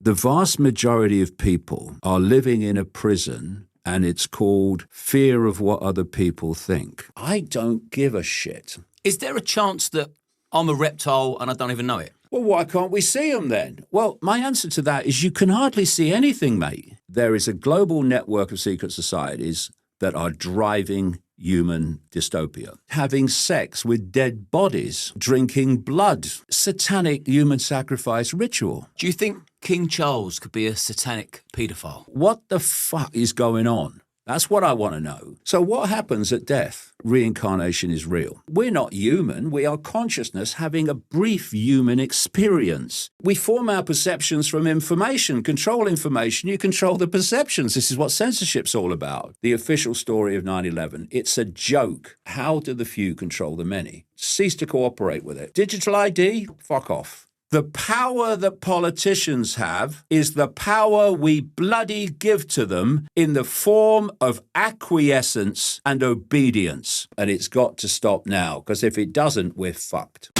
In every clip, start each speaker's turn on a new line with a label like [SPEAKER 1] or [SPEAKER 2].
[SPEAKER 1] the vast majority of people are living in a prison, and it's called fear of what other people think. I don't give a shit.
[SPEAKER 2] Is there a chance that I'm a reptile and I don't even know it?
[SPEAKER 1] Well, why can't we see them then? Well, my answer to that is you can hardly see anything, mate. There is a global network of secret societies that are driving human dystopia. Having sex with dead bodies, drinking blood, satanic human sacrifice ritual.
[SPEAKER 2] Do you think King Charles could be a satanic paedophile?
[SPEAKER 1] What the fuck is going on? That's what I want to know. So what happens at death? Reincarnation is real. We're not human. We are consciousness having a brief human experience. We form our perceptions from information. Control information, you control the perceptions. This is what censorship's all about. The official story of 9/11. It's a joke. How do the few control the many? Cease to cooperate with it. Digital ID? Fuck off. The power that politicians have is the power we bloody give to them in the form of acquiescence and obedience. And it's got to stop now, because if it doesn't, we're fucked.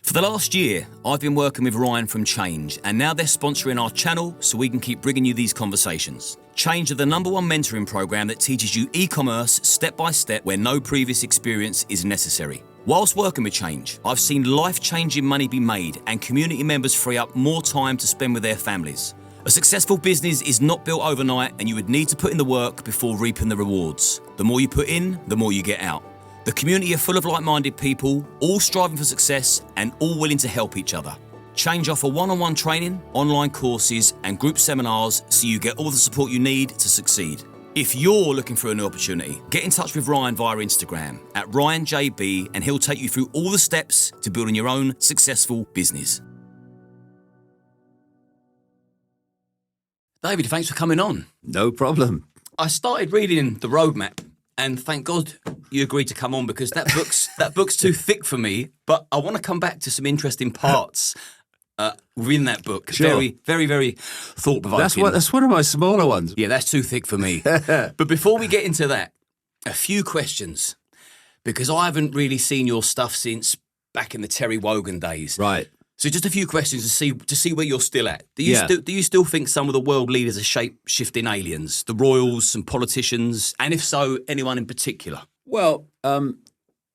[SPEAKER 2] For the last year, I've been working with Ryan from Change, and now they're sponsoring our channel so we can keep bringing you these conversations. Change are the #1 mentoring program that teaches you e-commerce step by step where no previous experience is necessary. Whilst working with Change, I've seen life-changing money be made and community members free up more time to spend with their families. A successful business is not built overnight, and you would need to put in the work before reaping the rewards. The more you put in, the more you get out. The community are full of like-minded people, all striving for success and all willing to help each other. Change offer one-on-one training, online courses and group seminars so you get all the support you need to succeed. If you're looking for a new opportunity, get in touch with Ryan via Instagram at RyanJB and he'll take you through all the steps to building your own successful business. David, thanks for coming on.
[SPEAKER 1] No problem.
[SPEAKER 2] I started reading the roadmap. And thank God you agreed to come on, because that book's too thick for me. But I want to come back to some interesting parts within that book.
[SPEAKER 1] Sure.
[SPEAKER 2] Very, very, very thought-provoking.
[SPEAKER 1] That's one of my smaller ones.
[SPEAKER 2] Yeah, that's too thick for me. But before we get into that, a few questions, because I haven't really seen your stuff since back in the Terry Wogan days.
[SPEAKER 1] Right.
[SPEAKER 2] So just a few questions to see where you're still at. Do you still think some of the world leaders are shape-shifting aliens, the royals and politicians, and if so, anyone in particular?
[SPEAKER 1] Well,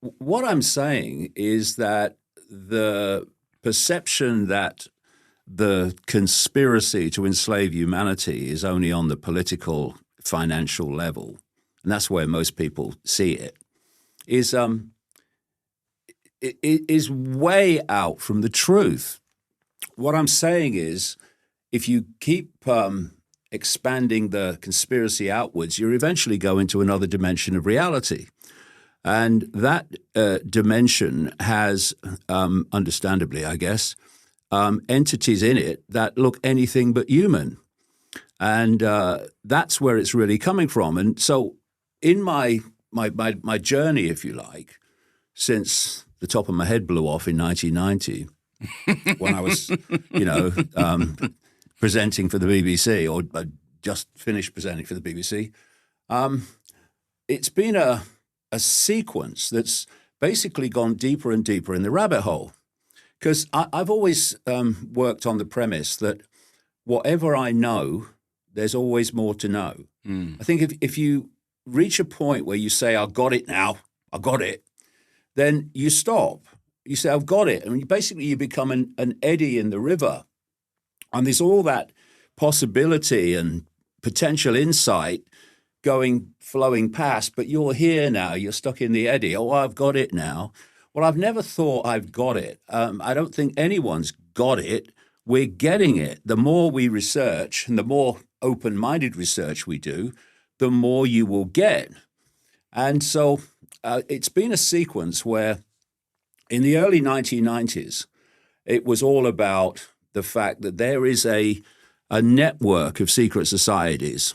[SPEAKER 1] what I'm saying is that the perception that the conspiracy to enslave humanity is only on the political, financial level, and that's where most people see it, is way out from the truth. What I'm saying is, if you keep expanding the conspiracy outwards, you're eventually going to another dimension of reality. And that dimension has, understandably, I guess, entities in it that look anything but human. And that's where it's really coming from. And so in my journey, if you like, since the top of my head blew off in 1990 when I was, presenting for the BBC, or just finished presenting for the BBC. It's been a sequence that's basically gone deeper and deeper in the rabbit hole. Because I've always worked on the premise that whatever I know, there's always more to know. I think if you reach a point where you say, I've got it now, I've got it, then you stop. You say, I've got it. And basically you become an eddy in the river. And there's all that possibility and potential insight flowing past, but you're here now, you're stuck in the eddy. Oh, I've got it now. Well, I've never thought I've got it. I don't think anyone's got it. We're getting it. The more we research and the more open-minded research we do, the more you will get. And so it's been a sequence where in the early 1990s, it was all about the fact that there is a network of secret societies,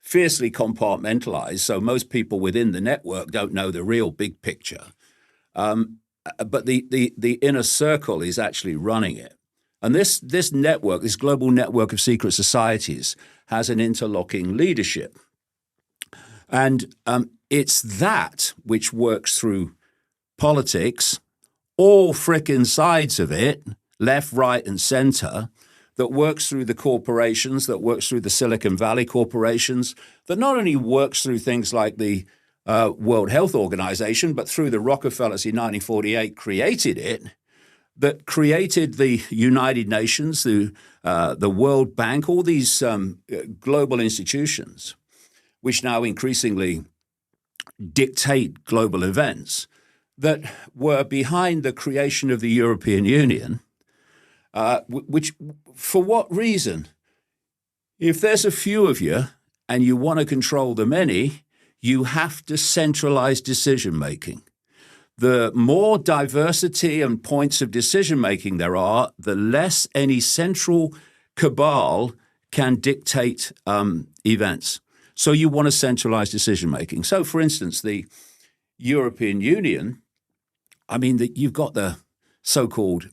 [SPEAKER 1] fiercely compartmentalized, so most people within the network don't know the real big picture. But the inner circle is actually running it. And this network, this global network of secret societies, has an interlocking leadership. And it's that which works through politics, all frickin' sides of it, left, right, and center, that works through the corporations, that works through the Silicon Valley corporations, that not only works through things like the World Health Organization, but through the Rockefellers in 1948 created it, that created the United Nations, the World Bank, all these global institutions, which now increasingly dictate global events, that were behind the creation of the European Union, which, for what reason? If there's a few of you and you want to control the many, you have to centralize decision-making. The more diversity and points of decision-making there are, the less any central cabal can dictate events. So you want to centralize decision-making. So, for instance, the European Union, I mean, you've got the so-called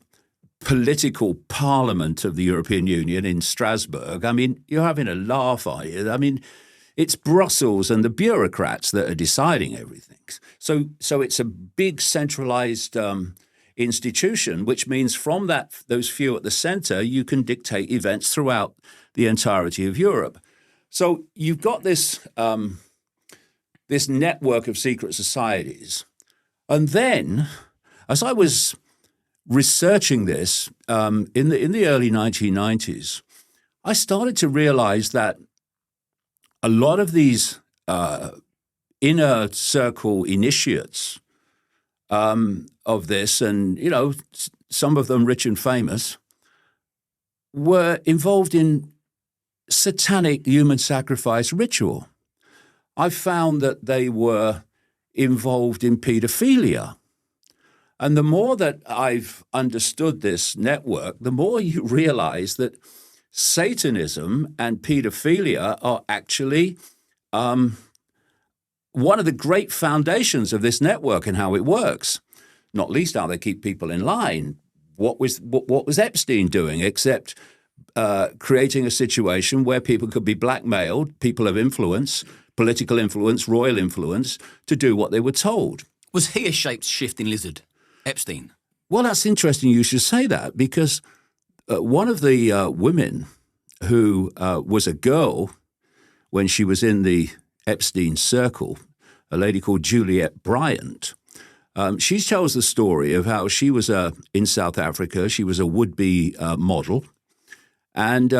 [SPEAKER 1] political parliament of the European Union in Strasbourg. I mean, you're having a laugh, are you? I mean, it's Brussels and the bureaucrats that are deciding everything. So it's a big centralized institution, which means from those few at the center, you can dictate events throughout the entirety of Europe. So you've got this this network of secret societies. And then, as I was researching this in the early 1990s, I started to realize that a lot of these inner circle initiates of this, and some of them rich and famous, were involved in satanic human sacrifice ritual. I found that they were involved in pedophilia. And the more that I've understood this network, the more you realize that Satanism and pedophilia are actually one of the great foundations of this network and how it works, not least how they keep people in line. What was Epstein doing except creating a situation where people could be blackmailed, people of influence, political influence, royal influence, to do what they were told?
[SPEAKER 2] Was he a shape-shifting lizard, Epstein?
[SPEAKER 1] Well, that's interesting you should say that, because one of the women who was a girl when she was in the Epstein circle, a lady called Juliet Bryant, she tells the story of how she was in South Africa. She was a would-be model, and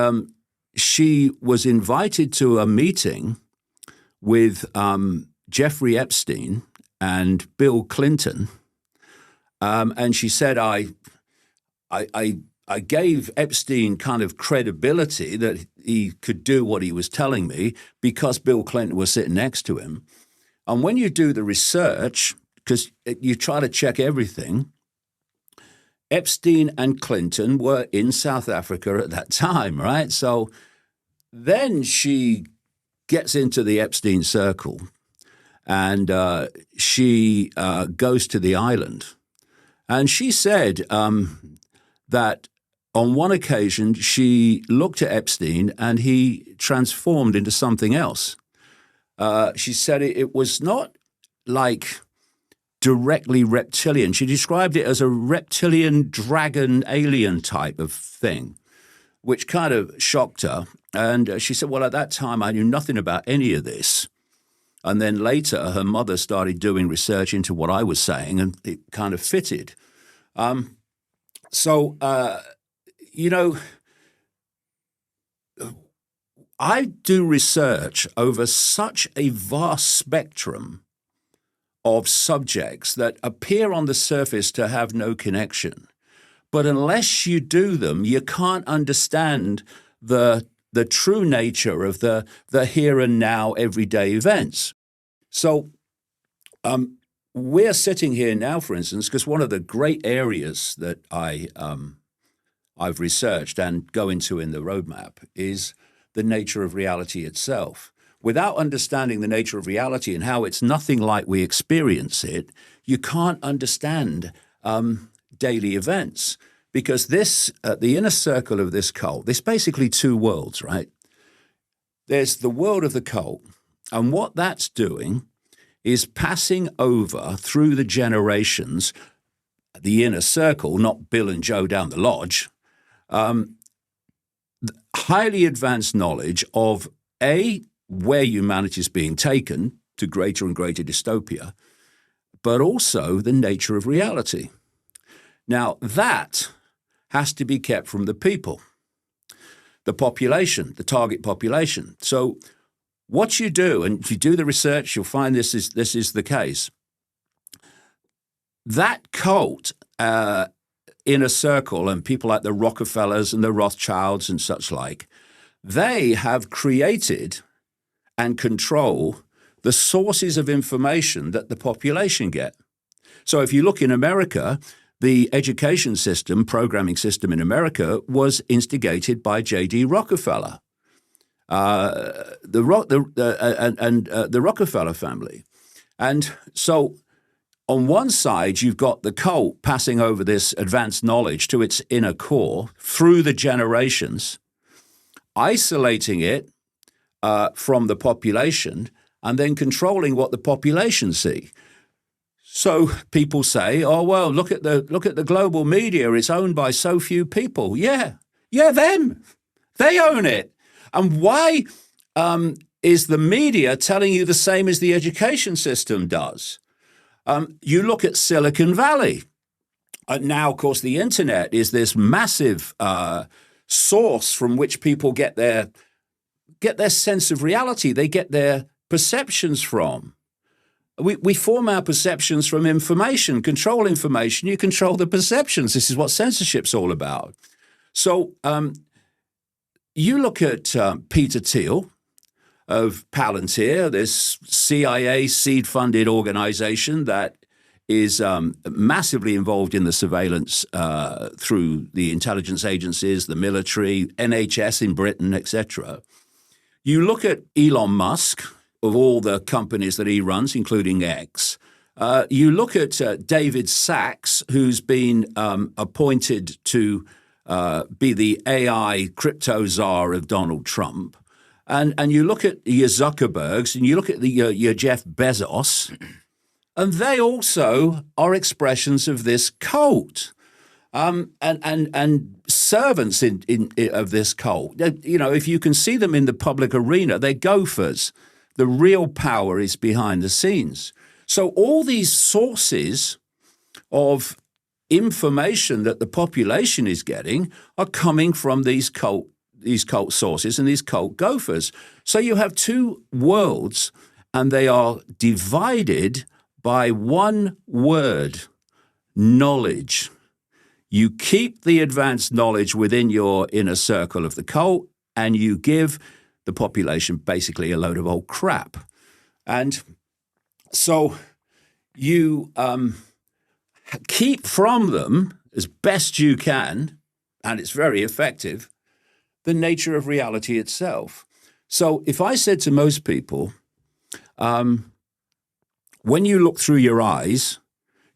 [SPEAKER 1] she was invited to a meeting with Jeffrey Epstein and Bill Clinton, and she said, I gave Epstein kind of credibility that he could do what he was telling me because Bill Clinton was sitting next to him. And when you do the research, because you try to check everything, Epstein and Clinton were in South Africa at that time, right? So then she gets into the Epstein circle and she goes to the island. And she said that on one occasion, she looked at Epstein and he transformed into something else. She said it was not like directly reptilian. She described it as a reptilian dragon alien type of thing, which kind of shocked her. And she said, well, at that time, I knew nothing about any of this. And then later, her mother started doing research into what I was saying, and it kind of fitted. I do research over such a vast spectrum of subjects that appear on the surface to have no connection. But unless you do them, you can't understand the true nature of the here and now everyday events. So we're sitting here now, for instance, because one of the great areas that I've researched and go into in the roadmap is the nature of reality itself. Without understanding the nature of reality and how it's nothing like we experience it, you can't understand daily events. Because this, the inner circle of this cult, there's basically two worlds, right? There's the world of the cult, And what that's doing is passing over through the generations, the inner circle, not Bill and Joe down the lodge, highly advanced knowledge of where humanity is being taken to greater and greater dystopia, but also the nature of reality. Now, that has to be kept from the people, the population, the target population. So what you do, and if you do the research, you'll find this is the case. That cult inner circle and people like the Rockefellers and the Rothschilds and such like, they have created and control the sources of information that the population get. So if you look in America, the education system, programming system in America was instigated by J.D. Rockefeller, the Rockefeller family. And so on one side, you've got the cult passing over this advanced knowledge to its inner core through the generations, isolating it from the population, and then controlling what the population see. So people say, "Oh well, look at the global media. It's owned by so few people." Yeah, them. They own it. And why is the media telling you the same as the education system does? You look at Silicon Valley. Now, of course, the internet is this massive source from which people get their sense of reality. They get their perceptions from. We form our perceptions from information. Control information, you control the perceptions. This is what censorship's all about. So you look at Peter Thiel of Palantir, this CIA seed-funded organization that is massively involved in the surveillance through the intelligence agencies, the military, NHS in Britain, etc. You look at Elon Musk, of all the companies that he runs, including X. You look at David Sachs, who's been appointed to be the AI crypto czar of Donald Trump. And you look at your Zuckerbergs and you look at your Jeff Bezos, and they also are expressions of this cult and servants of this cult. You know, if you can see them in the public arena, they're gophers. The real power is behind the scenes. So all these sources of information that the population is getting are coming from these cult sources and these cult gophers. So you have two worlds, and they are divided by one word: knowledge. You keep the advanced knowledge within your inner circle of the cult, and you give the population basically a load of old crap. And so you keep from them as best you can, and it's very effective, the nature of reality itself. So if I said to most people, when you look through your eyes,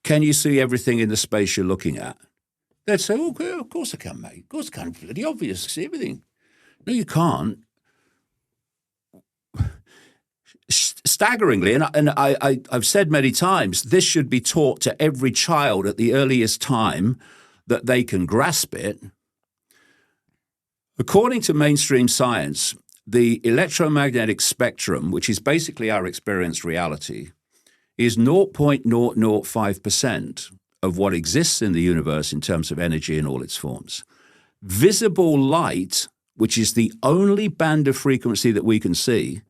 [SPEAKER 1] can you see everything in the space you're looking at? They'd say, "Oh, yeah, of course I can, mate. Of course I can. It's bloody obvious. See everything." No, you can't. Staggeringly, and I've said many times, this should be taught to every child at the earliest time that they can grasp it. According to mainstream science, the electromagnetic spectrum, which is basically our experienced reality, is 0.005% of what exists in the universe in terms of energy in all its forms. Visible light, which is the only band of frequency that we can see,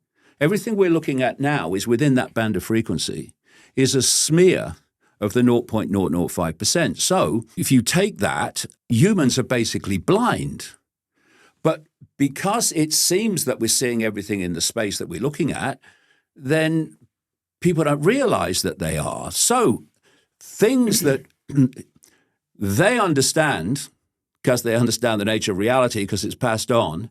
[SPEAKER 1] everything we're looking at now is within that band of frequency, is a smear of the 0.005%. So if you take that, humans are basically blind. But because it seems that we're seeing everything in the space that we're looking at, then people don't realize that they are. So things that they understand, because they understand the nature of reality, because it's passed on,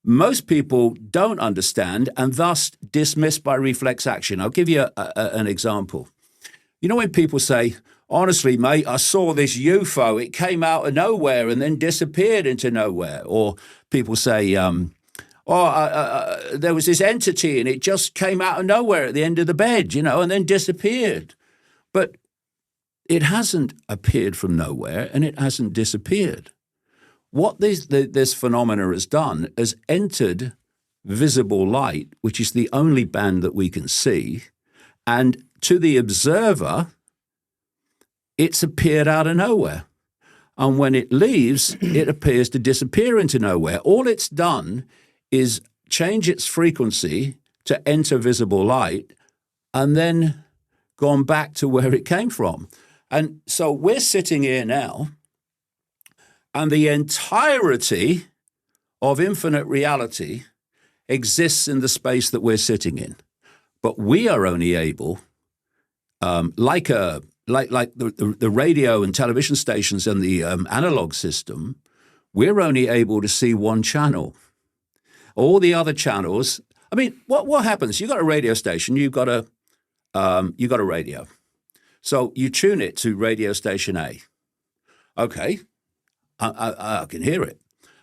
[SPEAKER 1] most people don't understand and thus dismiss by reflex action. I'll give you an example. You know when people say, "Honestly, mate, I saw this UFO. It came out of nowhere and then disappeared into nowhere." Or people say, "Oh, there was this entity and it just came out of nowhere at the end of the bed, and then disappeared. But it hasn't appeared from nowhere and it hasn't disappeared. What this phenomena has done is entered visible light, which is the only band that we can see, and to the observer, it's appeared out of nowhere. And when it leaves, it appears to disappear into nowhere. All it's done is change its frequency to enter visible light and then gone back to where it came from. And so we're sitting here now, and the entirety of infinite reality exists in the space that we're sitting in. But we are only able, like the radio and television stations and the analog system, we're only able to see one channel. All the other channels, I mean, what happens? You've got a radio station, you've got a radio. So you tune it to radio station A. Okay, I can hear it.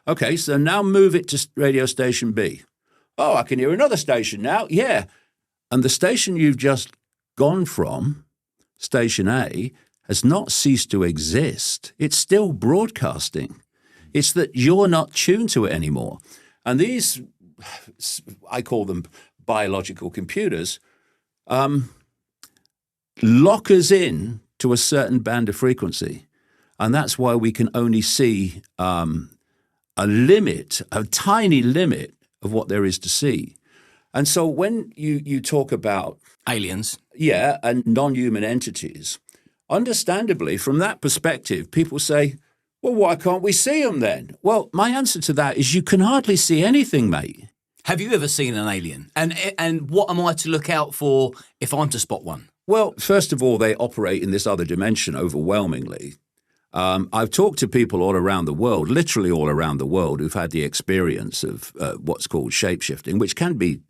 [SPEAKER 1] Okay, so now move it to radio station B. Oh, I can hear another station now. Yeah. And the station you've just gone from, station A, has not ceased to exist. It's still broadcasting. It's that you're not tuned to it anymore. And these, I call them biological computers, lock us in to a certain band of frequency. And that's why we can only see a tiny limit of what there is to see. And so when you talk about
[SPEAKER 2] aliens,
[SPEAKER 1] and non-human entities, understandably, from that perspective, people say, well, why can't we see them then? Well, my answer to that is you can hardly see anything, mate.
[SPEAKER 2] Have you ever seen an alien? And what am I to look out for if I'm to spot one?
[SPEAKER 1] Well, first of all, they operate in this other dimension overwhelmingly. I've talked to people all around the world, literally all around the world, who've had the experience of what's called shape-shifting, which can be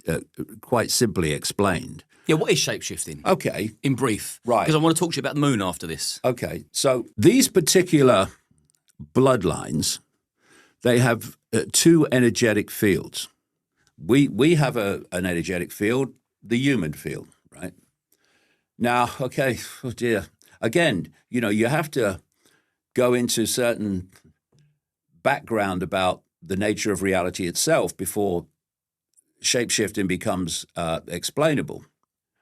[SPEAKER 1] quite simply explained.
[SPEAKER 2] Yeah, what is shape-shifting?
[SPEAKER 1] Okay.
[SPEAKER 2] In brief.
[SPEAKER 1] Right.
[SPEAKER 2] Because I want to talk to you about the moon after this.
[SPEAKER 1] Okay. So these particular bloodlines, they have two energetic fields. We have an energetic field, the human field, right? Now, okay, oh dear. Again, you have to go into certain background about the nature of reality itself before shape-shifting becomes explainable.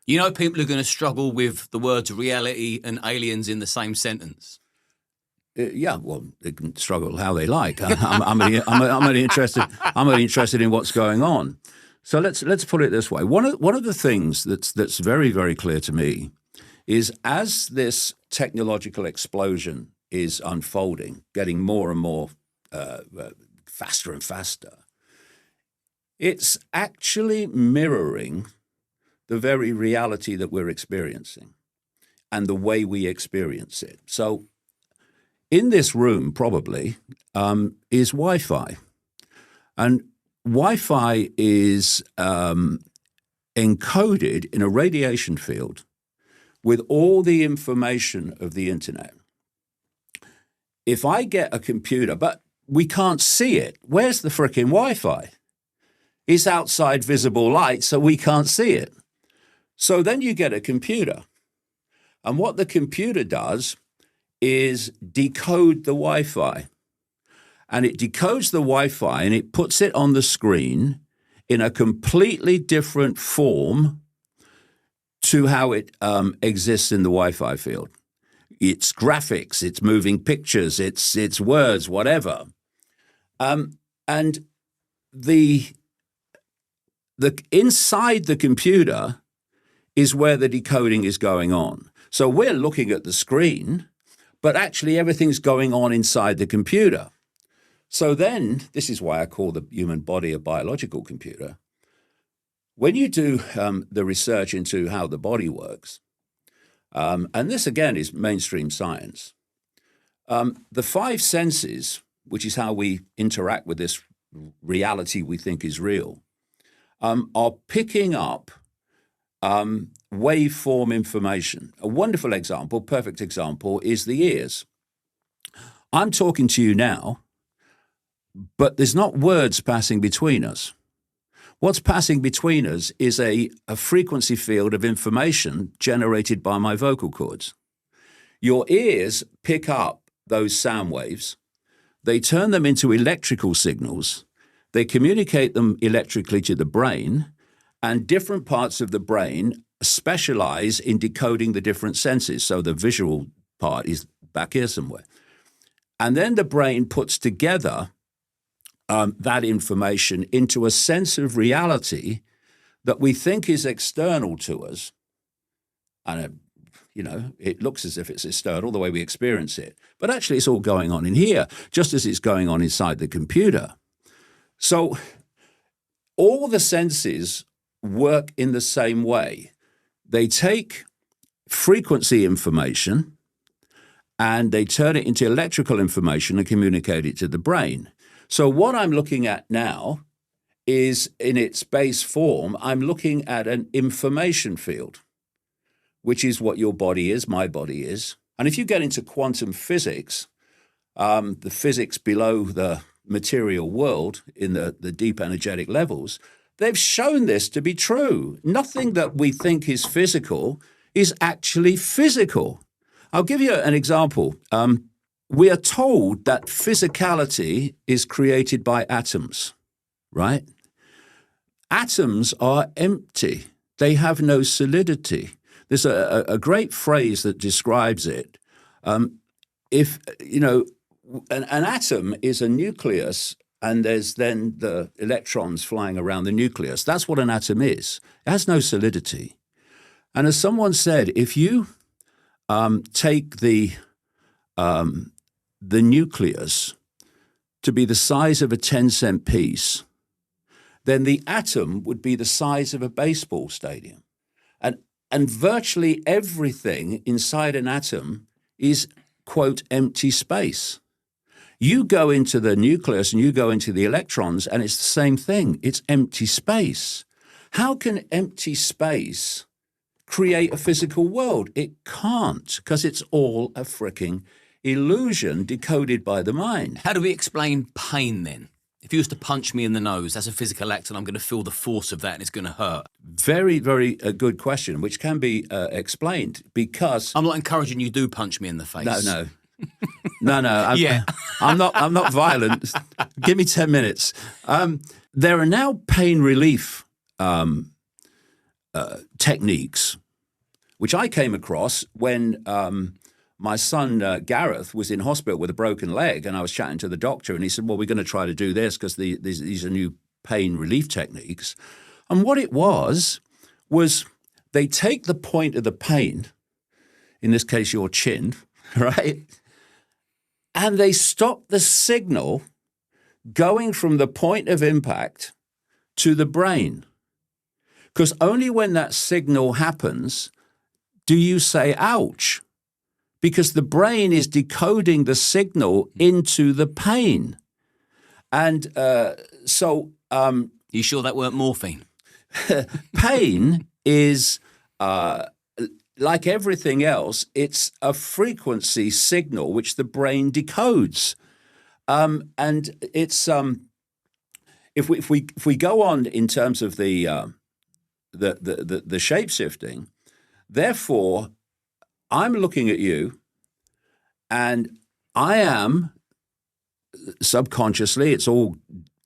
[SPEAKER 2] People are going to struggle with the words reality and aliens in the same sentence.
[SPEAKER 1] Yeah, well, they can struggle how they like. I'm only interested in what's going on. So let's put it this way. One of the things that's very, very clear to me is as this technological explosion is unfolding, getting more and more faster and faster, it's actually mirroring the very reality that we're experiencing and the way we experience it. So in this room probably is Wi-Fi. And Wi-Fi is encoded in a radiation field with all the information of the internet. If I get a computer, but we can't see it, where's the frickin' Wi-Fi? It's outside visible light, so we can't see it. So then you get a computer. And what the computer does is decode the Wi-Fi. And it decodes the Wi-Fi and it puts it on the screen in a completely different form to how it exists in the Wi-Fi field. It's graphics, it's moving pictures, it's words, whatever. And the inside the computer is where the decoding is going on. So we're looking at the screen, but actually everything's going on inside the computer. So then, this is why I call the human body a biological computer. When you do the research into how the body works, and this again is mainstream science, the five senses, which is how we interact with this reality we think is real, are picking up waveform information. A wonderful example, perfect example, is the ears. I'm talking to you now, but there's not words passing between us. What's passing between us is a frequency field of information generated by my vocal cords. Your ears pick up those sound waves. They turn them into electrical signals. They communicate them electrically to the brain, and different parts of the brain specialize in decoding the different senses. So the visual part is back here somewhere. And then the brain puts together that information into a sense of reality that we think is external to us. And, it looks as if it's external, the way we experience it. But actually, it's all going on in here, just as it's going on inside the computer. So all the senses work in the same way. They take frequency information and they turn it into electrical information and communicate it to the brain. So what I'm looking at now is, in its base form, I'm looking at an information field, which is what your body is, my body is. And if you get into quantum physics, the physics below the material world in the deep energetic levels, they've shown this to be true. Nothing that we think is physical is actually physical. I'll give you an example. We are told that physicality is created by atoms, right? Atoms are empty. They have no solidity. There's a great phrase that describes it. If, an atom is a nucleus and there's then the electrons flying around the nucleus. That's what an atom is. It has no solidity. And as someone said, if you take the nucleus to be the size of a 10-cent piece, then the atom would be the size of a baseball stadium. And virtually everything inside an atom is, quote, empty space. You go into the nucleus and you go into the electrons and it's the same thing. It's empty space. How can empty space create a physical world? It can't, because it's all a freaking illusion decoded by the mind.
[SPEAKER 2] How do we explain pain then? If you was to punch me in the nose, that's a physical act and I'm going to feel the force of that and it's going to hurt.
[SPEAKER 1] Very, very good question, which can be explained because...
[SPEAKER 2] I'm not encouraging you do punch me in the face.
[SPEAKER 1] No. I'm not violent. Give me 10 minutes. There are now pain relief techniques, which I came across when my son Gareth was in hospital with a broken leg, and I was chatting to the doctor, and he said, well, we're going to try to do this because these are new pain relief techniques. And what it was they take the point of the pain, in this case your chin, right? And they stop the signal going from the point of impact to the brain. Because only when that signal happens do you say, ouch, because the brain is decoding the signal into the pain. And
[SPEAKER 2] you sure that weren't morphine?
[SPEAKER 1] Pain is... like everything else, it's a frequency signal which the brain decodes, and it's if we go on in terms of the shape shifting, therefore, I'm looking at you, and I am subconsciously, it's all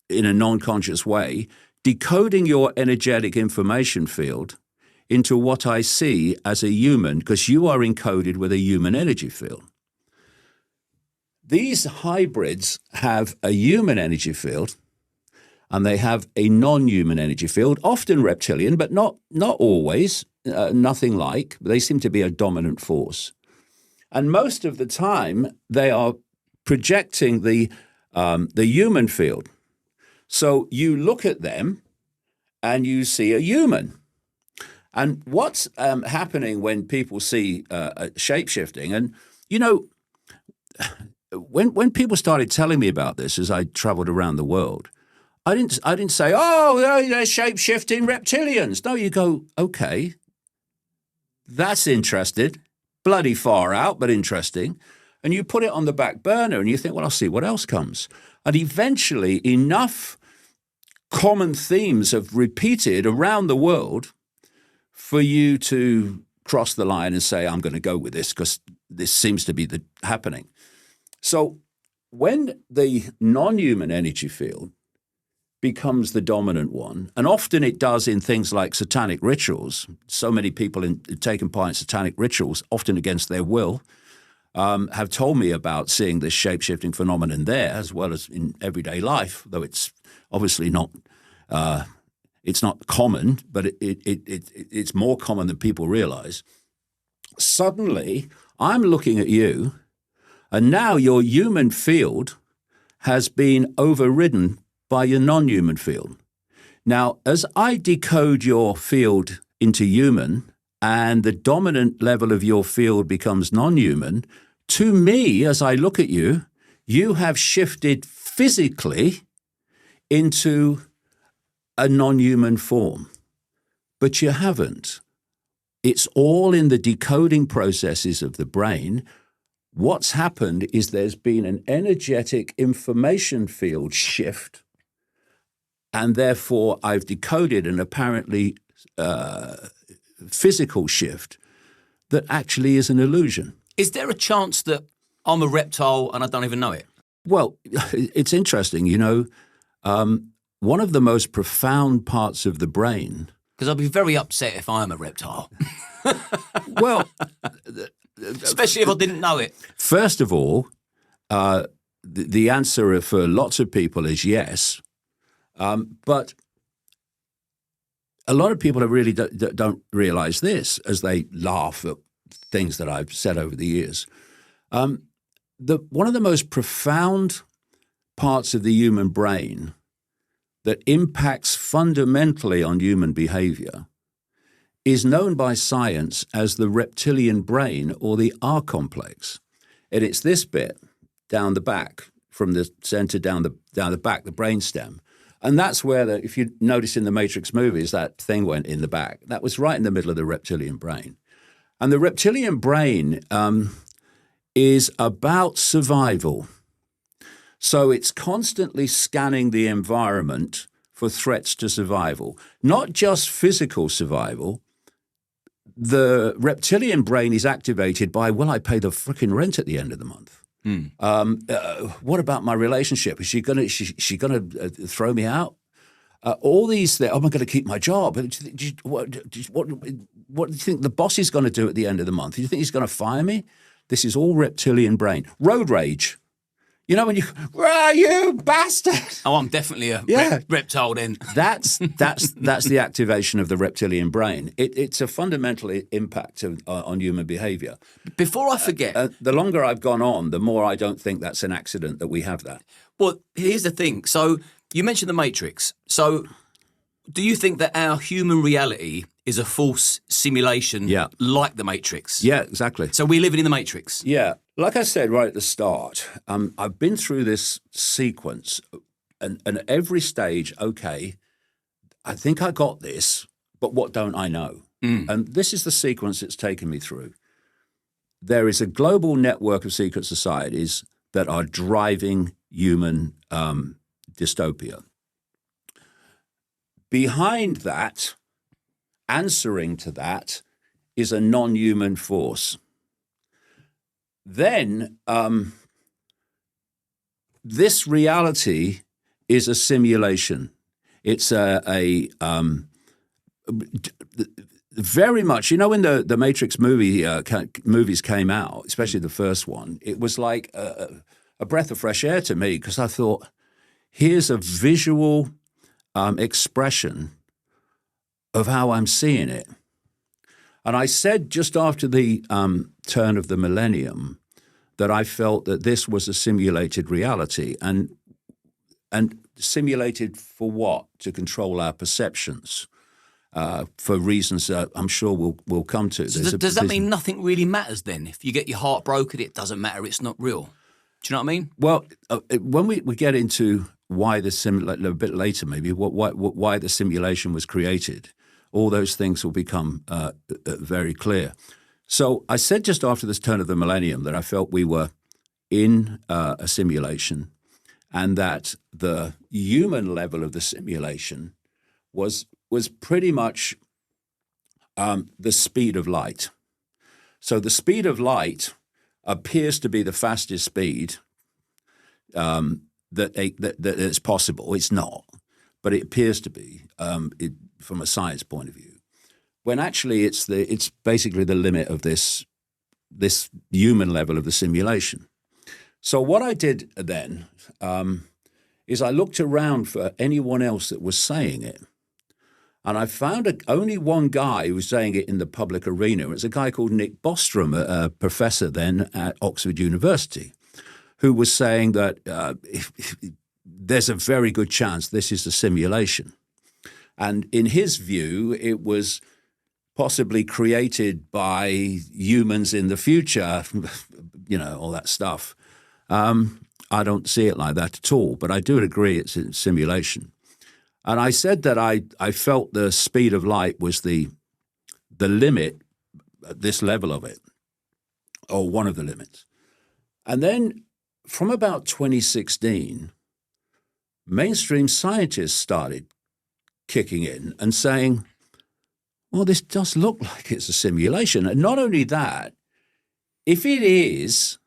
[SPEAKER 1] in a non-conscious way, decoding your energetic information field into what I see as a human, because you are encoded with a human energy field. These hybrids have a human energy field, and they have a non-human energy field, often reptilian, but not always, nothing like. They seem to be a dominant force. And most of the time, they are projecting the human field. So you look at them, and you see a human. And what's happening when people see shape-shifting, and, when people started telling me about this as I traveled around the world, I didn't say, oh, they're shape-shifting reptilians. No, you go, okay, that's interesting, bloody far out, but interesting. And you put it on the back burner and you think, well, I'll see what else comes. And eventually enough common themes have repeated around the world for you to cross the line and say, I'm going to go with this because this seems to be happening. So when the non-human energy field becomes the dominant one, and often it does in things like satanic rituals, so many people taking part in satanic rituals, often against their will, have told me about seeing this shape-shifting phenomenon there as well as in everyday life, though it's obviously not it's not common, but it's more common than people realize. Suddenly, I'm looking at you, and now your human field has been overridden by your non-human field. Now, as I decode your field into human and the dominant level of your field becomes non-human, to me, as I look at you, you have shifted physically into a non-human form. But you haven't. It's all in the decoding processes of the brain. What's happened is there's been an energetic information field shift, and therefore I've decoded an apparently physical shift that actually is an illusion.
[SPEAKER 2] Is there a chance that I'm a reptile and I don't even know it?
[SPEAKER 1] Well, it's interesting. One of the most profound parts of the brain...
[SPEAKER 2] Because I'd be very upset if I am a reptile.
[SPEAKER 1] Well...
[SPEAKER 2] Especially if I didn't know it.
[SPEAKER 1] First of all, the answer for lots of people is yes. But a lot of people really don't realize this as they laugh at things that I've said over the years. One of the most profound parts of the human brain that impacts fundamentally on human behavior is known by science as the reptilian brain, or the R complex. And it's this bit down the back, from the center down the back, the brainstem. And that's where, if you notice in the Matrix movies, that thing went in the back. That was right in the middle of the reptilian brain. And the reptilian brain is about survival. So it's constantly scanning the environment for threats to survival, not just physical survival. The reptilian brain is activated by, will I pay the freaking rent at the end of the month? What about my relationship? Is she gonna throw me out? All these things. Am I going to keep my job? What do you think the boss is going to do at the end of the month? Do you think he's going to fire me? This is all reptilian brain. Road rage. When you bastard.
[SPEAKER 2] Oh, I'm definitely a reptile then.
[SPEAKER 1] That's the activation of the reptilian brain. It's a fundamental impact on human behavior.
[SPEAKER 2] Before I forget.
[SPEAKER 1] The longer I've gone on, the more I don't think that's an accident that we have that.
[SPEAKER 2] Well, here's the thing. So you mentioned the Matrix. So do you think that our human reality is a false simulation like the Matrix?
[SPEAKER 1] Yeah, exactly.
[SPEAKER 2] So we're living in the Matrix?
[SPEAKER 1] Yeah. Like I said right at the start, I've been through this sequence, and at every stage, okay, I think I got this, but what don't I know? And this is the sequence it's taken me through. There is a global network of secret societies that are driving human dystopia. Behind that, answering to that, is a non-human force. Then this reality is a simulation. It's a very much, when the Matrix movies came out, especially the first one, it was like a breath of fresh air to me, because I thought, here's a visual expression of how I'm seeing it. And I said just after the turn of the millennium that I felt that this was a simulated reality, and simulated for what? To control our perceptions, for reasons that I'm sure we'll come to.
[SPEAKER 2] So does that mean nothing really matters then? If you get your heart broken, it doesn't matter, it's not real. Do you know what I mean?
[SPEAKER 1] Well, when we get into why a bit later maybe, why the simulation was created, all those things will become very clear. So I said just after this turn of the millennium that I felt we were in a simulation, and that the human level of the simulation was pretty much the speed of light. So the speed of light appears to be the fastest speed that it's possible. It's not, but it appears to be from a science point of view. When actually it's basically the limit of this human level of the simulation. So what I did then is I looked around for anyone else that was saying it. And I found only one guy who was saying it in the public arena. It was a guy called Nick Bostrom, a professor then at Oxford University, who was saying that there's a very good chance this is a simulation. And in his view, it was possibly created by humans in the future, all that stuff. I don't see it like that at all, but I do agree it's a simulation. And I said that I felt the speed of light was the limit at this level of it, or one of the limits. And then from about 2016, mainstream scientists started kicking in and saying, well, this does look like it's a simulation. And not only that, if it is,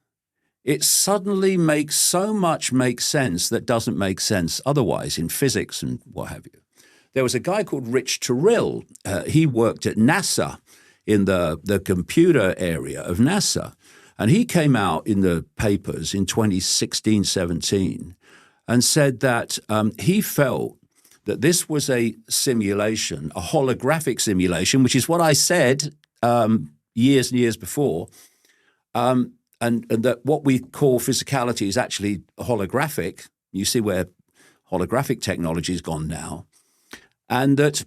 [SPEAKER 1] it suddenly makes sense that doesn't make sense otherwise in physics and what have you. There was a guy called Rich Terrell. He worked at NASA in the computer area of NASA. And he came out in the papers in 2016-17 and said that he felt that this was a simulation, a holographic simulation, which is what I said years and years before, and that what we call physicality is actually holographic. You see where holographic technology has gone now. And that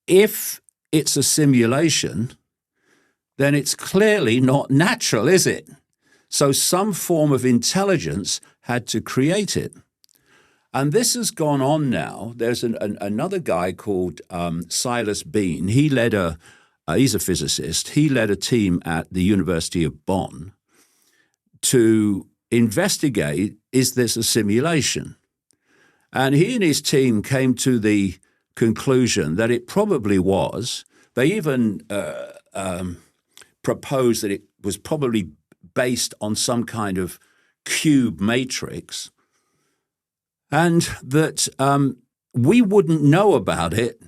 [SPEAKER 1] if it's a simulation, then it's clearly not natural, is it? So some form of intelligence had to create it. And this has gone on now. There's another guy called Silas Bean. He led he's a physicist. He led a team at the University of Bonn to investigate, is this a simulation? And he and his team came to the conclusion that it probably was. They even proposed that it was probably based on some kind of cube matrix, and that we wouldn't know about it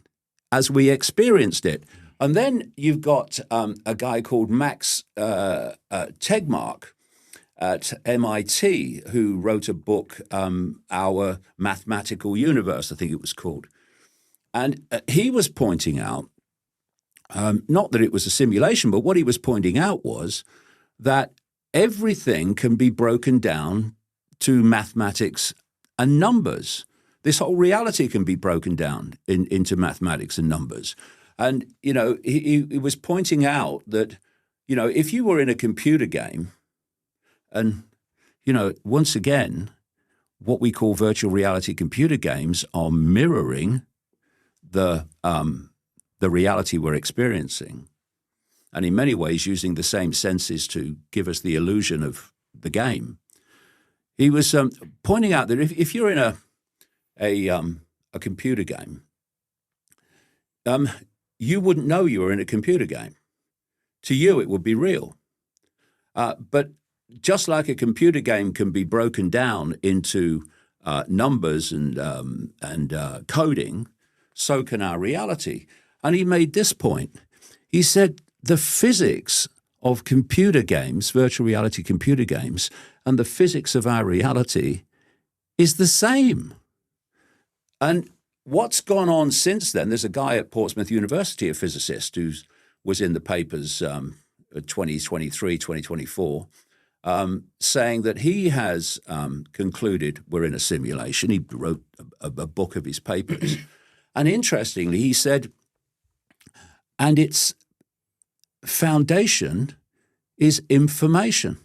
[SPEAKER 1] as we experienced it. And then you've got a guy called Max Tegmark at MIT who wrote a book, Our Mathematical Universe, I think it was called. And he was pointing out, not that it was a simulation, but what he was pointing out was that everything can be broken down to mathematics and numbers. This whole reality can be broken down into mathematics and numbers. And, he was pointing out that, if you were in a computer game and, once again, what we call virtual reality computer games are mirroring the reality we're experiencing, and in many ways using the same senses to give us the illusion of the game. He was pointing out that if you're in a computer game, you wouldn't know you were in a computer game. To you, it would be real. But just like a computer game can be broken down into numbers and coding, so can our reality. And he made this point. He said the physics of computer games, virtual reality computer games, and the physics of our reality is the same. And what's gone on since then, there's a guy at Portsmouth University, a physicist, who was in the papers 2023, 2024, saying that he has concluded we're in a simulation. He wrote a book of his papers. And interestingly, he said, and its foundation is information.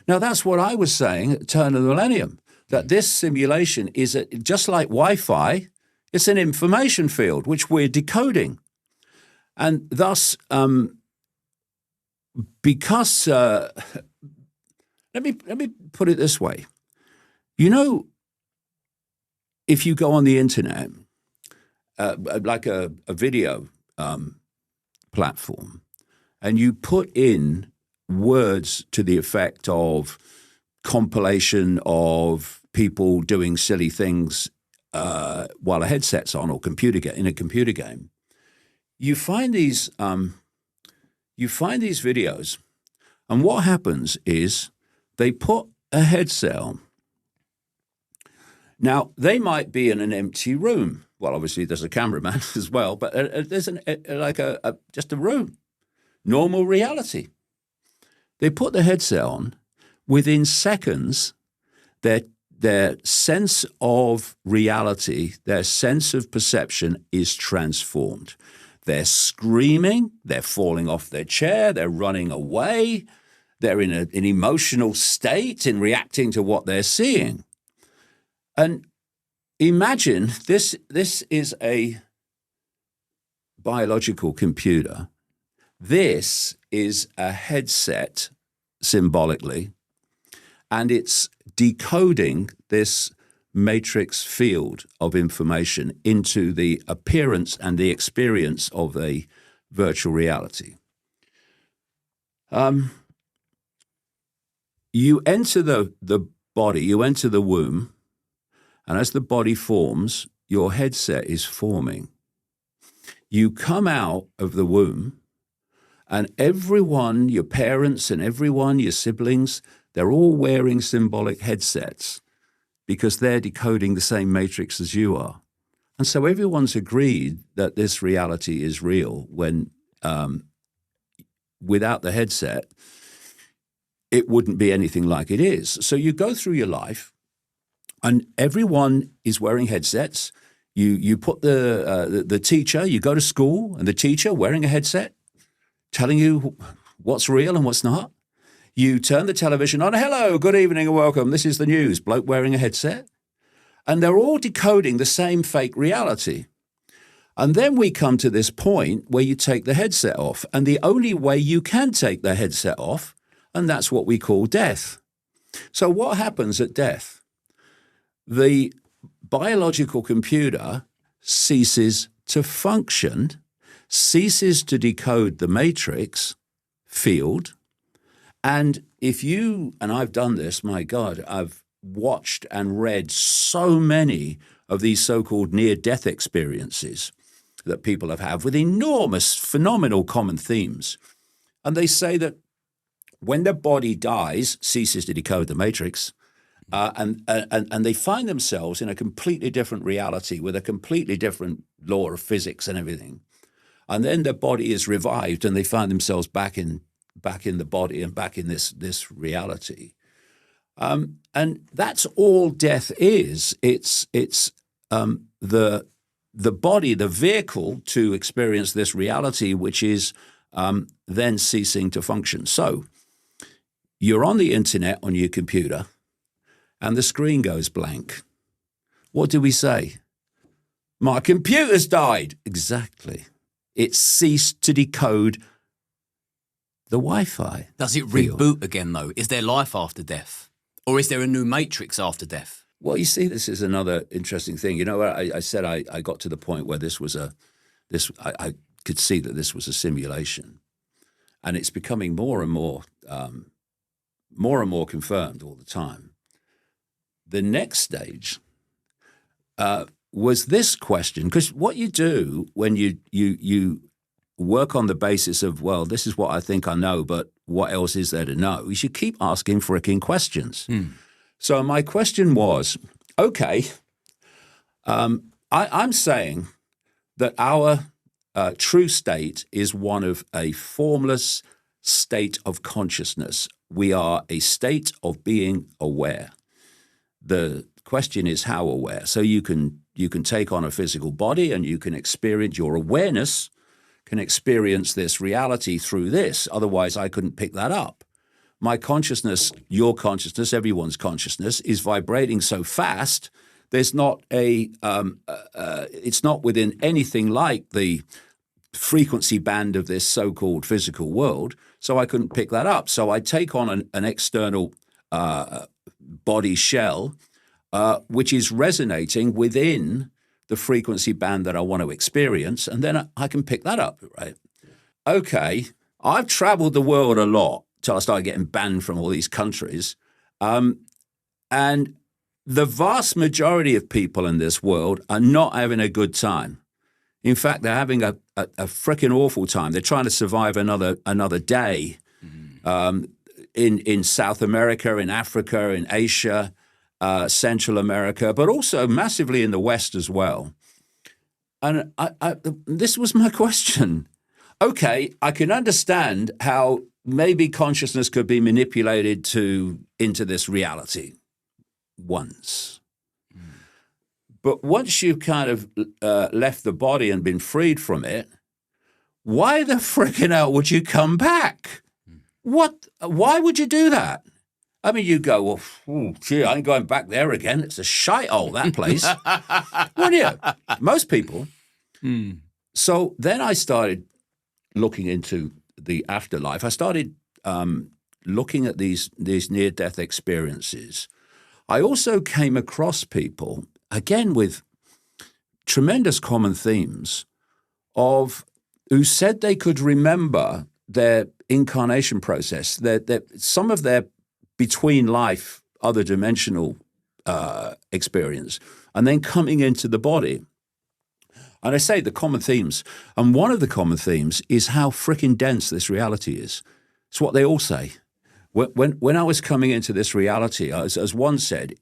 [SPEAKER 1] Now, that's what I was saying at the turn of the millennium, that this simulation is just like Wi-Fi, it's an information field, which we're decoding. And thus, because, let me put it this way. You know, if you go on the internet, like a video platform, and you put in words to the effect of compilation of people doing silly things while a headset's on or in a computer game, you find these videos, and what happens is they put a headset on. Now, they might be in an empty room. Well, obviously there's a cameraman as well, but there's just a room. Normal reality. They put the headset on. Within seconds, their sense of reality, their sense of perception is transformed. They're screaming, they're falling off their chair, they're running away, they're in an emotional state in reacting to what they're seeing. And imagine this is a biological computer. This is a headset, symbolically, and it's decoding this matrix field of information into the appearance and the experience of a virtual reality. You enter the body, you enter the womb, and as the body forms, your headset is forming. You come out of the womb, and everyone, your parents and everyone, your siblings, they're all wearing symbolic headsets because they're decoding the same matrix as you are. And so everyone's agreed that this reality is real when without the headset, it wouldn't be anything like it is. So you go through your life, and everyone is wearing headsets. You put the teacher, you go to school, and the teacher wearing a headset, telling you what's real and what's not. You turn the television on, hello, good evening and welcome, this is the news, bloke wearing a headset. And they're all decoding the same fake reality. And then we come to this point where you take the headset off, and the only way you can take the headset off, and that's what we call death. So what happens at death? The biological computer ceases to function, ceases to decode the matrix field. And if you, and I've done this, my God, I've watched and read so many of these so-called near-death experiences that people have had with enormous, phenomenal common themes. And they say that when the body dies, ceases to decode the matrix, and they find themselves in a completely different reality with a completely different law of physics and everything. And then their body is revived and they find themselves back in the body and back in this reality. And that's all death is. It's the body, the vehicle to experience this reality, which is then ceasing to function. So you're on the internet on your computer, and the screen goes blank. What do we say? My computer's died. Exactly. It ceased to decode the Wi-Fi.
[SPEAKER 2] Does it reboot again, though? Is there life after death? Or is there a new matrix after death?
[SPEAKER 1] Well, you see, this is another interesting thing. You know, I said I got to the point where I could see that this was a simulation. And it's becoming more and more confirmed all the time. The next stage was this question, because what you do when you work on the basis of, well, this is what I think I know, but what else is there to know? You should keep asking fricking questions. So my question was, okay, I'm saying that our true state is one of a formless state of consciousness. We are a state of being aware. The question is how aware. So you can take on a physical body and you can experience your awareness, can experience this reality through this. Otherwise, I couldn't pick that up. My consciousness, your consciousness, everyone's consciousness is vibrating so fast. There's not it's not within anything like the frequency band of this so-called physical world. So I couldn't pick that up. So I take on an external body shell, which is resonating within the frequency band that I want to experience, and then I can pick that up, right? Okay, I've traveled the world a lot till I started getting banned from all these countries. And the vast majority of people in this world are not having a good time. In fact, they're having a freaking awful time. They're trying to survive another day in South America, in Africa, in Asia, Central America, but also massively in the West as well. And this was my question. Okay, I can understand how maybe consciousness could be manipulated into this reality once. But once you've kind of left the body and been freed from it, why the frickin' hell would you come back? Why would you do that? I mean, you go, well, gee, I ain't going back there again. It's a shithole, that place. Wouldn't you? Most people. So then I started looking into the afterlife. I started looking at these near-death experiences. I also came across people, again, with tremendous common themes who said they could remember their incarnation process, some of their between life, other dimensional experience, and then coming into the body. And I say the common themes, and one of the common themes is how freaking dense this reality is. It's what they all say. When I was coming into this reality, as one said,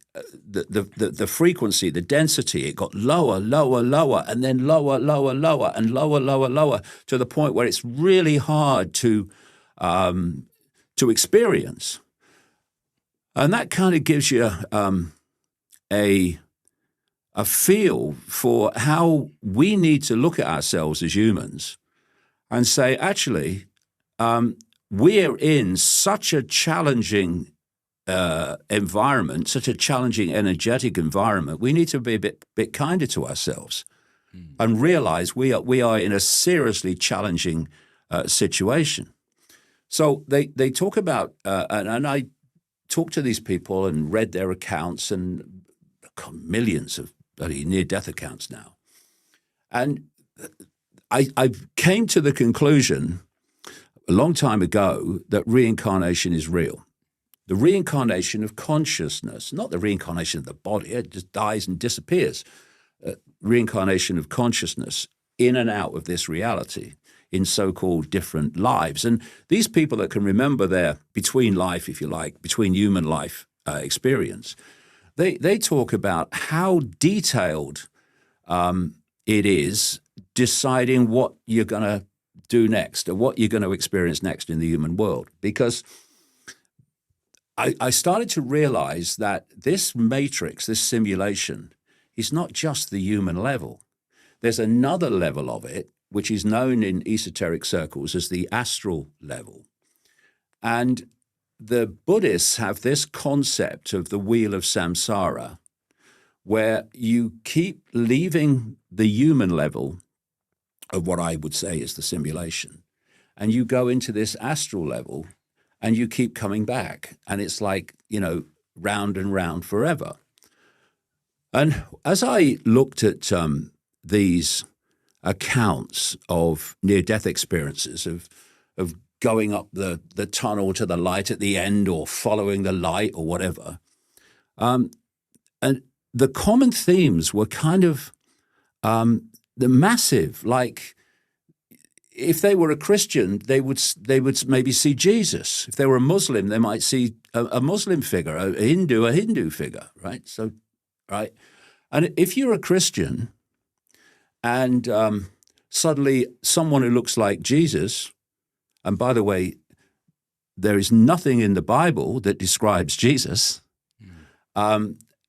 [SPEAKER 1] the frequency, the density, it got lower, lower, lower, and then lower, lower, lower, and lower, lower, lower, to the point where it's really hard to experience. And that kind of gives you a feel for how we need to look at ourselves as humans and say, actually, we're in such a challenging environment, such a challenging energetic environment. We need to be a bit kinder to ourselves and realize we are in a seriously challenging situation. So they talk about, and I talked to these people and read their accounts, and millions of bloody near-death accounts now. And I came to the conclusion a long time ago that reincarnation is real. The reincarnation of consciousness, not the reincarnation of the body, it just dies and disappears. Reincarnation of consciousness in and out of this reality in so-called different lives. And these people that can remember their between life, if you like, between human life experience, they talk about how detailed it is deciding what you're going to do next or what you're going to experience next in the human world. Because I started to realize that this matrix, this simulation, is not just the human level. There's another level of it, which is known in esoteric circles as the astral level. And the Buddhists have this concept of the wheel of samsara, where you keep leaving the human level of what I would say is the simulation, and you go into this astral level, and you keep coming back, and it's like, round and round forever. And as I looked at these accounts of near-death experiences, of going up the tunnel to the light at the end or following the light or whatever, and the common themes were kind of the massive, like if they were a Christian, they would maybe see Jesus. If they were a Muslim, they might see a Muslim figure, a Hindu figure, right? So, right. And if you're a Christian and suddenly someone who looks like Jesus, and by the way, there is nothing in the Bible that describes Jesus,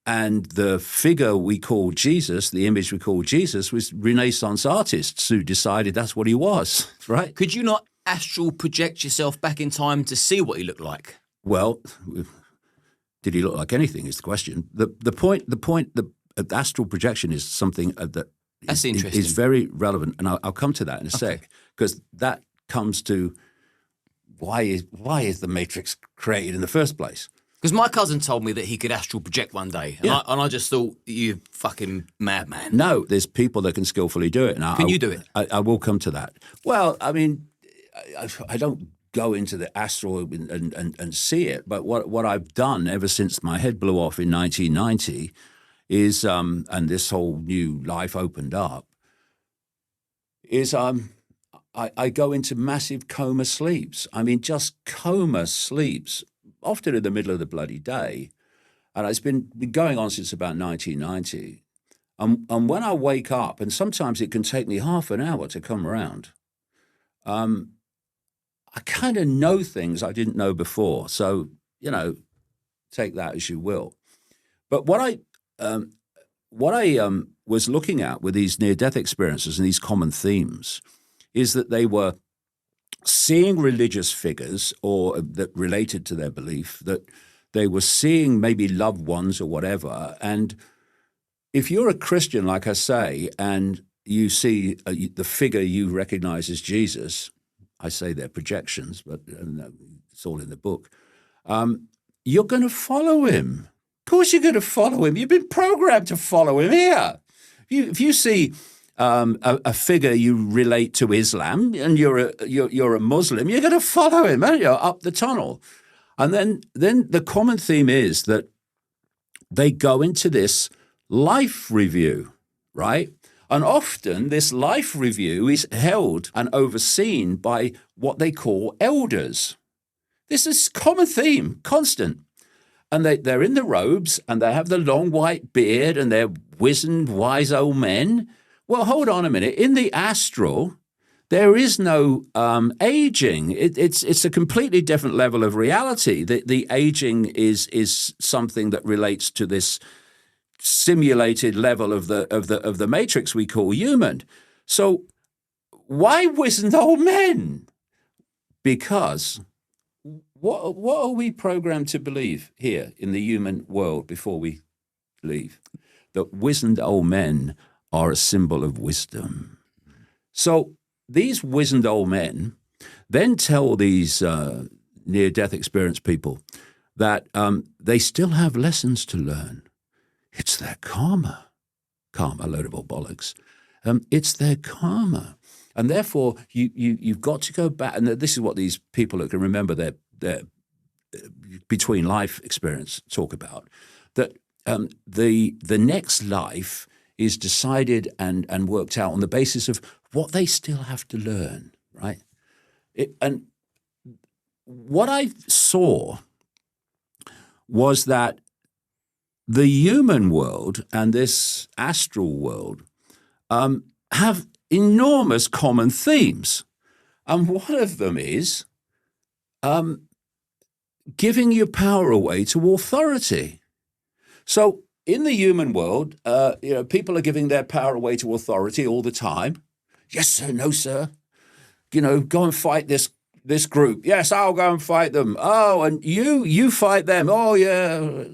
[SPEAKER 1] and the figure we call Jesus, the image we call Jesus, was Renaissance artists who decided that's what he was, right?
[SPEAKER 2] Could you not astral project yourself back in time to see what he looked like?
[SPEAKER 1] Well, did he look like anything is the question. The point, the astral projection is something that
[SPEAKER 2] that's interesting.
[SPEAKER 1] Is very relevant, and I'll come to that in a sec, because that comes to why is the Matrix created in the first place?
[SPEAKER 2] Because my cousin told me that he could astral project one day, and, I just thought, you fucking madman.
[SPEAKER 1] No, there's people that can skillfully do it.
[SPEAKER 2] Can you do it?
[SPEAKER 1] I will come to that. Well, I mean, I don't go into the astral and see it, but what I've done ever since my head blew off in 1990 is, and this whole new life opened up, is I go into massive coma sleeps. I mean, just coma sleeps, often in the middle of the bloody day. And it's been going on since about 1990. And when I wake up, and sometimes it can take me half an hour to come around, I kind of know things I didn't know before. So, take that as you will. But what I was looking at with these near-death experiences and these common themes is that they were seeing religious figures or that related to their belief, that they were seeing maybe loved ones or whatever. And if you're a Christian, like I say, and you see the figure you recognize as Jesus, I say they're projections, but it's all in the book, you're going to follow him. Of course you're going to follow him. You've been programmed to follow him here. If you see a figure you relate to Islam and you're a Muslim, you're going to follow him, aren't you, up the tunnel? And then the common theme is that they go into this life review, right? And often this life review is held and overseen by what they call elders. This is common theme, constant. And they're in the robes and they have the long white beard and they're wizened, wise old men. Well, hold on a minute. In the astral, there is no aging. It's a completely different level of reality. The aging is something that relates to this simulated level of the matrix we call human. So why wizened old men? Because what are we programmed to believe here in the human world before we leave? That wizened old men are a symbol of wisdom. So these wizened old men then tell these near-death experience people that they still have lessons to learn. It's their karma. Karma, a load of old bollocks. It's their karma. And therefore, you've got to go back, and this is what these people that can remember their between life experience talk about, that the next life is decided and worked out on the basis of what they still have to learn, right? And what I saw was that the human world and this astral world have enormous common themes. And one of them is giving your power away to authority. So in the human world, people are giving their power away to authority all the time. Yes, sir. No, sir. Go and fight this group. Yes, I'll go and fight them. Oh, and you fight them. Oh, yeah.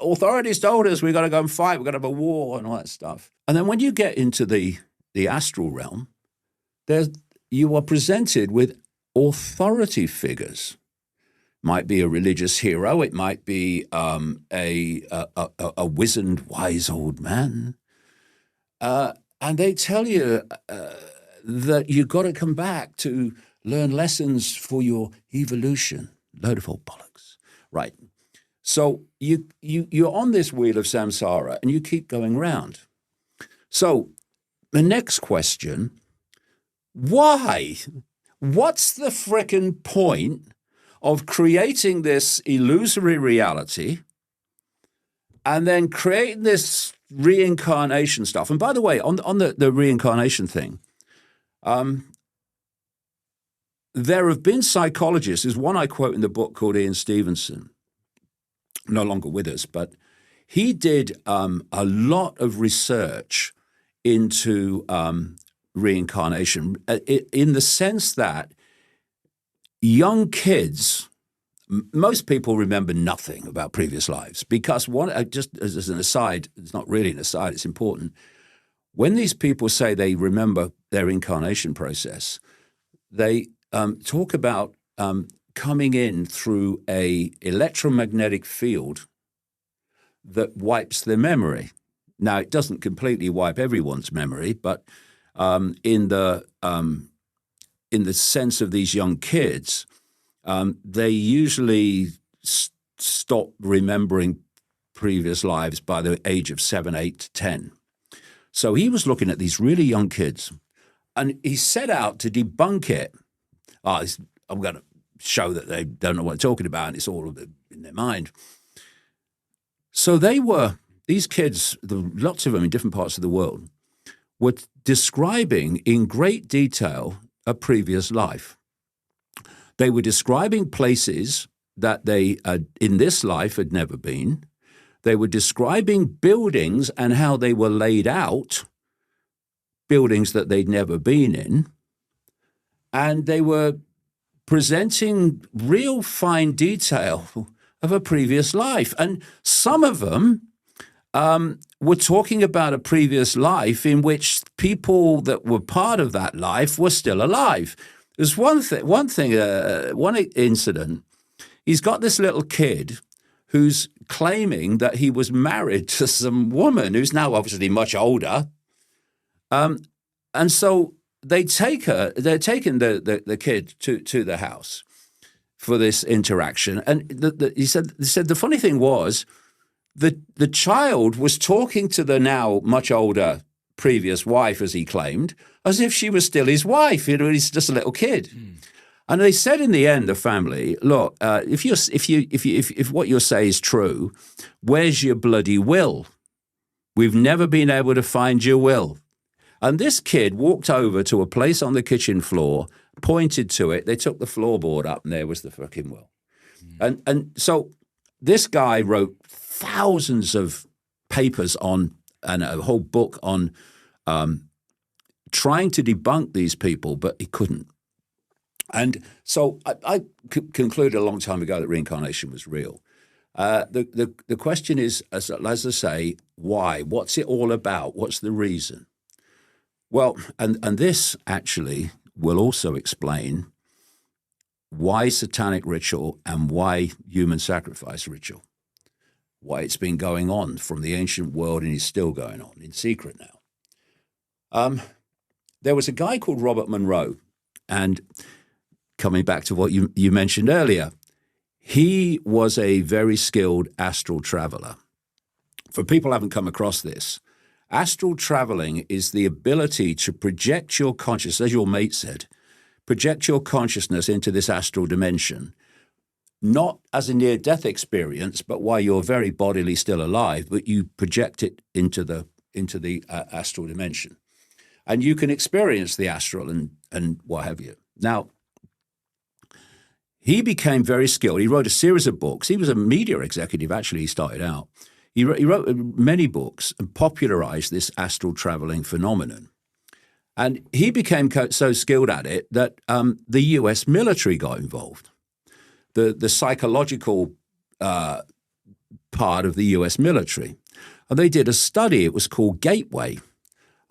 [SPEAKER 1] Authorities told us we've got to go and fight. We've got to have a war and all that stuff. And then when you get into the astral realm, you are presented with authority figures. Might be a religious hero. It might be a wizened, wise old man. And they tell you that you've got to come back to learn lessons for your evolution. Load of old bollocks. Right. So you're on this wheel of samsara and you keep going round. So the next question, why? What's the frickin' point of creating this illusory reality and then creating this reincarnation stuff? And by the way, on the reincarnation thing, there have been psychologists, there's one I quote in the book called Ian Stevenson, no longer with us, but he did a lot of research into reincarnation in the sense that young kids, most people remember nothing about previous lives because just as an aside, it's not really an aside, it's important. When these people say they remember their incarnation process, they talk about coming in through a electromagnetic field that wipes their memory. Now, it doesn't completely wipe everyone's memory, but in the sense of these young kids, they usually stop remembering previous lives by the age of 7, 8, 10. So he was looking at these really young kids, and he set out to debunk it. I'm going to show that they don't know what they're talking about, and it's all in their mind. So these kids, lots of them in different parts of the world, were describing in great detail a previous life. They were describing places that they in this life had never been. They were describing buildings and how they were laid out, buildings that they'd never been in. And they were presenting real fine detail of a previous life. And some of them were talking about a previous life in which people that were part of that life were still alive. There's one incident. He's got this little kid who's claiming that he was married to some woman who's now obviously much older. And so they're taking the kid to the house for this interaction. And he said the funny thing was the child was talking to the now much older previous wife, as he claimed, as if she was still his wife. He's just a little kid. Mm. And they said in the end, the family, look, if what you say is true, where's your bloody will? We've never been able to find your will. And this kid walked over to a place on the kitchen floor, pointed to it. They took the floorboard up, and there was the fucking will. Mm. And so this guy wrote thousands of papers on, and a whole book on trying to debunk these people, but he couldn't. And so I concluded a long time ago that reincarnation was real. The question is, as I say, why? What's it all about? What's the reason? Well, and this actually will also explain why satanic ritual and why human sacrifice ritual, why it's been going on from the ancient world and is still going on in secret now. There was a guy called Robert Monroe, and coming back to what you mentioned earlier, he was a very skilled astral traveler. For people who haven't come across this, astral traveling is the ability to project your consciousness, as your mate said, project your consciousness into this astral dimension, not as a near-death experience, but while you're very bodily still alive, but you project it into the astral dimension. And you can experience the astral and what have you. Now, he became very skilled. He wrote a series of books. He was a media executive, actually, he started out. He wrote many books and popularized this astral traveling phenomenon. And he became so skilled at it that the US military got involved. The psychological part of the US military. And they did a study. It was called Gateway.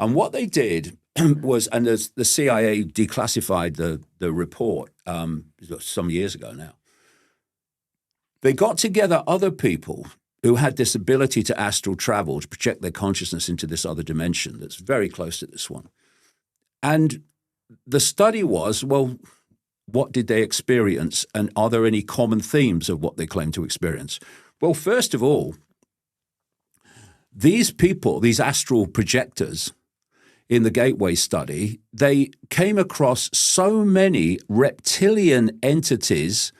[SPEAKER 1] And what they did was, and the CIA declassified the report some years ago now. They got together other people who had this ability to astral travel, to project their consciousness into this other dimension that's very close to this one. And the study was, well, what did they experience? And are there any common themes of what they claim to experience? Well, first of all, these people, these astral projectors in the Gateway study, they came across so many reptilian entities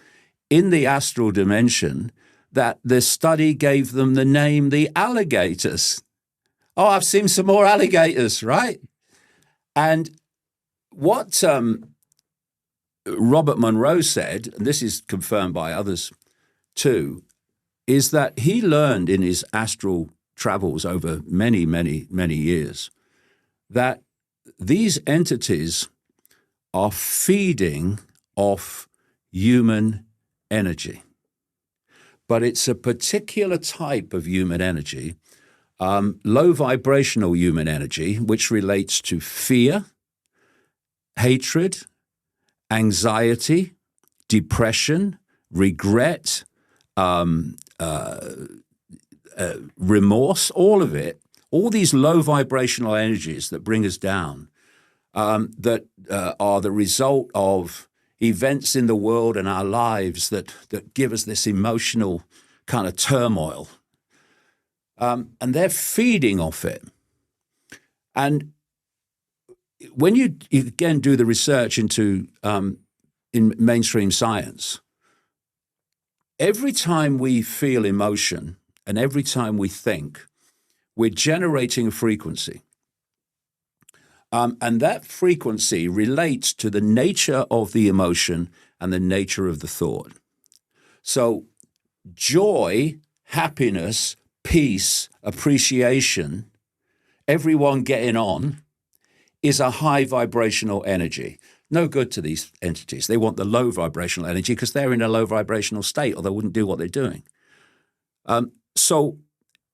[SPEAKER 1] in the astral dimension that the study gave them the name the alligators. Oh, I've seen some more alligators, right? And what Robert Monroe said, and this is confirmed by others too, is that he learned in his astral travels over many, many, many years that these entities are feeding off human energy. But it's a particular type of human energy, low vibrational human energy, which relates to fear, hatred, anxiety, depression, regret, remorse, all of it, all these low vibrational energies that bring us down, that are the result of events in the world and our lives that give us this emotional kind of turmoil. And they're feeding off it. And when you again do the research into in mainstream science, every time we feel emotion and every time we think, we're generating a frequency. And that frequency relates to the nature of the emotion and the nature of the thought. So joy, happiness, peace, appreciation, everyone getting on, is a high vibrational energy. No good to these entities. They want the low vibrational energy because they're in a low vibrational state or they wouldn't do what they're doing. So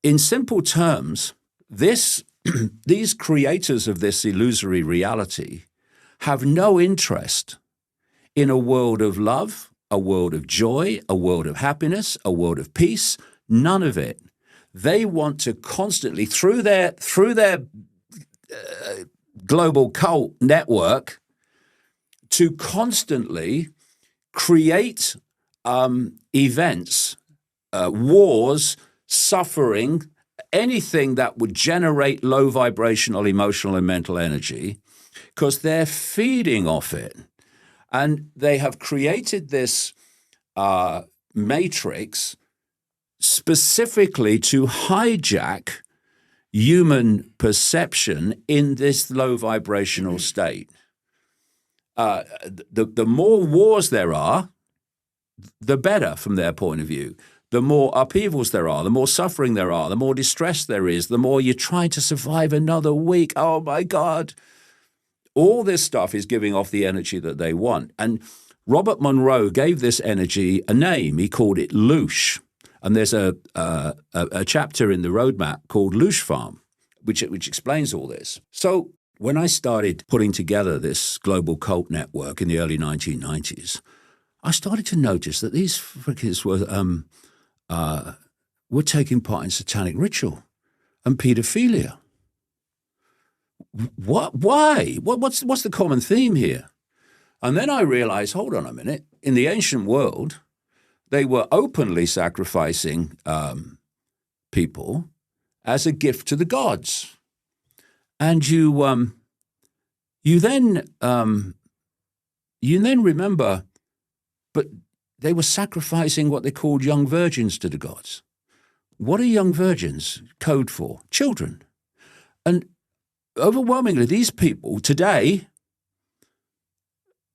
[SPEAKER 1] in simple terms, these creators of this illusory reality have no interest in a world of love, a world of joy, a world of happiness, a world of peace, none of it. They want to constantly, through their global cult network, to constantly create events, wars, suffering, anything that would generate low vibrational, emotional, and mental energy, because they're feeding off it. And they have created this matrix specifically to hijack human perception in this low vibrational state. The more wars there are, the better from their point of view. The more upheavals there are, the more suffering there are, the more distress there is, the more you're trying to survive another week. Oh, my God. All this stuff is giving off the energy that they want. And Robert Monroe gave this energy a name. He called it loosh. And there's a chapter in the roadmap called Loosh Farm, which explains all this. So when I started putting together this global cult network in the early 1990s, I started to notice that these frickers were taking part in satanic ritual and pedophilia. What? Why? What's the common theme here? And then I realized, hold on a minute, in the ancient world, they were openly sacrificing people as a gift to the gods. And you then remember, but they were sacrificing what they called young virgins to the gods. What are young virgins code for? Children. And overwhelmingly, these people today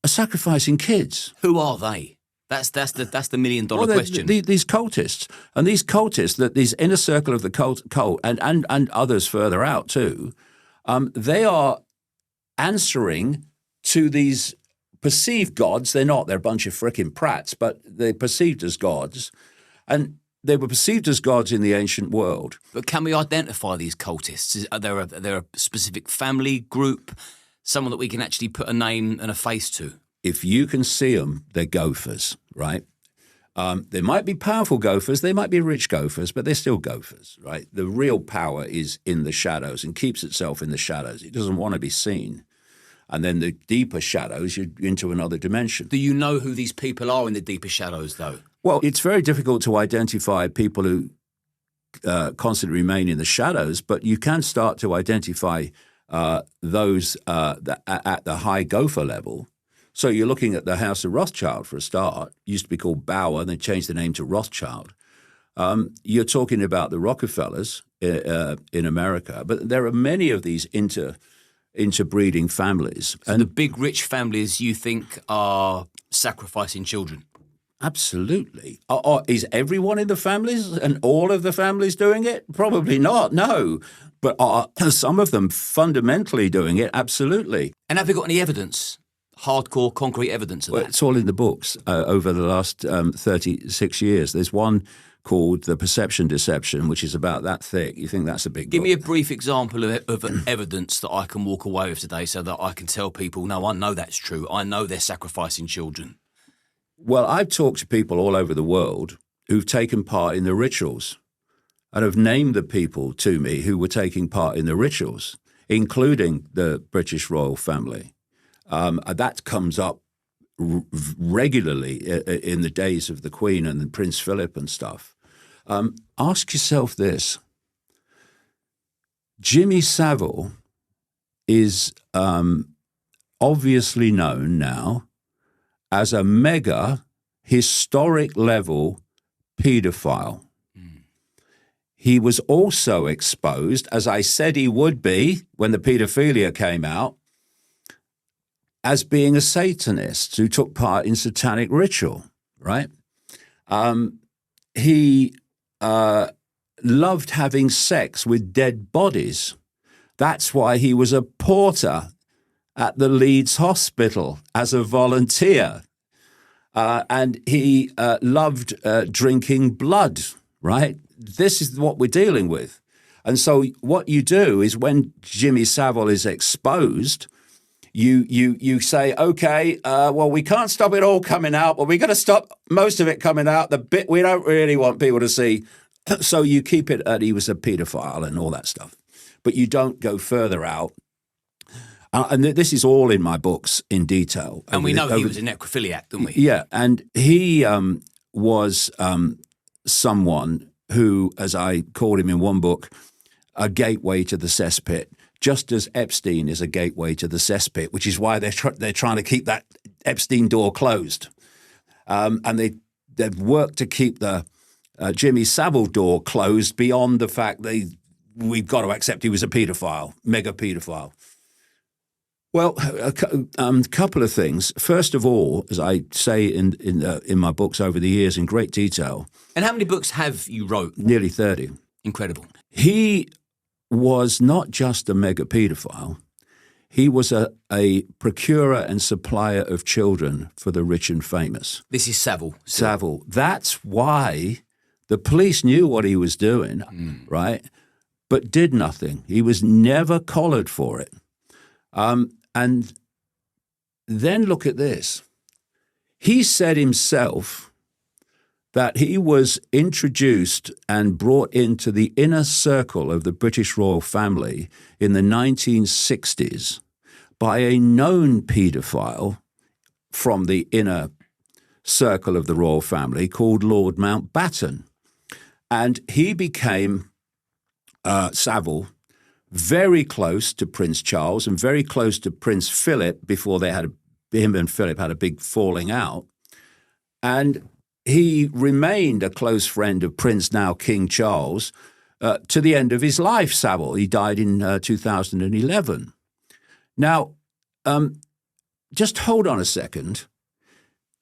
[SPEAKER 1] are sacrificing kids.
[SPEAKER 2] Who are they? That's the million-dollar question.
[SPEAKER 1] These cultists. And these cultists, these inner circle of the cult and others further out too, they are answering to these perceived gods. They're not. They're a bunch of frickin' prats, but they're perceived as gods. And they were perceived as gods in the ancient world.
[SPEAKER 2] But can we identify these cultists? Are there a specific family group, someone that we can actually put a name and a face to?
[SPEAKER 1] If you can see them, they're gophers, right? They might be powerful gophers, they might be rich gophers, but they're still gophers, right? The real power is in the shadows and keeps itself in the shadows. It doesn't want to be seen. And then the deeper shadows, you're into another dimension.
[SPEAKER 2] Do you know who these people are in the deeper shadows, though?
[SPEAKER 1] Well, it's very difficult to identify people who constantly remain in the shadows, but you can start to identify those at the high gopher level. So you're looking at the House of Rothschild for a start. It used to be called Bauer, and they changed the name to Rothschild. You're talking about the Rockefellers in America, but there are many of these interbreeding families.
[SPEAKER 2] So and the big rich families you think are sacrificing children?
[SPEAKER 1] Absolutely. Is everyone in the families and all of the families doing it? Probably not, no. But are some of them fundamentally doing it? Absolutely.
[SPEAKER 2] And have you got any evidence? Hardcore, concrete evidence of that?
[SPEAKER 1] It's all in the books over the last 36 years. There's one called The Perception Deception, which is about that thick. You think that's a big
[SPEAKER 2] Give
[SPEAKER 1] book?
[SPEAKER 2] me a brief example of evidence that I can walk away with today so that I can tell people, no, I know that's true. I know they're sacrificing children.
[SPEAKER 1] Well, I've talked to people all over the world who've taken part in the rituals and have named the people to me who were taking part in the rituals, including the British royal family. That comes up regularly in the days of the Queen and Prince Philip and stuff. Ask yourself this. Jimmy Savile is obviously known now as a mega historic level paedophile. He was also exposed, as I said he would be when the paedophilia came out, as being a Satanist who took part in satanic ritual, right? He loved having sex with dead bodies. That's why he was a porter at the Leeds Hospital as a volunteer. And he loved drinking blood, right? This is what we're dealing with. And so what you do is when Jimmy Savile is exposed, you say, okay, well, we can't stop it all coming out, but we're going to stop most of it coming out, the bit we don't really want people to see. So you keep it at he was a paedophile and all that stuff. But you don't go further out. And this is all in my books in detail.
[SPEAKER 2] And we know he was a necrophiliac, don't we?
[SPEAKER 1] Yeah, and he was someone who, as I called him in one book, a gateway to the cesspit, just as Epstein is a gateway to the cesspit, which is why they're trying to keep that Epstein door closed. And they've worked to keep the Jimmy Savile door closed beyond the fact we've got to accept he was a paedophile, mega paedophile. Well, a couple of things. First of all, as I say in my books over the years in great detail.
[SPEAKER 2] And how many books have you wrote?
[SPEAKER 1] Nearly 30.
[SPEAKER 2] Incredible.
[SPEAKER 1] He was not just a mega paedophile. He was a procurer and supplier of children for the rich and famous.
[SPEAKER 2] This is Savile.
[SPEAKER 1] Savile. That's why the police knew what he was doing, right, but did nothing. He was never collared for it. And then look at this. He said himself that he was introduced and brought into the inner circle of the British royal family in the 1960s by a known paedophile from the inner circle of the royal family called Lord Mountbatten. And he became, Savile, very close to Prince Charles and very close to Prince Philip before him and Philip had a big falling out. And he remained a close friend of Prince, now King Charles, to the end of his life, Savile. He died in 2011. Now, just hold on a second.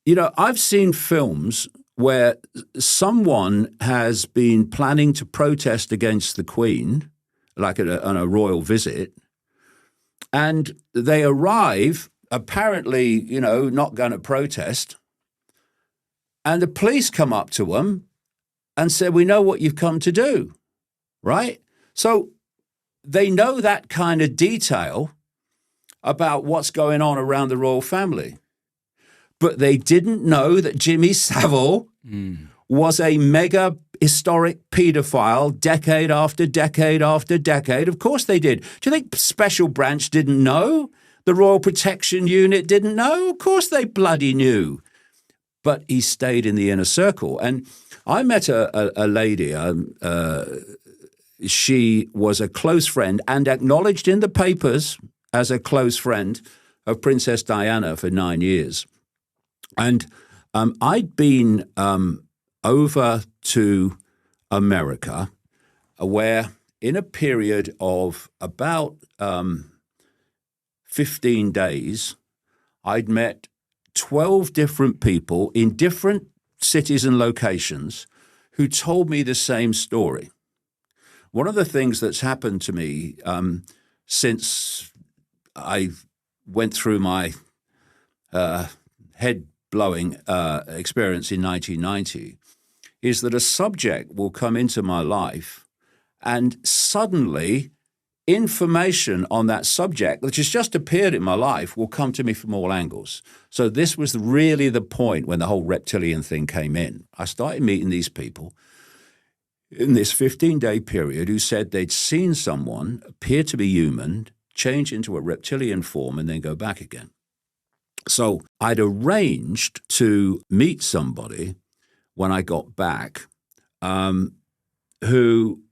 [SPEAKER 1] You know, I've seen films where someone has been planning to protest against the Queen, like on a royal visit, and they arrive, apparently, you know, not going to protest, and the police come up to them and say, we know what you've come to do, right? So they know that kind of detail about what's going on around the royal family. But they didn't know that Jimmy Savile was a mega historic paedophile decade after decade after decade. Of course they did. Do you think Special Branch didn't know? The Royal Protection Unit didn't know? Of course they bloody knew. But he stayed in the inner circle. And I met a lady, she was a close friend and acknowledged in the papers as a close friend of Princess Diana for 9 years. And I'd been over to America where in a period of about 15 days, I'd met 12 different people in different cities and locations who told me the same story. One of the things that's happened to me since I went through my head-blowing experience in 1990 is that a subject will come into my life and suddenly information on that subject, which has just appeared in my life, will come to me from all angles. So this was really the point when the whole reptilian thing came in. I started meeting these people in this 15-day period who said they'd seen someone appear to be human, change into a reptilian form, and then go back again. So I'd arranged to meet somebody when I got back who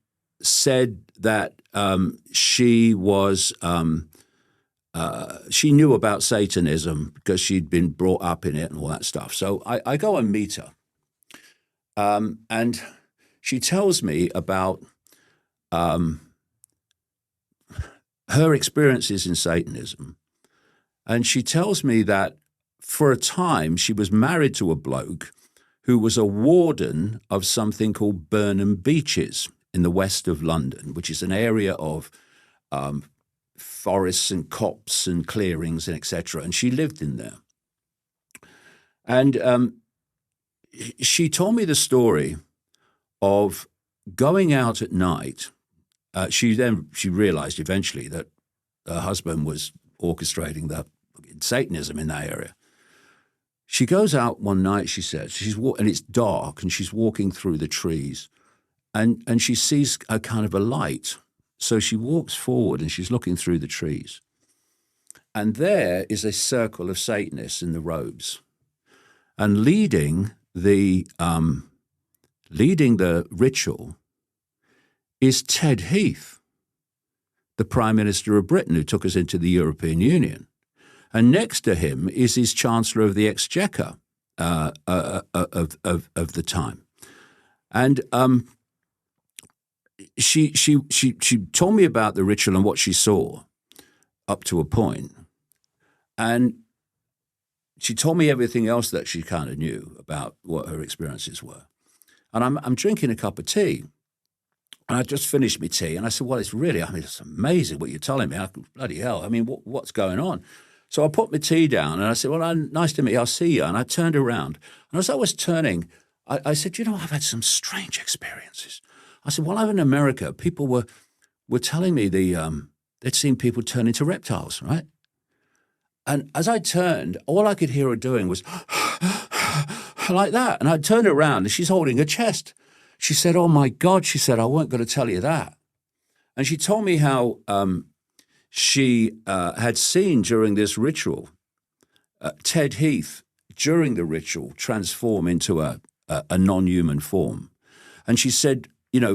[SPEAKER 1] said that she knew about Satanism because she'd been brought up in it and all that stuff. So I go and meet her, and she tells me about her experiences in Satanism. And she tells me that for a time she was married to a bloke who was a warden of something called Burnham Beeches in the west of London, which is an area of forests and copse and clearings and etc. And she lived in there. And she told me the story of going out at night. She realized eventually that her husband was orchestrating the Satanism in that area. She goes out one night, she says, and it's dark, and she's walking through the trees, and she sees a kind of a light. So she walks forward, and she's looking through the trees. And there is a circle of Satanists in the robes. And leading the ritual is Ted Heath, the Prime Minister of Britain, who took us into the European Union. And next to him is his Chancellor of the Exchequer of the time. And she told me about the ritual and what she saw up to a point. And she told me everything else that she kind of knew about what her experiences were. And I'm drinking a cup of tea. And I just finished my tea. And I said, well, it's amazing what you're telling me. Bloody hell. I mean, what's going on? So I put my tea down and I said, well, nice to meet you. I'll see you. And I turned around. And as I was turning, I said, I've had some strange experiences. I said, while I'm in America, people were telling me they'd seen people turn into reptiles, right? And as I turned, all I could hear her doing was like that. And I turned around and she's holding her chest. She said, oh, my God, she said, I weren't going to tell you that. And she told me how she had seen during this ritual Ted Heath, during the ritual, transform into a non-human form. And she said,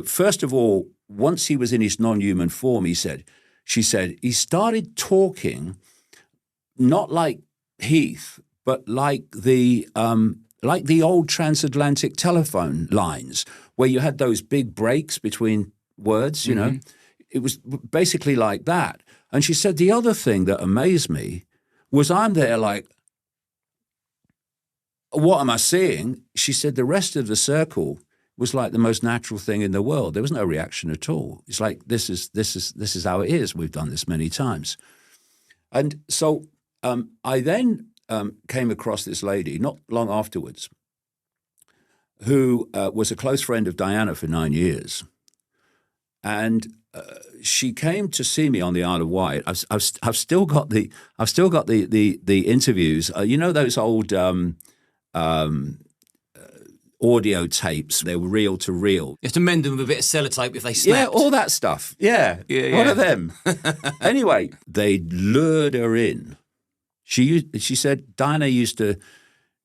[SPEAKER 1] first of all, once he was in his non-human form, she said, he started talking not like Heath, but like the old transatlantic telephone lines where you had those big breaks between words, you know. It was basically like that. And she said the other thing that amazed me was I'm there like, what am I seeing? She said the rest of the circle was like the most natural thing in the world. There was no reaction at all. It's like, this is how it is. We've done this many times. And so I then came across this lady not long afterwards who was a close friend of Diana for 9 years. And she came to see me on the Isle of Wight. I've still got the interviews. Those old audio tapes. They were reel to reel.
[SPEAKER 2] You have to mend them with a bit of sellotape if they snap.
[SPEAKER 1] Yeah, all that stuff. Yeah. One of them. Anyway, they lured her in. She said Diana used to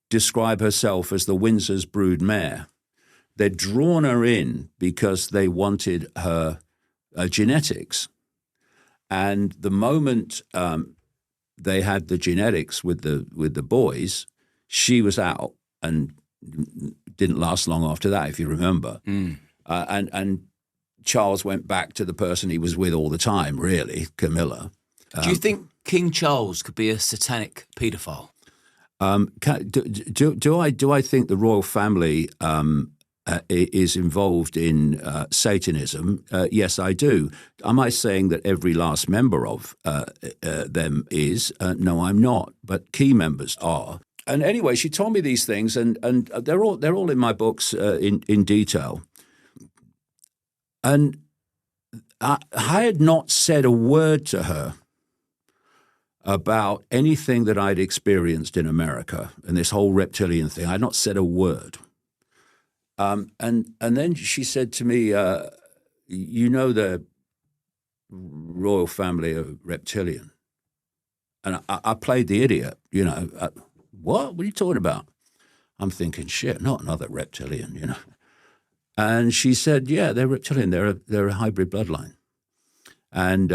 [SPEAKER 1] describe herself as the Windsor's brood mare. They'd drawn her in because they wanted her genetics. And the moment they had the genetics with the boys, she was out and didn't last long after that, if you remember. And Charles went back to the person he was with all the time, really, Camilla.
[SPEAKER 2] Do you think King Charles could be a satanic paedophile?
[SPEAKER 1] Do I think the royal family is involved in Satanism? Yes, I do. Am I saying that every last member of them is? No, I'm not. But key members are. And anyway, she told me these things, and they're all in my books in detail. And I had not said a word to her about anything that I'd experienced in America and this whole reptilian thing. I had not said a word. And then she said to me, you know the royal family of reptilian? And I played the idiot, you know. What are you talking about? I'm thinking, shit, not another reptilian, you know. And she said, yeah, they're reptilian. They're a hybrid bloodline. And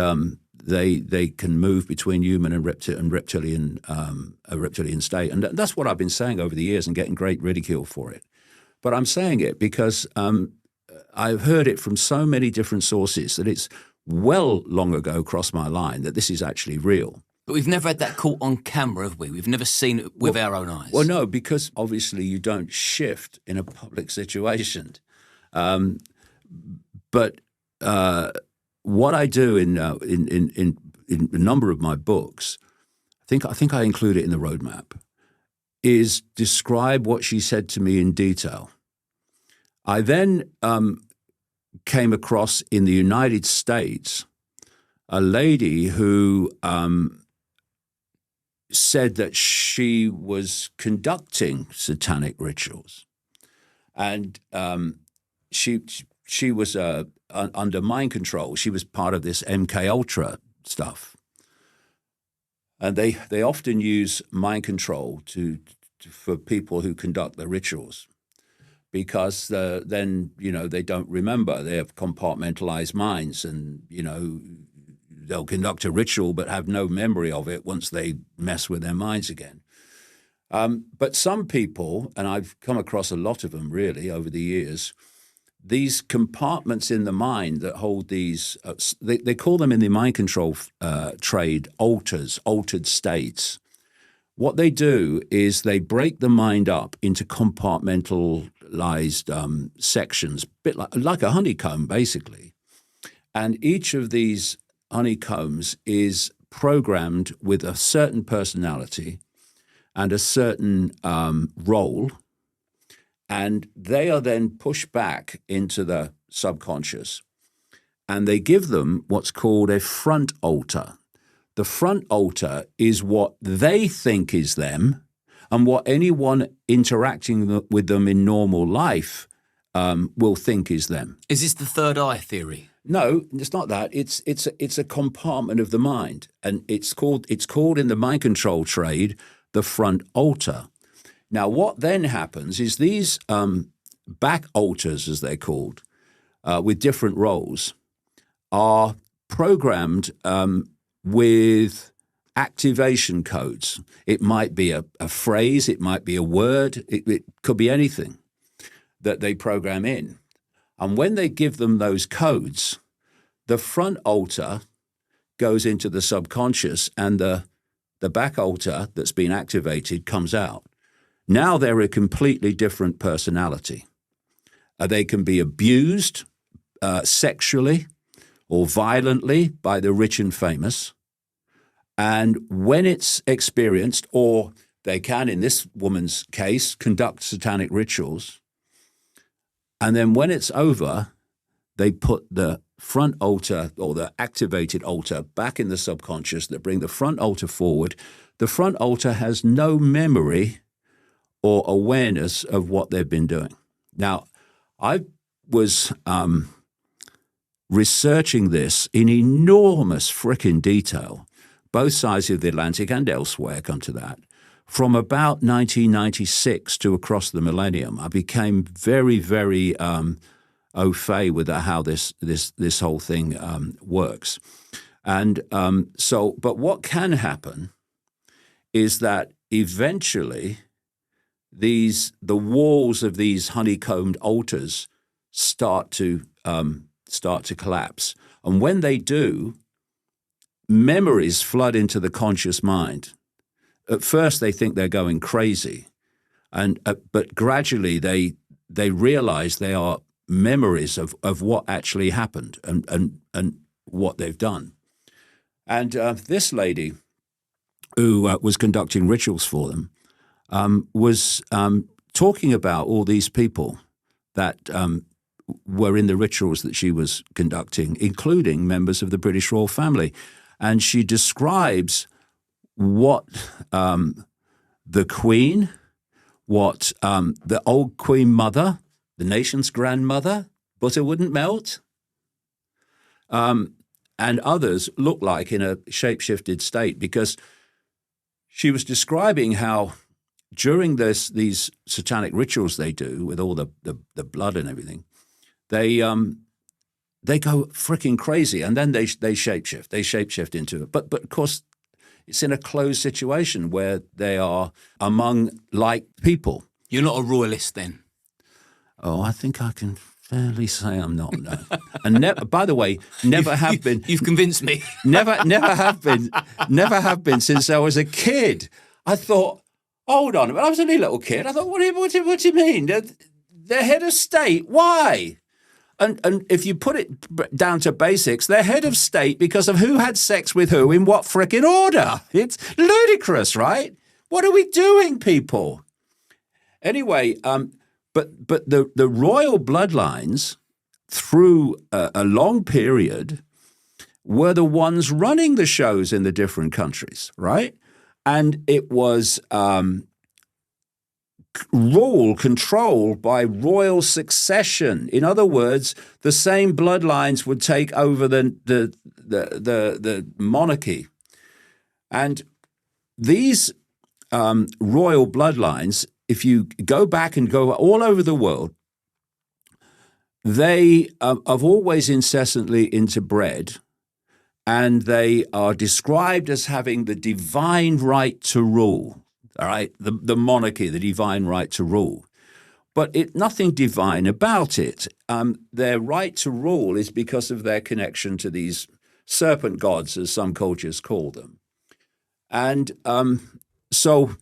[SPEAKER 1] they can move between human and reptilian, a reptilian state. And that's what I've been saying over the years and getting great ridicule for it. But I'm saying it because I've heard it from so many different sources that it's well long ago crossed my line that this is actually real.
[SPEAKER 2] But we've never had that caught on camera, have we? We've never seen it with our own eyes.
[SPEAKER 1] Well, no, because obviously you don't shift in a public situation. But what I do in a number of my books, I think I include it in the roadmap, is describe what she said to me in detail. I then came across in the United States a lady who said that she was conducting satanic rituals, and she was under mind control. She was part of this MK Ultra stuff, and they often use mind control for people who conduct the rituals, because then they don't remember. They have compartmentalized minds, and they'll conduct a ritual but have no memory of it once they mess with their minds again. But some people, and I've come across a lot of them really over the years, these compartments in the mind that hold these, they call them in the mind control trade altered states. What they do is they break the mind up into compartmentalized sections, a bit like a honeycomb, basically. And each of these honeycombs is programmed with a certain personality and a certain role, and they are then pushed back into the subconscious, and they give them what's called a front altar. The front altar is what they think is them, and what anyone interacting with them in normal life will think is them.
[SPEAKER 2] Is this the third eye theory?
[SPEAKER 1] No, it's not that. It's a compartment of the mind, and it's called in the mind control trade the front altar. Now, what then happens is these back altars, as they're called, with different roles, are programmed with activation codes. It might be a phrase, it might be a word, it could be anything that they program in. And when they give them those codes, the front altar goes into the subconscious, and the back altar that's been activated comes out. Now they're a completely different personality. They can be abused sexually or violently by the rich and famous. And when it's experienced, or they can, in this woman's case, conduct satanic rituals, and then when it's over, they put the front altar or the activated altar back in the subconscious that bring the front altar forward. The front altar has no memory or awareness of what they've been doing. Now, I was researching this in enormous frickin' detail, both sides of the Atlantic and elsewhere, come to that. From about 1996 to across the millennium, I became very, very au fait with how this whole thing works. And but what can happen is that eventually the walls of these honeycombed altars start to collapse, and when they do, memories flood into the conscious mind. At first, they think they're going crazy, but gradually they realize they are memories of what actually happened and what they've done. And this lady, who was conducting rituals for them, was talking about all these people that were in the rituals that she was conducting, including members of the British royal family. And she describes what the Queen, what the old Queen Mother, the nation's grandmother, butter wouldn't melt, and others look like in a shape-shifted state, because she was describing how during these satanic rituals they do with all the blood and everything, they go freaking crazy, and then they shapeshift into it. But of course, it's in a closed situation where they are among like people.
[SPEAKER 2] You're not a royalist then?
[SPEAKER 1] Oh, I think I can fairly say I'm not. No, and by the way, never have been.
[SPEAKER 2] You've convinced me.
[SPEAKER 1] never have been since I was a kid. I thought, hold on, I was only a little kid. I thought, what do you mean? They're head of state. Why? And if you put it down to basics, they're head of state because of who had sex with who in what frickin' order. It's ludicrous, right? What are we doing, people? Anyway, but the royal bloodlines through a long period were the ones running the shows in the different countries, right? And it was control by royal succession. In other words, the same bloodlines would take over the monarchy. And these royal bloodlines, if you go back and go all over the world, they have always incessantly interbred, and they are described as having the divine right to rule. All right, the monarchy, the divine right to rule. But nothing divine about it. Their right to rule is because of their connection to these serpent gods, as some cultures call them. And so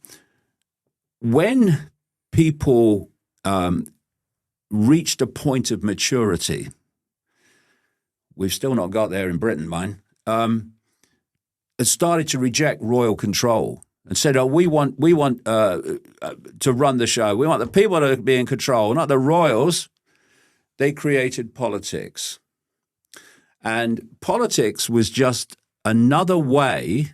[SPEAKER 1] when people reached a point of maturity, we've still not got there in Britain, mind, it started to reject royal control. And said, "Oh, we want to run the show. We want the people to be in control, not the royals." They created politics, and politics was just another way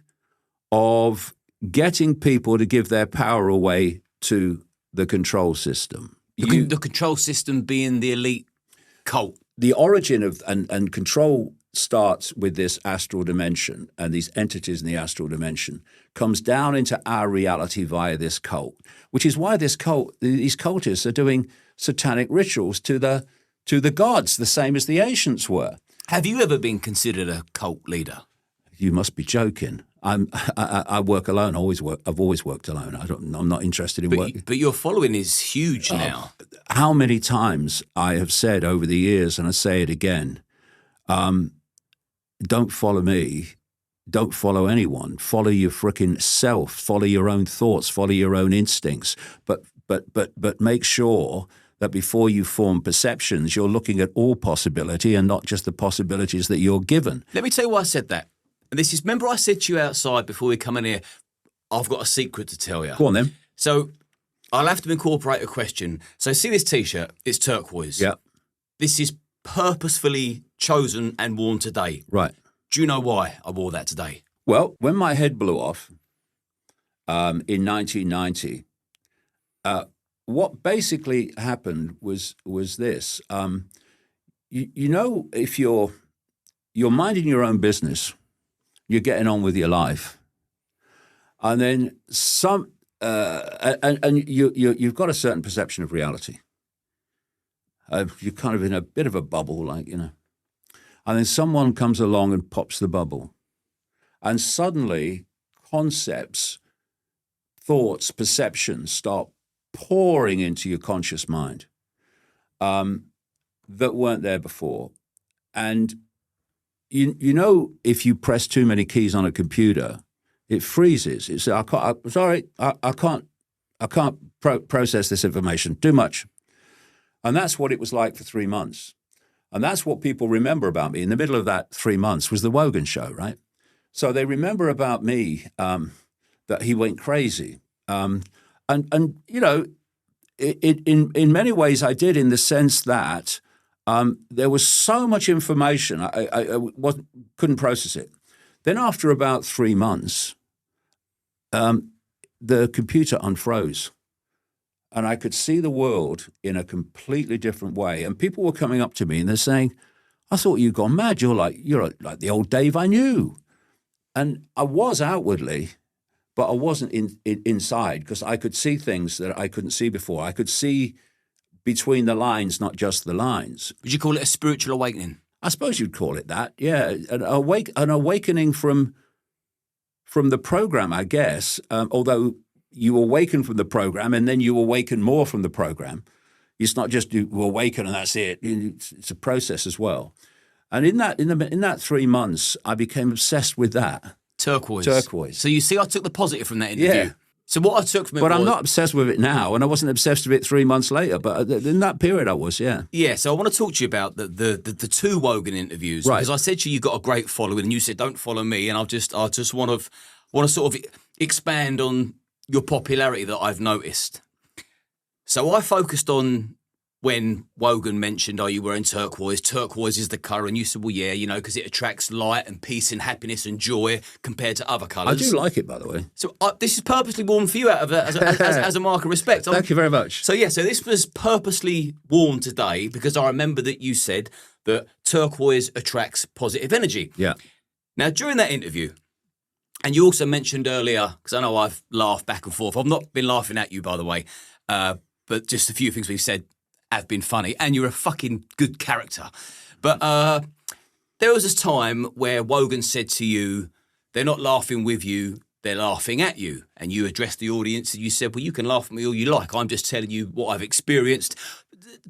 [SPEAKER 1] of getting people to give their power away to the control system.
[SPEAKER 2] The control system being the elite cult.
[SPEAKER 1] The origin of and control starts with this astral dimension, and these entities in the astral dimension comes down into our reality via this cult, which is why these cultists are doing satanic rituals to the gods, the same as the ancients were.
[SPEAKER 2] Have you ever been considered a cult leader?
[SPEAKER 1] You must be joking. I work alone. I've always worked alone. I'm not interested in working.
[SPEAKER 2] But your following is huge now.
[SPEAKER 1] How many times I have said over the years, and I say it again, don't follow me. Don't follow anyone. Follow your frickin' self. Follow your own thoughts. Follow your own instincts. But make sure that before you form perceptions, you're looking at all possibility and not just the possibilities that you're given.
[SPEAKER 2] Let me tell you why I said that. And this is, remember I said to you outside before we come in here, I've got a secret to tell you.
[SPEAKER 1] Go on then.
[SPEAKER 2] So I'll have to incorporate a question. So see this T-shirt? It's turquoise.
[SPEAKER 1] Yeah.
[SPEAKER 2] This is purposefully chosen and worn today.
[SPEAKER 1] Right.
[SPEAKER 2] Do you know why I wore that today?
[SPEAKER 1] Well, when my head blew off in 1990, what basically happened was this. You know, if you're minding your own business, you're getting on with your life, and then you've got a certain perception of reality. You're kind of in a bit of a bubble, like, you know. And then someone comes along and pops the bubble. And suddenly concepts, thoughts, perceptions start pouring into your conscious mind that weren't there before. And you know, if you press too many keys on a computer, it freezes. It's I can't process this information. Too much. And that's what it was like for 3 months. And that's what people remember about me. In the middle of that 3 months was the 𝐬𝐮𝐬𝐫𝐿 show, right? So they remember about me that he went crazy. And you know, in many ways I did, in the sense that There was so much information, I couldn't process it. Then after about 3 months, the computer unfroze. And I could see the world in a completely different way. And people were coming up to me and they're saying, I thought you'd gone mad. You're like the old Dave I knew. And I was outwardly, but I wasn't inside, because I could see things that I couldn't see before. I could see between the lines, not just the lines.
[SPEAKER 2] Would you call it a spiritual awakening?
[SPEAKER 1] I suppose you'd call it that, yeah. An awakening from the program, I guess, although you awaken from the program and then you awaken more from the program. It's not just you awaken and that's it. It's a process as well. And in that 3 months, I became obsessed with that. Turquoise.
[SPEAKER 2] So you see, I took the positive from that interview.
[SPEAKER 1] Yeah.
[SPEAKER 2] So what I took from it
[SPEAKER 1] But I'm not obsessed with it now, and I wasn't obsessed with it 3 months later. But in that period, I was, yeah.
[SPEAKER 2] Yeah, so I want to talk to you about the two Wogan interviews.
[SPEAKER 1] Right.
[SPEAKER 2] Because I said to you, you've got a great following, and you said, don't follow me. And I just want to sort of expand on your popularity that I've noticed. So I focused on when Wogan mentioned, you wearing turquoise. Turquoise is the colour. And you said, well, yeah, because it attracts light and peace and happiness and joy compared to other colours.
[SPEAKER 1] I do like it, by the way.
[SPEAKER 2] So this is purposely worn for you as a mark of respect.
[SPEAKER 1] Thank you very much.
[SPEAKER 2] So this was purposely worn today because I remember that you said that turquoise attracts positive energy.
[SPEAKER 1] Yeah.
[SPEAKER 2] Now, during that interview, and you also mentioned earlier, because I know I've laughed back and forth. I've not been laughing at you, by the way, but just a few things we've said have been funny, and you're a fucking good character. But there was this time where Wogan said to you, they're not laughing with you, they're laughing at you. And you addressed the audience and you said, well, you can laugh at me all you like. I'm just telling you what I've experienced,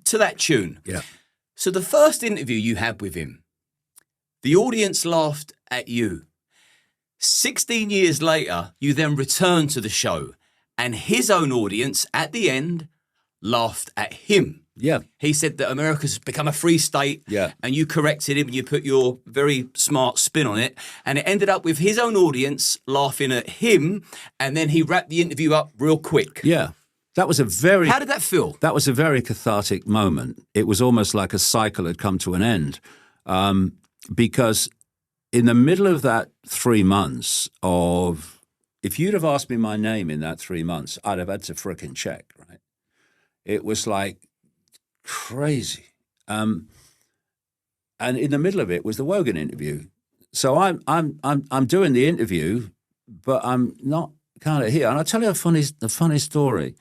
[SPEAKER 2] to that tune.
[SPEAKER 1] Yeah.
[SPEAKER 2] So the first interview you had with him, the audience laughed at you. 16 years later, you then returned to the show, and his own audience at the end laughed at him.
[SPEAKER 1] Yeah.
[SPEAKER 2] He said that America's become a free state,
[SPEAKER 1] Yeah.
[SPEAKER 2] and you corrected him and you put your very smart spin on it, and it ended up with his own audience laughing at him, and then he wrapped the interview up real quick.
[SPEAKER 1] Yeah. That was a very...
[SPEAKER 2] How did that feel?
[SPEAKER 1] That was a very cathartic moment. It was almost like a cycle had come to an end, because in the middle of that 3 months of... If you'd have asked me my name in that 3 months, I'd have had to frickin' check, right? It was like crazy. And in the middle of it was the Wogan interview. So I'm doing the interview, but I'm not kind of here. And I'll tell you a funny story.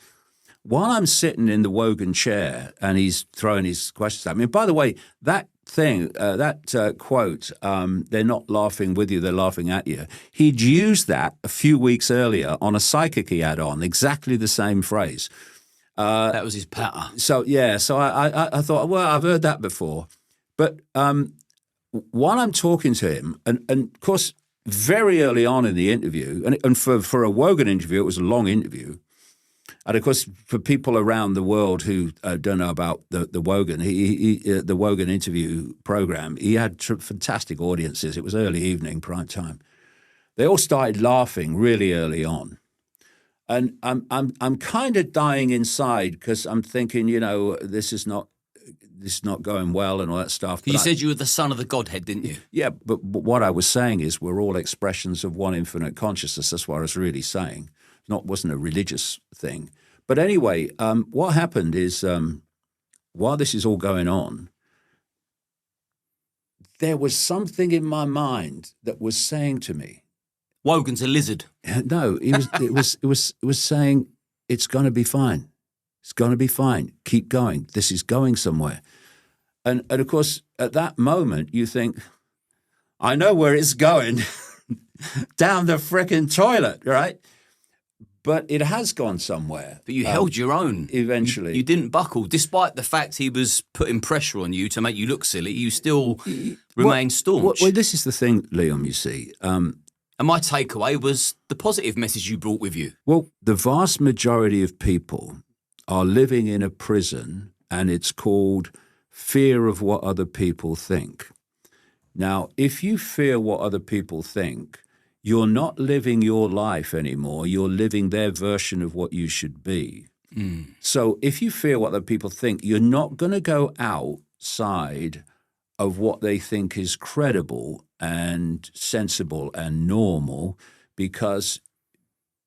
[SPEAKER 1] While I'm sitting in the Wogan chair and he's throwing his questions at me, and by the way, that thing, quote, they're not laughing with you, they're laughing at you. He'd used that a few weeks earlier on a Icke he had on, exactly the same phrase.
[SPEAKER 2] That was his patter.
[SPEAKER 1] So I thought, well, I've heard that before. But while I'm talking to him, and of course, very early on in the interview, and for a Wogan interview, it was a long interview. And of course, for people around the world who don't know about the Wogan, the Wogan interview program, he had fantastic audiences. It was early evening, prime time. They all started laughing really early on. And I'm kind of dying inside because I'm thinking, this is not going well and all that stuff.
[SPEAKER 2] You said you were the son of the Godhead, didn't you?
[SPEAKER 1] Yeah, but what I was saying is we're all expressions of one infinite consciousness. That's what I was really saying. It wasn't a religious thing. But anyway, what happened is while this is all going on, there was something in my mind that was saying to me,
[SPEAKER 2] Wogan's a lizard.
[SPEAKER 1] No, it was saying, it's going to be fine. It's going to be fine. Keep going. This is going somewhere. And of course, at that moment, you think, I know where it's going. Down the frickin' toilet, right? But it has gone somewhere.
[SPEAKER 2] But you held your own.
[SPEAKER 1] Eventually.
[SPEAKER 2] You didn't buckle. Despite the fact he was putting pressure on you to make you look silly, you still remained staunch.
[SPEAKER 1] Well, this is the thing, Liam, you see.
[SPEAKER 2] And my takeaway was the positive message you brought with you.
[SPEAKER 1] Well, the vast majority of people are living in a prison, and it's called fear of what other people think. Now, if you fear what other people think, you're not living your life anymore. You're living their version of what you should be. So if you fear what other people think, you're not going to go out side of what they think is credible and sensible and normal, because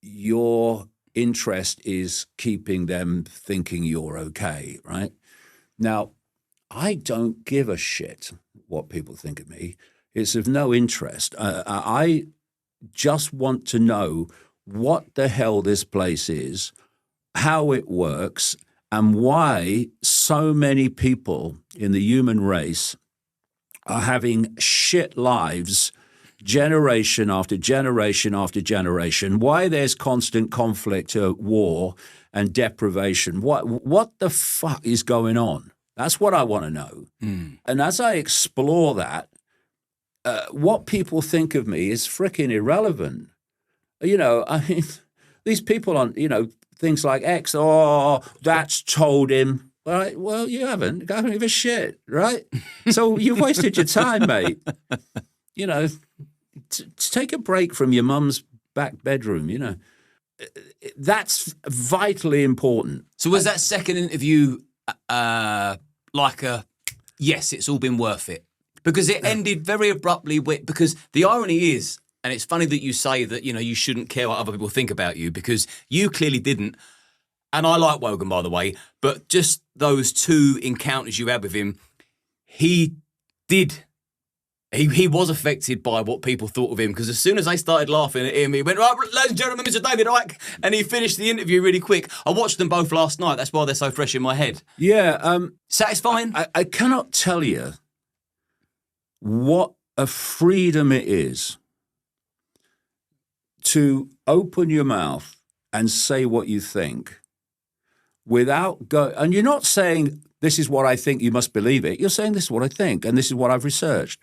[SPEAKER 1] your interest is keeping them thinking you're okay, right? Now, I don't give a shit what people think of me. It's of no interest. I just want to know what the hell this place is, how it works, and why so many people in the human race are having shit lives generation after generation after generation, why there's constant conflict, war, and deprivation. What the fuck is going on? That's what I want to know. And as I explore that, what people think of me is freaking irrelevant. You know, I mean, these people on, things like X, oh, that's told him. Right? Well, you haven't. I don't give a shit, right? So you've wasted your time, mate. Take a break from your mum's back bedroom, That's vitally important.
[SPEAKER 2] So was that second interview like a, yes, it's all been worth it? Because it ended very abruptly because the irony is, and it's funny that you say that, you shouldn't care what other people think about you, because you clearly didn't. And I like Wogan, by the way, but just those two encounters you had with him, he was affected by what people thought of him, because as soon as they started laughing at him, he went, right, ladies and gentlemen, Mr. David Icke, and he finished the interview really quick. I watched them both last night. That's why they're so fresh in my head.
[SPEAKER 1] Yeah.
[SPEAKER 2] Satisfying?
[SPEAKER 1] I cannot tell you what a freedom it is to open your mouth and say what you think without and you're not saying, this is what I think, you must believe it. You're saying, this is what I think, and this is what I've researched.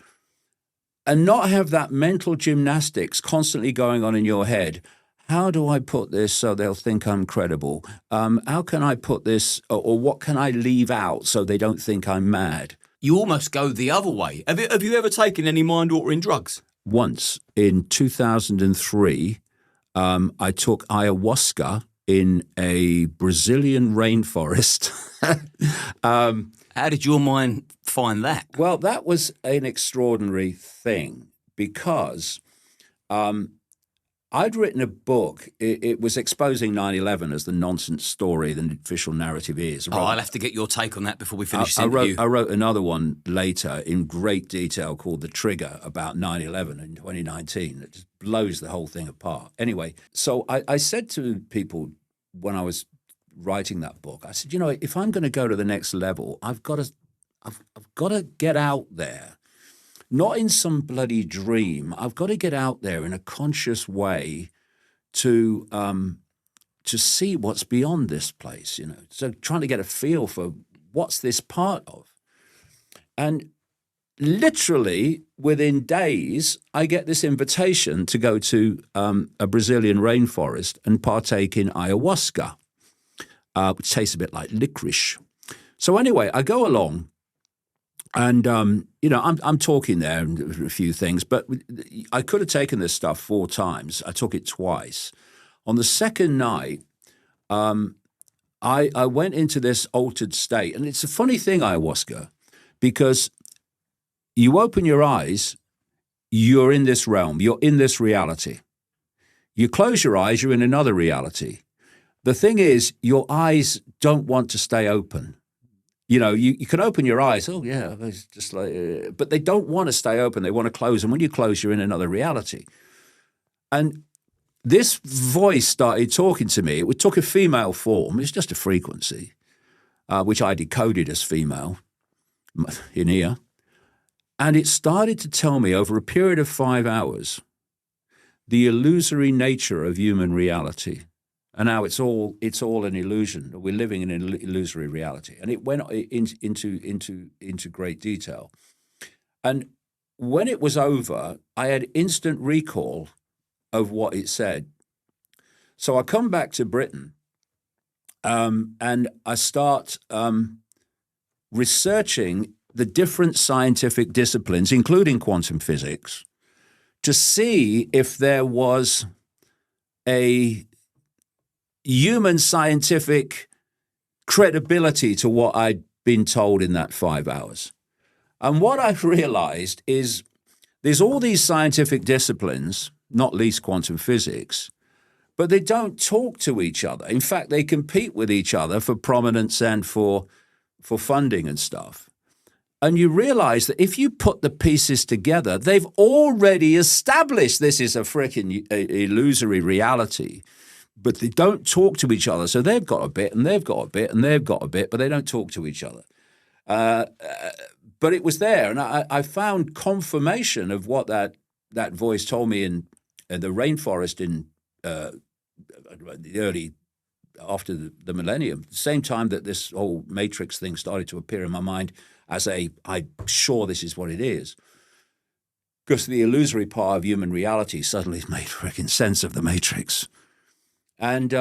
[SPEAKER 1] And not have that mental gymnastics constantly going on in your head. How do I put this so they'll think I'm credible? How can I put this, or what can I leave out so they don't think I'm mad?
[SPEAKER 2] You almost go the other way. Have you ever taken any mind-altering drugs?
[SPEAKER 1] Once, in 2003, I took ayahuasca in a Brazilian rainforest.
[SPEAKER 2] How did your mind find that?
[SPEAKER 1] Well, that was an extraordinary thing, because I'd written a book. It was exposing 9/11 as the nonsense story the official narrative is.
[SPEAKER 2] I'll have to get your take on that before we finish this interview.
[SPEAKER 1] I wrote another one later in great detail called The Trigger about 9/11 in 2019. It just blows the whole thing apart. Anyway, so I said to people when I was writing that book, I said, if I'm going to go to the next level, I've got to get out there. Not in some bloody dream. I've got to get out there in a conscious way to see what's beyond this place, So trying to get a feel for what's this part of. And literally within days, I get this invitation to go to a Brazilian rainforest and partake in ayahuasca, which tastes a bit like licorice. So anyway, I go along. And, I'm talking there and a few things, but I could have taken this stuff 4 times. I took it twice. On the second night, I went into this altered state. And it's a funny thing, ayahuasca, because you open your eyes, you're in this realm, you're in this reality. You close your eyes, you're in another reality. The thing is, your eyes don't want to stay open. You can open your eyes. Oh, yeah, it's just like, but they don't want to stay open. They want to close. And when you close, you're in another reality. And this voice started talking to me. It took a female form. It's just a frequency, which I decoded as female in here. And it started to tell me over a period of 5 hours the illusory nature of human reality. And now it's all an illusion. We're living in an illusory reality. And it went into great detail. And when it was over, I had instant recall of what it said. So I come back to Britain, and I start researching the different scientific disciplines, including quantum physics, to see if there was a human scientific credibility to what I'd been told in that 5 hours. And what I've realized is there's all these scientific disciplines, not least quantum physics, but they don't talk to each other. In fact, they compete with each other for prominence and for funding and stuff. And you realize that if you put the pieces together, they've already established this is a freaking illusory reality, but they don't talk to each other. So they've got a bit, and they've got a bit, and they've got a bit, but they don't talk to each other. But it was there, and I found confirmation of what that voice told me in the rainforest in the early, after the millennium, the same time that this whole matrix thing started to appear in my mind as I'm sure this is what it is. Because the illusory part of human reality suddenly made freaking sense of the matrix. And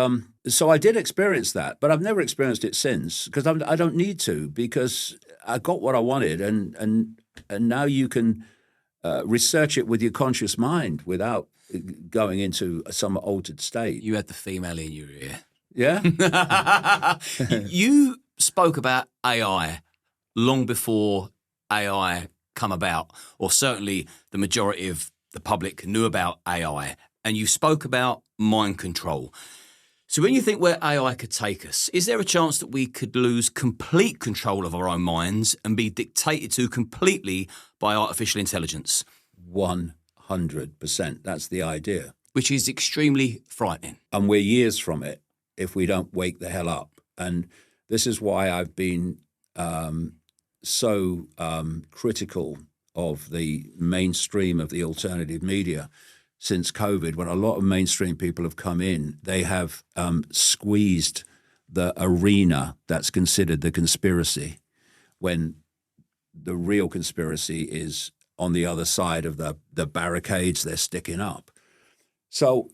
[SPEAKER 1] so I did experience that, but I've never experienced it since because I don't need to, because I got what I wanted, and now you can research it with your conscious mind without going into some altered state.
[SPEAKER 2] You had the female in your ear.
[SPEAKER 1] Yeah?
[SPEAKER 2] You spoke about AI long before AI come about, or certainly the majority of the public knew about AI, and you spoke about mind control. So when you think where AI could take us, is there a chance that we could lose complete control of our own minds and be dictated to completely by artificial intelligence?
[SPEAKER 1] 100%. That's the idea.
[SPEAKER 2] Which is extremely frightening.
[SPEAKER 1] And we're years from it if we don't wake the hell up. And this is why I've been so critical of the mainstream of the alternative media since COVID. When a lot of mainstream people have come in, they have squeezed the arena that's considered the conspiracy, when the real conspiracy is on the other side of the barricades they're sticking up. So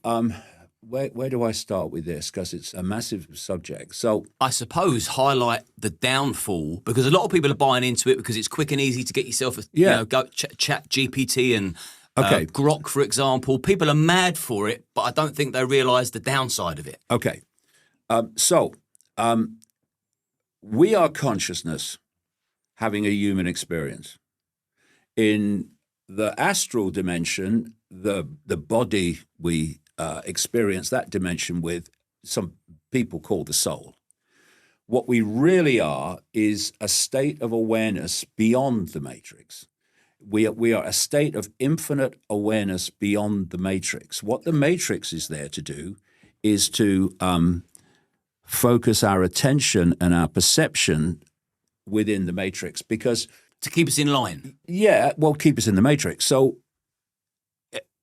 [SPEAKER 1] where do I start with this? Because it's a massive subject. So
[SPEAKER 2] I suppose highlight the downfall, because a lot of people are buying into it because it's quick and easy to get yourself go chat GPT and Grok, for example. People are mad for it, but I don't think they realise the downside of it.
[SPEAKER 1] Okay. We are consciousness having a human experience. In the astral dimension, the body we experience that dimension with, some people call the soul. What we really are is a state of awareness beyond the matrix. We are a state of infinite awareness beyond the matrix. What the matrix is there to do is to focus our attention and our perception within the matrix, because
[SPEAKER 2] to keep us in line.
[SPEAKER 1] Yeah, well, keep us in the matrix. So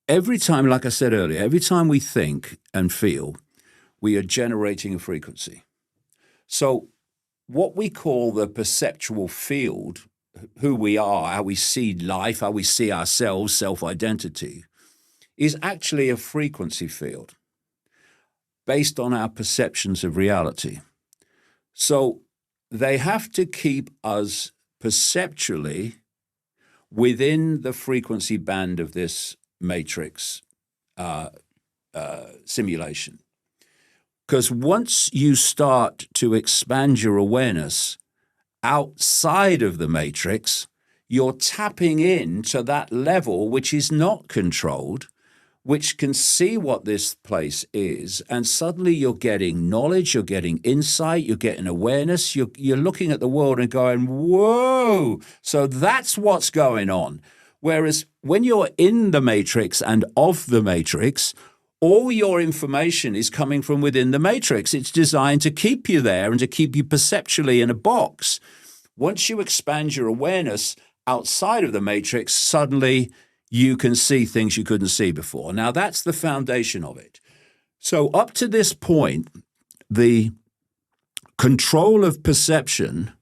[SPEAKER 1] every time, like I said earlier, every time we think and feel, we are generating a frequency. So what we call the perceptual field, who we are, how we see life, how we see ourselves, self-identity, is actually a frequency field based on our perceptions of reality. So they have to keep us perceptually within the frequency band of this matrix simulation. Because once you start to expand your awareness outside of the matrix, you're tapping into that level which is not controlled, which can see what this place is, and suddenly you're getting knowledge, you're getting insight, you're getting awareness, you're looking at the world and going, whoa, so that's what's going on. Whereas when you're in the matrix and of the matrix, all your information is coming from within the matrix. It's designed to keep you there and to keep you perceptually in a box. Once you expand your awareness outside of the matrix, suddenly you can see things you couldn't see before. Now, that's the foundation of it. So up to this point, the control of perception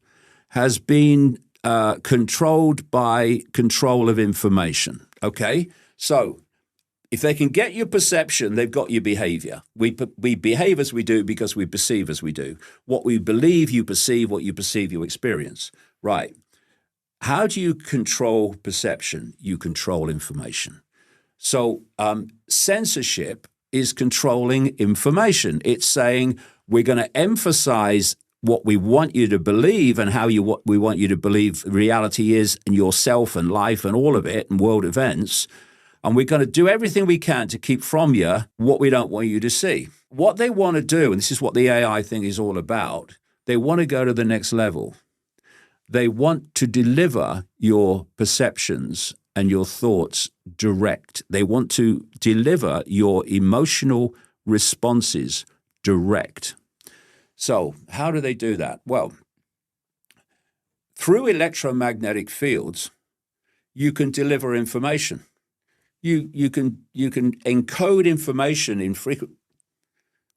[SPEAKER 1] has been controlled by control of information, okay? So if they can get your perception, they've got your behavior. We behave as we do because we perceive as we do. What we believe, you perceive. What you perceive, you experience. Right. How do you control perception? You control information. So censorship is controlling information. It's saying we're going to emphasize what we want you to believe and what we want you to believe reality is and yourself and life and all of it and world events. And we're going to do everything we can to keep from you what we don't want you to see. What they want to do, and this is what the AI thing is all about, they want to go to the next level. They want to deliver your perceptions and your thoughts direct. They want to deliver your emotional responses direct. So how do they do that? Well, through electromagnetic fields, you can deliver information. You can encode information in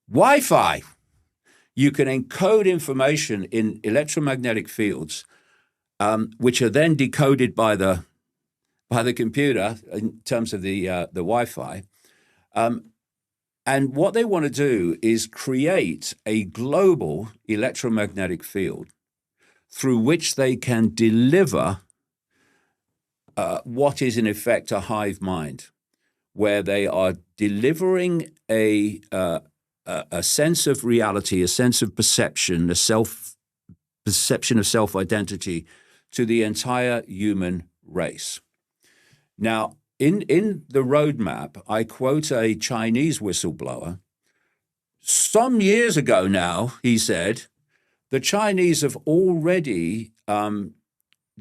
[SPEAKER 1] Wi-Fi. You can encode information in electromagnetic fields, which are then decoded by the computer in terms of the Wi-Fi. And what they want to do is create a global electromagnetic field through which they can deliver what is in effect a hive mind, where they are delivering a sense of reality, a sense of perception, perception of self-identity to the entire human race. Now, in the roadmap, I quote a Chinese whistleblower. Some years ago now, he said, the Chinese have already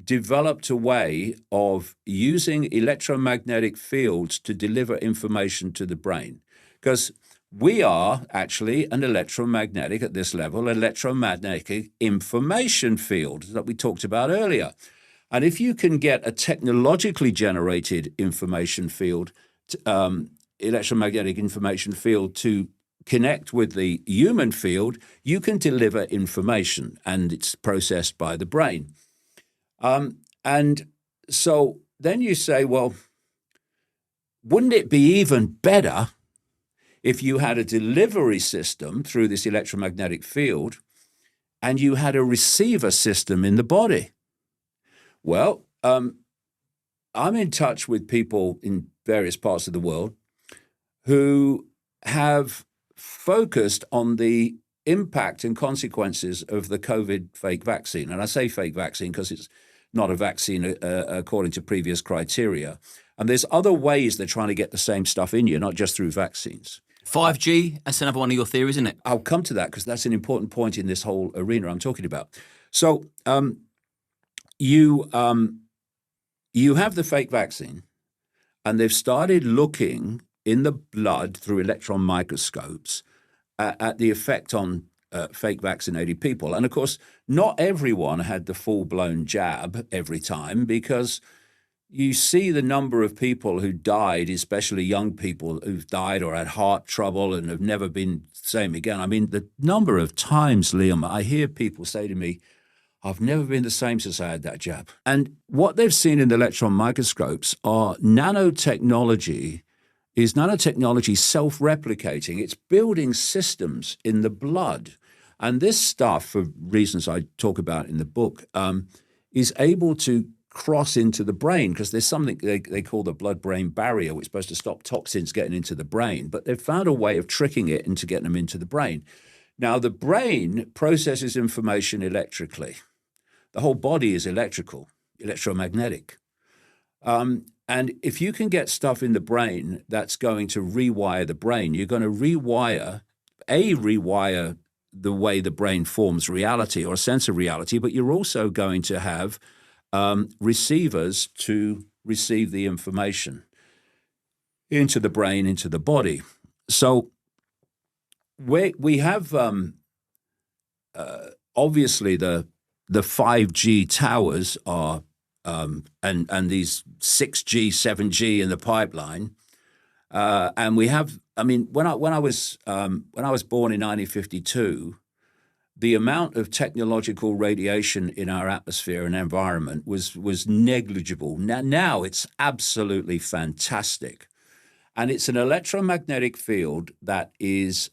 [SPEAKER 1] developed a way of using electromagnetic fields to deliver information to the brain. Because we are actually an electromagnetic, at this level, electromagnetic information field that we talked about earlier. And if you can get a technologically generated information field, electromagnetic information field to connect with the human field, you can deliver information and it's processed by the brain. And so then you say, well, wouldn't it be even better if you had a delivery system through this electromagnetic field and you had a receiver system in the body? Well, I'm in touch with people in various parts of the world who have focused on the impact and consequences of the COVID fake vaccine. And I say fake vaccine because it's not a vaccine according to previous criteria. And there's other ways they're trying to get the same stuff in you, not just through vaccines.
[SPEAKER 2] 5G, that's another one of your theories, isn't it?
[SPEAKER 1] I'll come to that because that's an important point in this whole arena I'm talking about. So you have the fake vaccine, and they've started looking in the blood through electron microscopes at the effect on fake vaccinated people. And of course, not everyone had the full-blown jab every time, because you see the number of people who died, especially young people who've died or had heart trouble and have never been the same again. I mean, the number of times, Liam, I hear people say to me, I've never been the same since I had that jab. And what they've seen in the electron microscopes are nanotechnology self-replicating. It's building systems in the blood. And this stuff, for reasons I talk about in the book, is able to cross into the brain, because there's something they call the blood-brain barrier, which is supposed to stop toxins getting into the brain. But they've found a way of tricking it into getting them into the brain. Now, the brain processes information electrically. The whole body is electrical, electromagnetic. And if you can get stuff in the brain that's going to rewire the brain, you're going to rewire the way the brain forms reality or a sense of reality, but you're also going to have receivers to receive the information into the brain, into the body. So we have obviously the 5G towers are and these 6G, 7G in the pipeline, and we have. I mean, when I was born in 1952, the amount of technological radiation in our atmosphere and environment was negligible. Now it's absolutely fantastic, and it's an electromagnetic field that is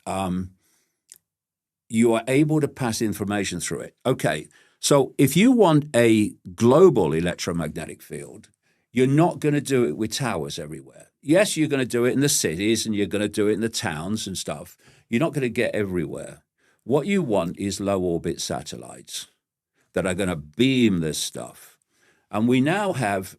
[SPEAKER 1] you are able to pass information through it. Okay. So if you want a global electromagnetic field, you're not going to do it with towers everywhere. Yes, you're going to do it in the cities and you're going to do it in the towns and stuff. You're not going to get everywhere. What you want is low-orbit satellites that are going to beam this stuff. And we now have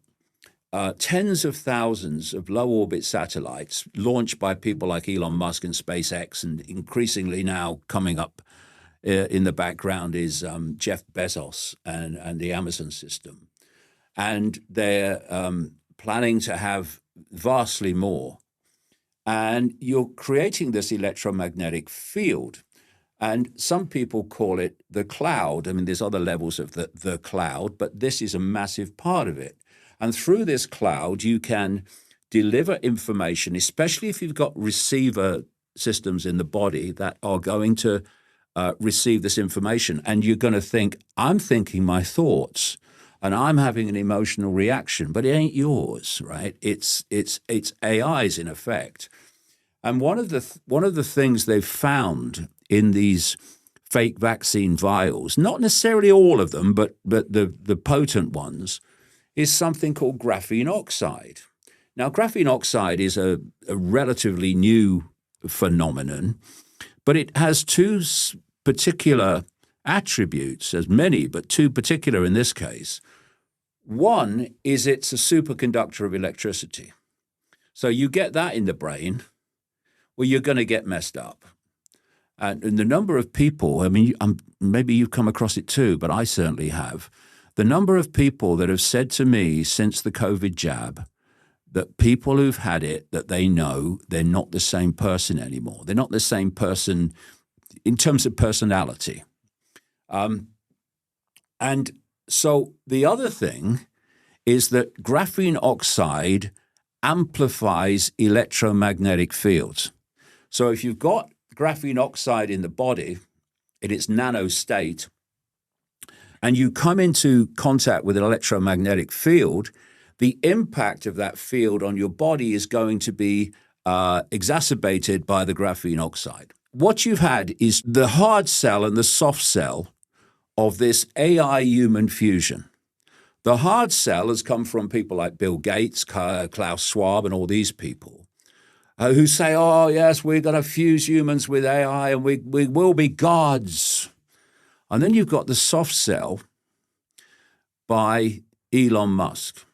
[SPEAKER 1] tens of thousands of low-orbit satellites launched by people like Elon Musk and SpaceX, and increasingly now coming up in the background is Jeff Bezos and the Amazon system. And they're planning to have vastly more. And you're creating this electromagnetic field. And some people call it the cloud. I mean, there's other levels of the cloud, but this is a massive part of it. And through this cloud, you can deliver information, especially if you've got receiver systems in the body that are going to receive this information. And you're going to think, I'm thinking my thoughts and I'm having an emotional reaction, but it ain't yours, right? It's AI's in effect. And one of the things they've found in these fake vaccine vials, not necessarily all of them, but the potent ones, is something called graphene oxide. Now, graphene oxide is a relatively new phenomenon, but it has two particular attributes, as many, but two particular in this case. One is it's a superconductor of electricity. So you get that in the brain, well, you're going to get messed up. And the number of people, I mean, maybe you've come across it too, but I certainly have. The number of people that have said to me since the COVID jab that people who've had it, that they know they're not the same person anymore. They're not the same person in terms of personality. And so the other thing is that graphene oxide amplifies electromagnetic fields. So if you've got graphene oxide in the body in its nano state, and you come into contact with an electromagnetic field, the impact of that field on your body is going to be exacerbated by the graphene oxide. What you've had is the hard cell and the soft cell of this AI human fusion. The hard cell has come from people like Bill Gates, Klaus Schwab, and all these people who say, oh, yes, we're going to fuse humans with AI and we will be gods. And then you've got the soft cell by Elon Musk.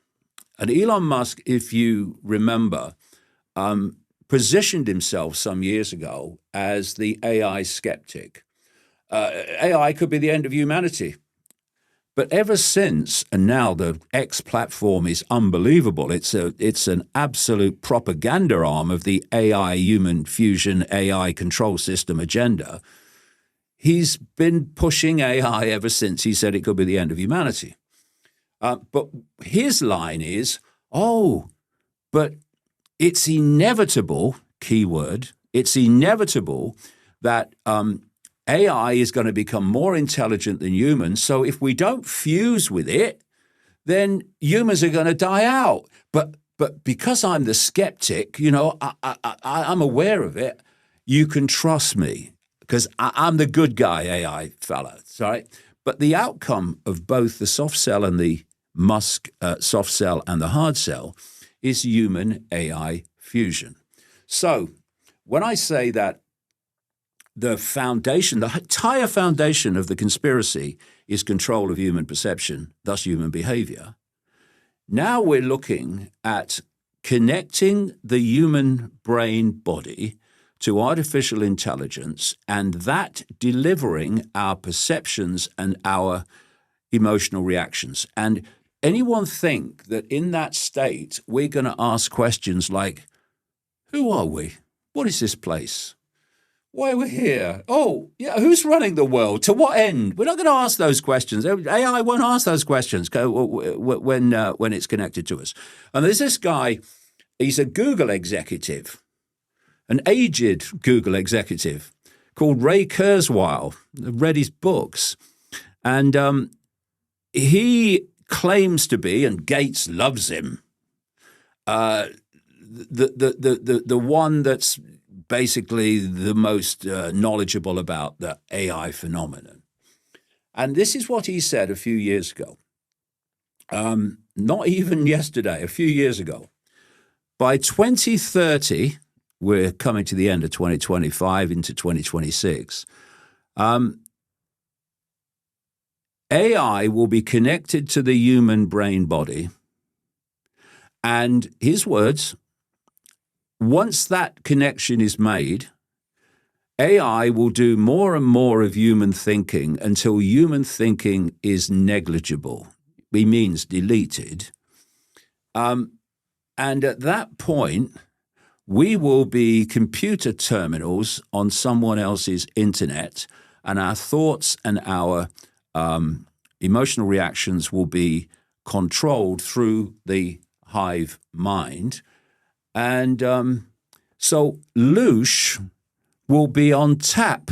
[SPEAKER 1] And Elon Musk, if you remember, positioned himself some years ago as the AI skeptic. AI could be the end of humanity. But ever since, and now the X platform is unbelievable. It's an absolute propaganda arm of the AI human fusion, AI control system agenda. He's been pushing AI ever since he said it could be the end of humanity. But his line is, but it's inevitable, keyword, it's inevitable that AI is going to become more intelligent than humans. So if we don't fuse with it, then humans are going to die out. But because I'm the skeptic, I'm aware of it, you can trust me. Because I'm the good guy AI fella, sorry. But the outcome of both the soft cell and the Musk soft cell and the hard cell is human AI fusion. So when I say that the foundation, the entire foundation of the conspiracy is control of human perception, thus human behavior, now we're looking at connecting the human brain body to artificial intelligence, and that delivering our perceptions and our emotional reactions. And anyone think that in that state, we're going to ask questions like, who are we? What is this place? Why are we here? Oh, yeah, who's running the world? To what end? We're not going to ask those questions. AI won't ask those questions when it's connected to us. And there's this guy, he's a Google executive, an aged Google executive called Ray Kurzweil. I've read his books. And he claims to be, and Gates loves him, the one that's basically the most knowledgeable about the AI phenomenon. And this is what he said a few years ago. Not even yesterday, a few years ago. By 2030, we're coming to the end of 2025 into 2026, AI will be connected to the human brain body. And his words, once that connection is made, AI will do more and more of human thinking until human thinking is negligible. He means deleted. And at that point, we will be computer terminals on someone else's internet, and our thoughts and our emotional reactions will be controlled through the hive mind. And so louche will be on tap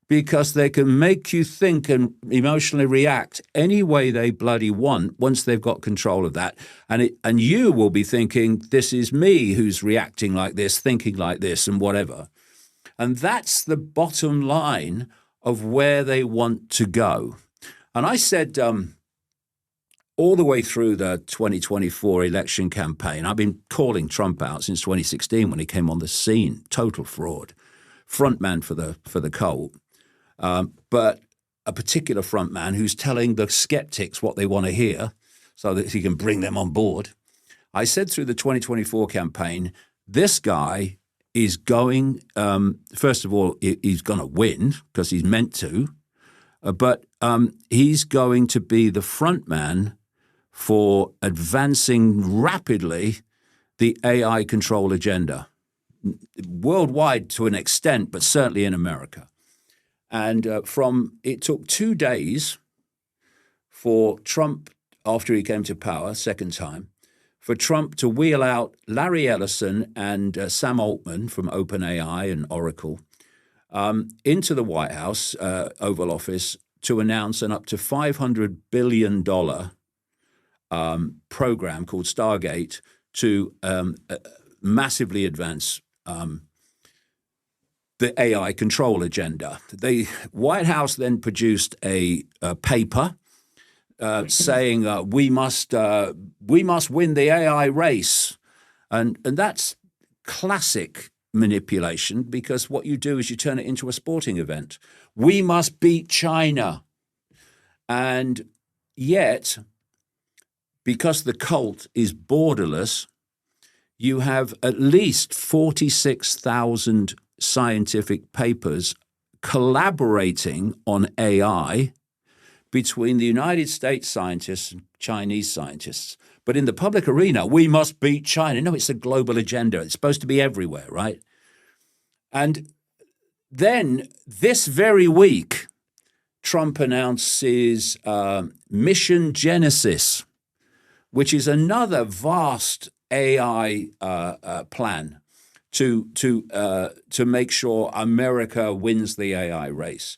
[SPEAKER 1] because they can make you think and emotionally react any way they bloody want once they've got control of that. And you will be thinking, this is me who's reacting like this, thinking like this, and whatever. And that's the bottom line of where they want to go. And I said all the way through the 2024 election campaign, I've been calling Trump out since 2016 when he came on the scene. Total fraud. Frontman for the cult. But a particular frontman who's telling the skeptics what they want to hear so that he can bring them on board. I said through the 2024 campaign, this guy is going, first of all, he's going to win because he's meant to, but he's going to be the frontman for advancing rapidly the AI control agenda, worldwide to an extent, but certainly in America. And it took 2 days for Trump, after he came to power, second time, for Trump to wheel out Larry Ellison and Sam Altman from OpenAI and Oracle into the White House, Oval Office, to announce an up to $500 billion program called Stargate to massively advance the AI control agenda. The White House then produced a paper saying we must win the AI race, and that's classic manipulation, because what you do is you turn it into a sporting event. We must beat China, and yet, because the cult is borderless, you have at least 46,000 scientific papers collaborating on AI between the United States scientists and Chinese scientists. But in the public arena, we must beat China. No, it's a global agenda. It's supposed to be everywhere, right? And then this very week, Trump announces Mission Genesis, which is another vast AI plan to make sure America wins the AI race.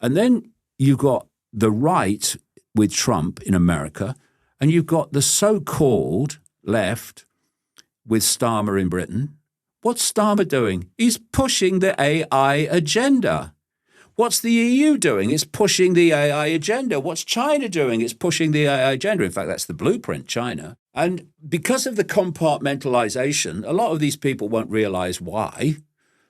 [SPEAKER 1] And then you got the right with Trump in America, and you've got the so-called left with Starmer in Britain. What's Starmer doing? He's pushing the AI agenda. What's the EU doing? It's pushing the AI agenda. What's China doing? It's pushing the AI agenda. In fact, that's the blueprint, China. And because of the compartmentalization, a lot of these people won't realize why.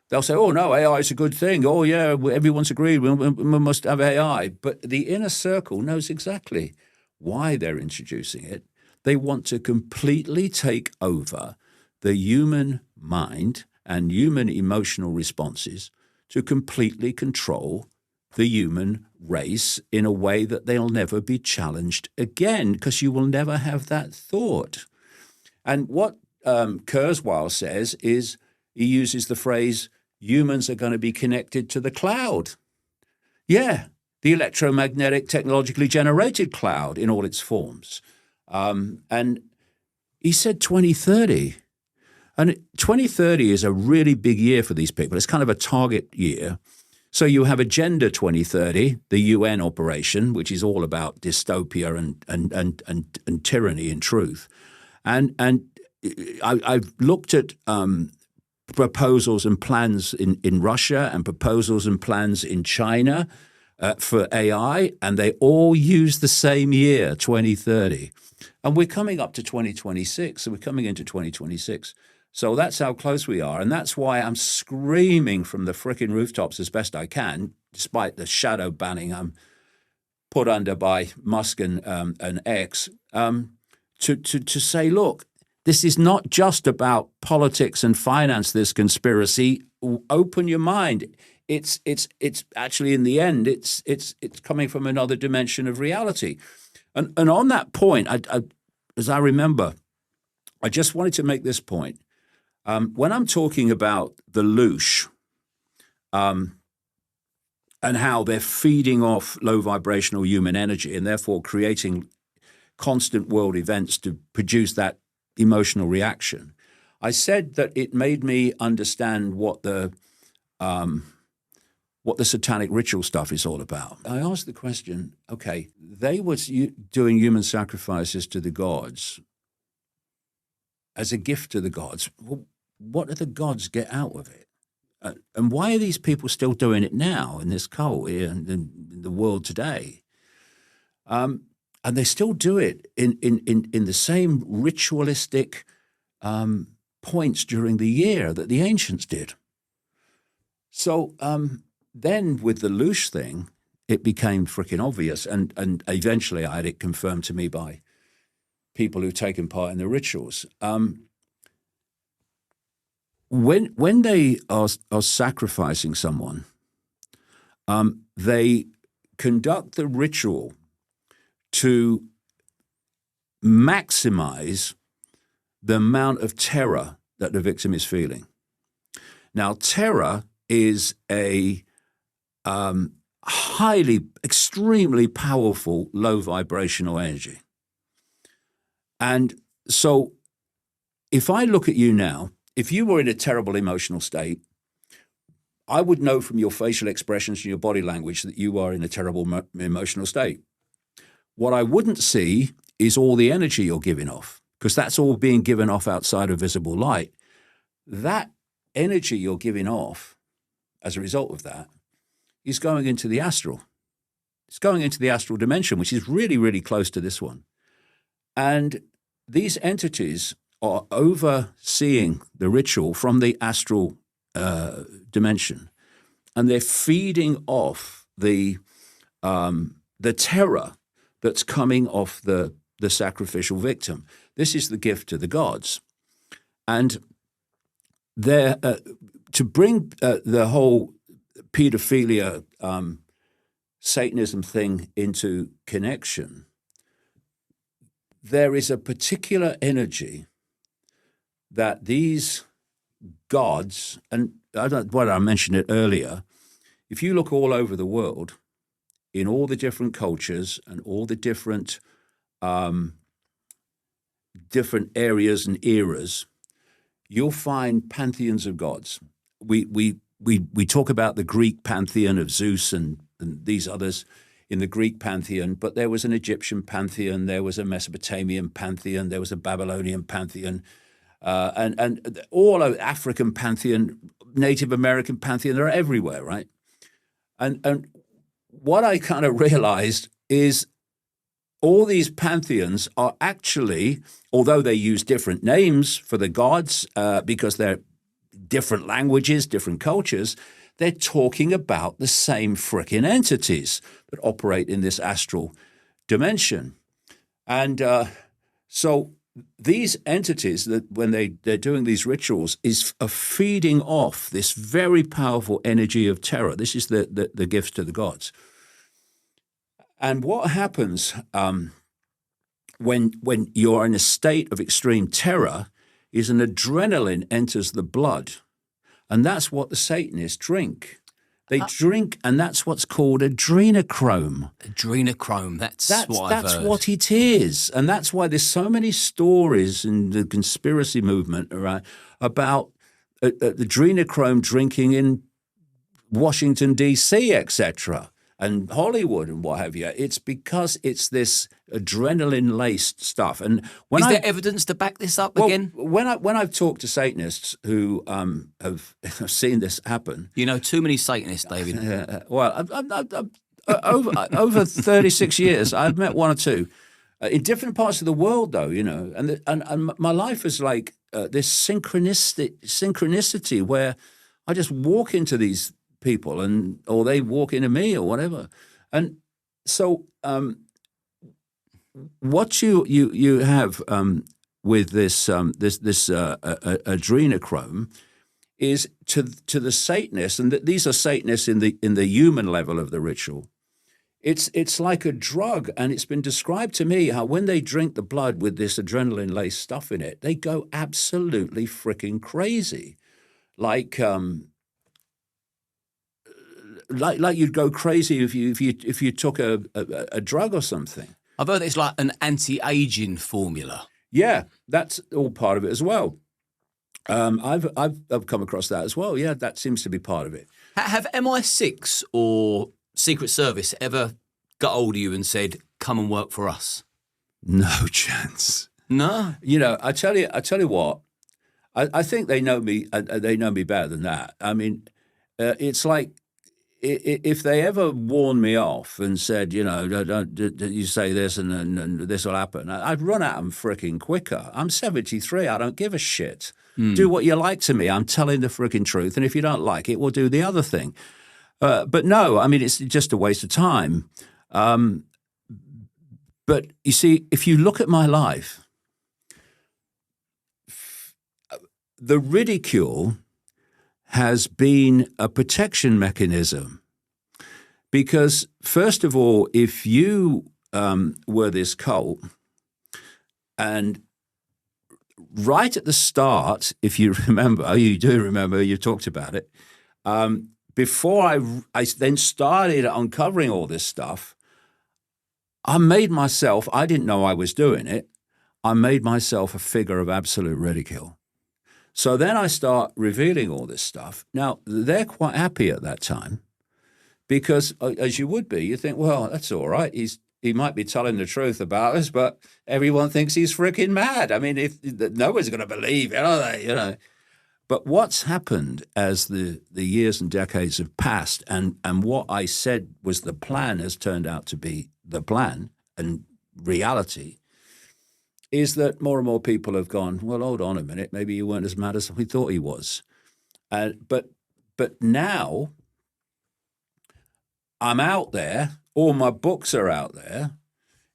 [SPEAKER 1] They'll say, oh, no, AI is a good thing. Oh, yeah, everyone's agreed. We must have AI. But the inner circle knows exactly why they're introducing it. They want to completely take over the human mind and human emotional responses to completely control the human race in a way that they'll never be challenged again, because you will never have that thought. And what 𝐼𝐶 says is, he uses the phrase, humans are going to be connected to the cloud. Yeah, the electromagnetic technologically generated cloud in all its forms. And he said 2030. And 2030 is a really big year for these people. It's kind of a target year. So you have Agenda 2030, the UN operation, which is all about dystopia and tyranny in truth. And I've looked at proposals and plans in Russia and proposals and plans in China for AI, and they all use the same year, 2030. And we're coming up to 2026, so we're coming into 2026. So that's how close we are. And that's why I'm screaming from the frickin' rooftops as best I can, despite the shadow banning I'm put under by Musk and X, to say, look, this is not just about politics and finance, this conspiracy. Open your mind. It's actually, in the end, it's coming from another dimension of reality. And on that point, as I remember, I just wanted to make this point. When I'm talking about the louche and how they're feeding off low vibrational human energy and therefore creating constant world events to produce that emotional reaction, I said that it made me understand what the satanic ritual stuff is all about. I asked the question, okay, they were doing human sacrifices to the gods as a gift to the gods. Well, what do the gods get out of it? And why are these people still doing it now in this cult here in the world today? And they still do it in the same ritualistic points during the year that the ancients did. So then with the louche thing, it became freaking obvious. And eventually I had it confirmed to me by people who've taken part in the rituals. When they are sacrificing someone, they conduct the ritual to maximize the amount of terror that the victim is feeling. Now, terror is a extremely powerful, low vibrational energy. And so if I look at you now, if you were in a terrible emotional state, I would know from your facial expressions and your body language that you are in a terrible emotional state. What I wouldn't see is all the energy you're giving off, because that's all being given off outside of visible light. That energy you're giving off as a result of that is going into the astral. It's going into the astral dimension, which is really, really close to this one. And these entities are overseeing the ritual from the astral dimension, and they're feeding off the terror that's coming off the sacrificial victim. This is the gift to the gods, and they're to bring the whole pedophilia Satanism thing into connection. There is a particular energy that these gods, and I mentioned it earlier, if you look all over the world, in all the different cultures and all the different areas and eras, you'll find pantheons of gods. We talk about the Greek pantheon of Zeus and these others in the Greek pantheon, but there was an Egyptian pantheon, there was a Mesopotamian pantheon, there was a Babylonian pantheon, and all of African pantheon, Native American pantheon, they're everywhere, right? And what I kind of realized is all these pantheons are actually, although they use different names for the gods because they're different languages, different cultures, they're talking about the same frickin' entities that operate in this astral dimension. And so these entities, that when they're doing these rituals, are feeding off this very powerful energy of terror. This is the gift to the gods. And what happens when you're in a state of extreme terror is an adrenaline enters the blood. And that's what the Satanists drink. They drink, and that's what's called adrenochrome.
[SPEAKER 2] Adrenochrome, that's what I've heard.
[SPEAKER 1] That's what it is. And that's why there's so many stories in the conspiracy movement about adrenochrome drinking in Washington, D.C., etc., and Hollywood and what have you. It's because it's this adrenaline-laced stuff. And
[SPEAKER 2] is there evidence to back this up again?
[SPEAKER 1] When I've talked to Satanists who have seen this happen,
[SPEAKER 2] you know too many Satanists, David.
[SPEAKER 1] Well, over 36 years, I've met one or two in different parts of the world, though, and my life is like this synchronicity where I just walk into these people or they walk into me or whatever. And so what you have with this 𝐟𝐸𝐻𝐿 is to the Satanists, and these are Satanists in the human level of the ritual. It's like a drug, and it's been described to me how when they drink the blood with this adrenaline-laced stuff in it, they go absolutely freaking crazy, like you'd go crazy if you took a drug or something.
[SPEAKER 2] I've heard it's like an anti-aging formula.
[SPEAKER 1] Yeah, that's all part of it as well. I've come across that as well. Yeah, that seems to be part of it.
[SPEAKER 2] Have MI6 or Secret Service ever got hold of you and said, "Come and work for us"?
[SPEAKER 1] No chance.
[SPEAKER 2] No.
[SPEAKER 1] I tell you what. I think they know me. They know me better than that. I mean, it's like if they ever warned me off and said, don't you say this and this will happen, I'd run at them freaking quicker. I'm 73. I don't give a shit. Do what you like to me. I'm telling the freaking truth. And if you don't like it, we'll do the other thing. But no, I mean, it's just a waste of time. But you see, if you look at my life, the ridicule has been a protection mechanism. Because, first of all, if you were this cult, and right at the start, if you remember, you do remember, you talked about it, before I then started uncovering all this stuff, I didn't know I was doing it, I made myself a figure of absolute ridicule. So then I start revealing all this stuff. Now, they're quite happy at that time because, as you would be, you think, well, that's all right. He might be telling the truth about us, but everyone thinks he's freaking mad. I mean, no one's going to believe it, are they? But what's happened as the years and decades have passed, and what I said was the plan has turned out to be the plan and reality, is that more and more people have gone, well, hold on a minute, maybe you weren't as mad as we thought he was. But now I'm out there, all my books are out there.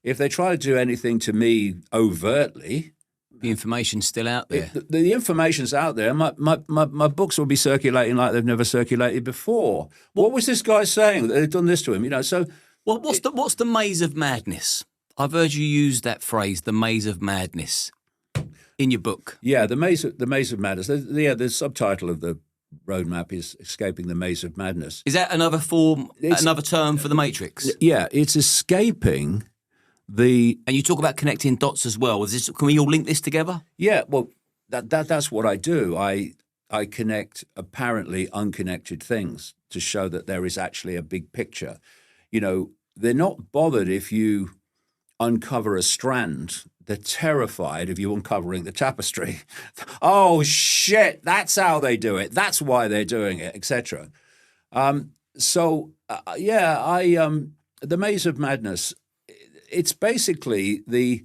[SPEAKER 1] If they try to do anything to me overtly,
[SPEAKER 2] the information's still out there.
[SPEAKER 1] The information's out there. My books will be circulating like they've never circulated before. What was this guy saying? They've done this to him, So
[SPEAKER 2] what's the maze of madness? I've heard you use that phrase, the maze of madness, in your book.
[SPEAKER 1] Yeah, the maze of madness. The subtitle of the roadmap is "Escaping the Maze of Madness."
[SPEAKER 2] Is that another term for the Matrix?
[SPEAKER 1] Yeah, it's escaping the.
[SPEAKER 2] And you talk about connecting dots as well. Can we all link this together?
[SPEAKER 1] Yeah, well, that's what I do. I connect apparently unconnected things to show that there is actually a big picture. They're not bothered if you uncover a strand. They're terrified of you uncovering the tapestry. Oh, shit, that's how they do it. That's why they're doing it, etc. The Maze of Madness, it's basically the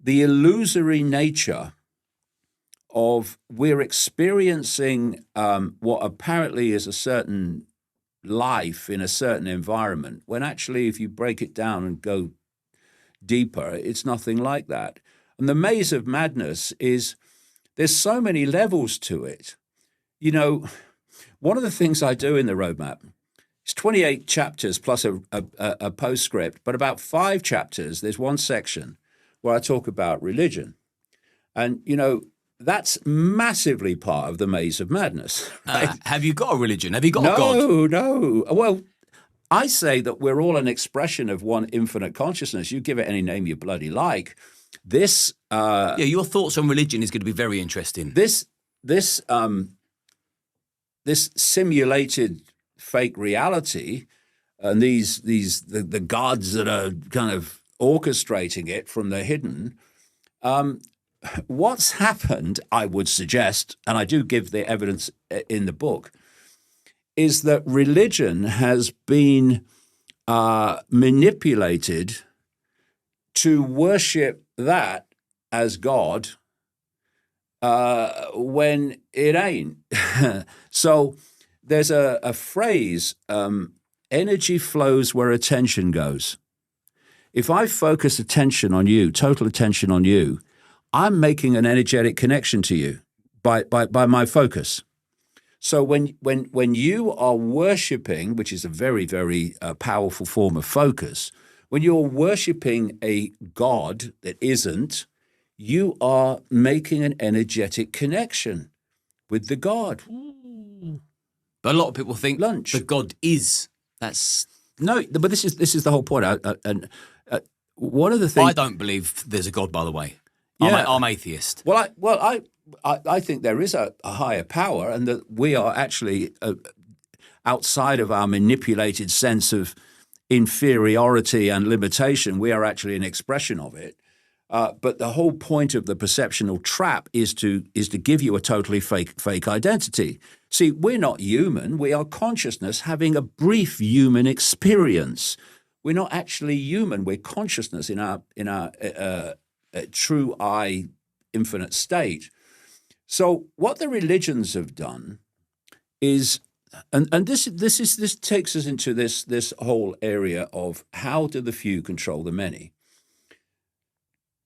[SPEAKER 1] illusory nature of we're experiencing what apparently is a certain life in a certain environment, when actually if you break it down and go deeper, it's nothing like that. And the Maze of Madness is, there's so many levels to it. One of the things I do in the roadmap, it's 28 chapters plus a postscript, but about 5 chapters, there's one section where I talk about religion. And, that's massively part of the Maze of Madness. Right?
[SPEAKER 2] Have you got a religion? Have you got a God?
[SPEAKER 1] No. Well, I say that we're all an expression of one infinite consciousness. You give it any name you bloody like. This,
[SPEAKER 2] your thoughts on religion is going to be very interesting.
[SPEAKER 1] This simulated fake reality, and the gods that are kind of orchestrating it from the hidden. What's happened, I would suggest, and I do give the evidence in the book, is that religion has been manipulated to worship that as God when it ain't. So there's a phrase, energy flows where attention goes. If I focus attention on you, total attention on you, I'm making an energetic connection to you by my focus. So when you are worshiping, which is a very, very powerful form of focus, when you're worshiping a God that isn't, you are making an energetic connection with the God.
[SPEAKER 2] But a lot of people think
[SPEAKER 1] Lunch.
[SPEAKER 2] the God is. That's
[SPEAKER 1] No, but this is the whole point. And one of the things
[SPEAKER 2] I don't believe there's a God, by the way.
[SPEAKER 1] Yeah.
[SPEAKER 2] I'm atheist.
[SPEAKER 1] Well, I think there is a higher power, and that we are actually outside of our manipulated sense of inferiority and limitation. We are actually an expression of it. But the whole point of the perceptional trap is to give you a totally fake identity. See, we're not human. We are consciousness having a brief human experience. We're not actually human. We're consciousness in our true I, infinite state. So what the religions have done is, and this takes us into this whole area of how do the few control the many.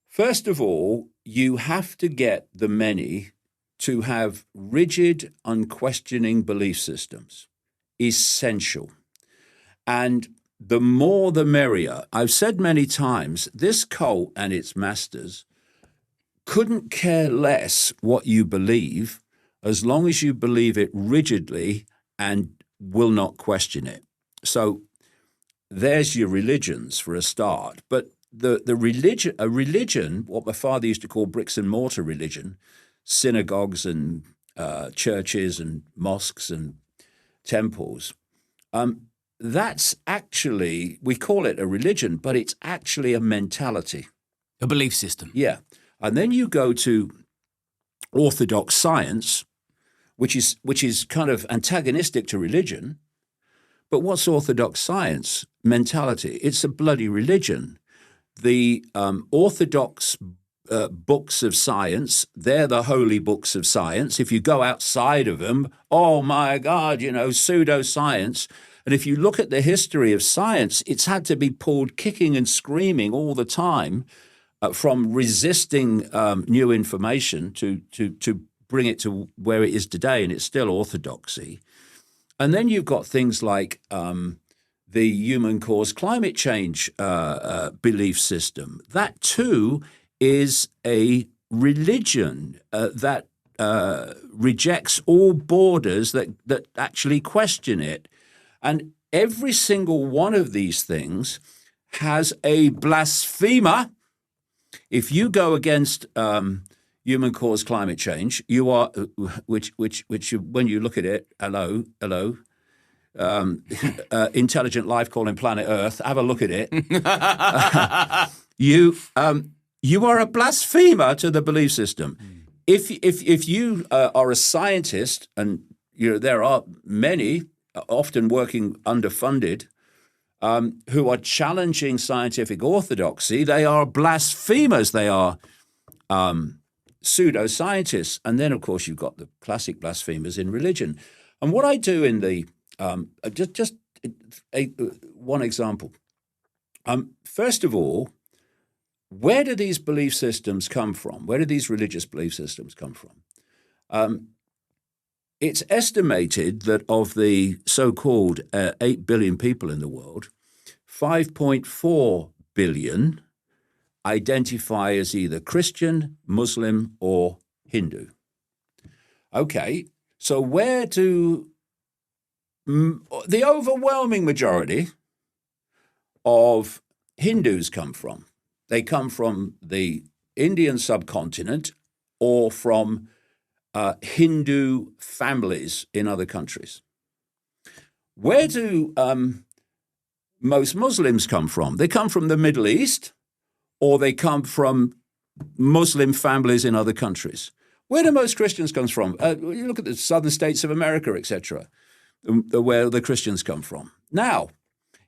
[SPEAKER 1] First of all, you have to get the many to have rigid, unquestioning belief systems. Essential. And the more the merrier. I've said many times, this cult and its masters couldn't care less what you believe as long as you believe it rigidly and will not question it. So there's your religions for a start. But a religion, what my father used to call bricks and mortar religion, synagogues and churches and mosques and temples, that's actually, we call it a religion, but it's actually a mentality.
[SPEAKER 2] A belief system.
[SPEAKER 1] Yeah. And then you go to orthodox science, which is kind of antagonistic to religion. But what's orthodox science? Mentality. It's a bloody religion. The orthodox books of science, they're the holy books of science. If you go outside of them, oh my God, pseudoscience. And if you look at the history of science, it's had to be pulled kicking and screaming all the time from resisting new information to bring it to where it is today, and it's still orthodoxy. And then you've got things like the human caused climate change belief system. That too is a religion that rejects all borders that actually question it. And every single one of these things has a blasphemer. If you go against human caused climate change, you are, which when you look at it, hello, intelligent life calling planet Earth, have a look at it. You are a blasphemer to the belief system. If you are a scientist, and there are many, often working underfunded, who are challenging scientific orthodoxy, they are blasphemers. They are pseudoscientists. And then, of course, you've got the classic blasphemers in religion. And what I do in the one example. First of all, where do these belief systems come from? Where do these religious belief systems come from? It's estimated that of the so-called 8 billion people in the world, 5.4 billion identify as either Christian, Muslim, or Hindu. Okay, so where do the overwhelming majority of Hindus come from? They come from the Indian subcontinent or from Hindu families in other countries. Where do most Muslims come from? They come from the Middle East, or they come from Muslim families in other countries. Where do most Christians come from? You look at the southern states of America, etc., where the Christians come from. Now,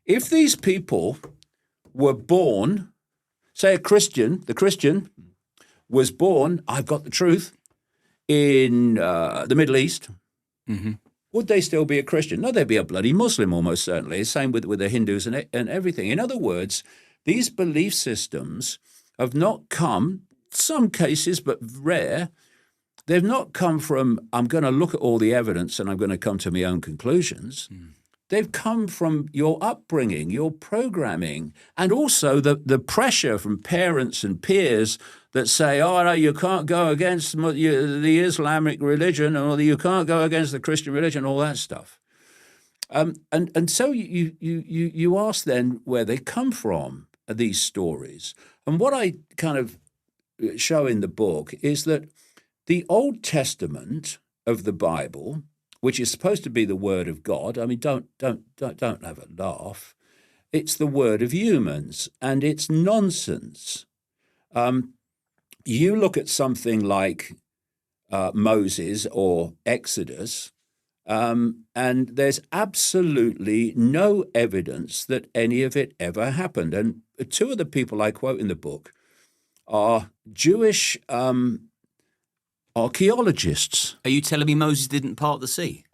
[SPEAKER 1] if these people were born, say the Christian was born, I've got the truth, in the Middle East, would they still be a Christian? No, they'd be a bloody Muslim almost certainly. Same with the Hindus and everything. In other words, these belief systems have not come, some cases, but rare, they've not come from, I'm going to look at all the evidence and I'm going to come to my own conclusions. They've come from your upbringing, your programming, and also the pressure from parents and peers that say, oh, no, you can't go against the Islamic religion, or you can't go against the Christian religion, all that stuff. And so you ask then where they come from, these stories. And what I kind of show in the book is that the Old Testament of the Bible, which is supposed to be the Word of God, I mean, don't have a laugh. It's the word of humans, and it's nonsense. You look at something like Moses or Exodus, and there's absolutely no evidence that any of it ever happened. And two of the people I quote in the book are Jewish archaeologists.
[SPEAKER 2] Are you telling me Moses didn't part the sea?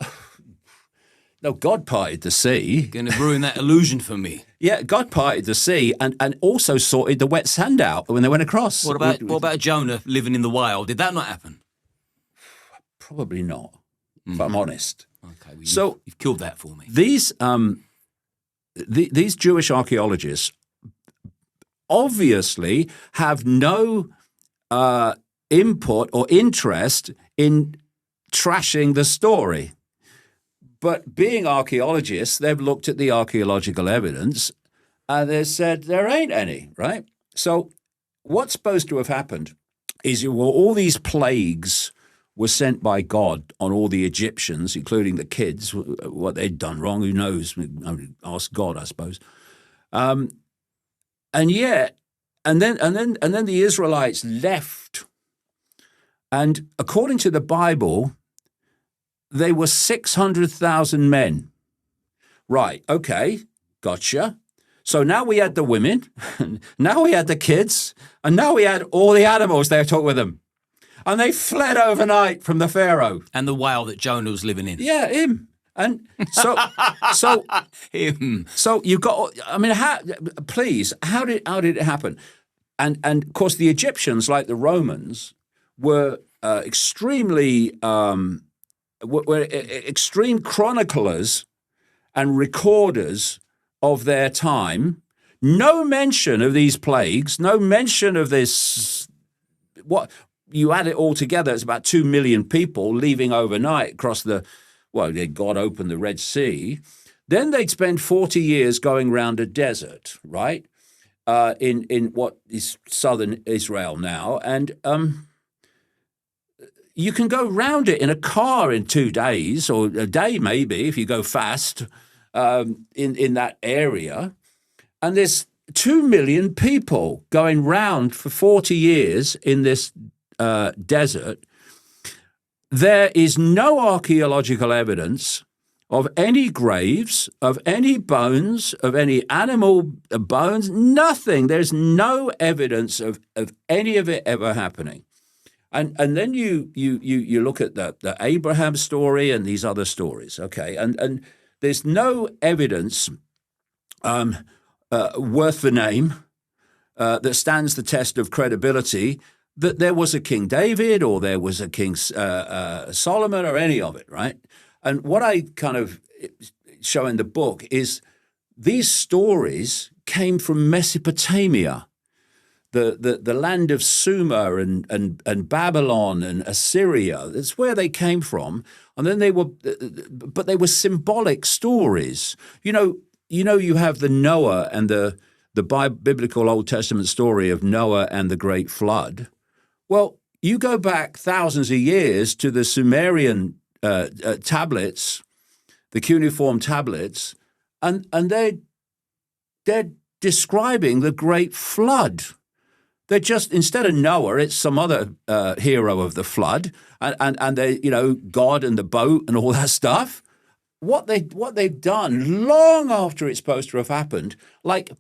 [SPEAKER 1] No, God parted the sea.
[SPEAKER 2] Going to ruin that illusion for me.
[SPEAKER 1] Yeah, God parted the sea and also sorted the wet sand out when they went across.
[SPEAKER 2] What about Jonah living in the wild? Did that not happen?
[SPEAKER 1] Probably not, if I'm honest.
[SPEAKER 2] Okay, well,
[SPEAKER 1] so
[SPEAKER 2] you've killed that for me.
[SPEAKER 1] These Jewish archaeologists obviously have no input or interest in trashing the story. But being archaeologists, they've looked at the archaeological evidence and they've said there ain't any, right? So what's supposed to have happened is all these plagues were sent by God on all the Egyptians, including the kids, what they'd done wrong, who knows? Ask God, I suppose. And then the Israelites left. And according to the Bible, they were 600,000 men. Right, okay, gotcha. So now we had the women, now we had the kids, and now we had all the animals they took with them. And they fled overnight from the Pharaoh.
[SPEAKER 2] And the whale that Jonah was living in.
[SPEAKER 1] Yeah, him. And so
[SPEAKER 2] him.
[SPEAKER 1] So you got, I mean, how did it happen? And of course the Egyptians, like the Romans, were extremely were extreme chroniclers and recorders of their time. No mention of these plagues, no mention of this. What you add it all together, it's about 2 million people leaving overnight across God opened the Red Sea. Then they'd spend 40 years going around a desert, right, in what is southern Israel now. And you can go round it in a car in 2 days, or a day maybe if you go fast in that area. And there's 2 million people going round for 40 years in this desert. There is no archaeological evidence of any graves, of any bones, of any animal bones, nothing. There's no evidence of any of it ever happening. And then you look at the Abraham story and these other stories, okay? And there's no evidence worth the name that stands the test of credibility that there was a King David or there was a King Solomon or any of it, right? And what I kind of show in the book is these stories came from Mesopotamia, the land of Sumer and Babylon and Assyria. That's where they came from. And then they were symbolic stories. You have the Noah and the biblical Old Testament story of Noah and the Great Flood. Well, you go back thousands of years to the Sumerian tablets, the cuneiform tablets, and they're describing the Great Flood. They're just, instead of Noah, it's some other hero of the flood, and they, God and the boat and all that stuff. What they've done long after it's supposed to have happened, like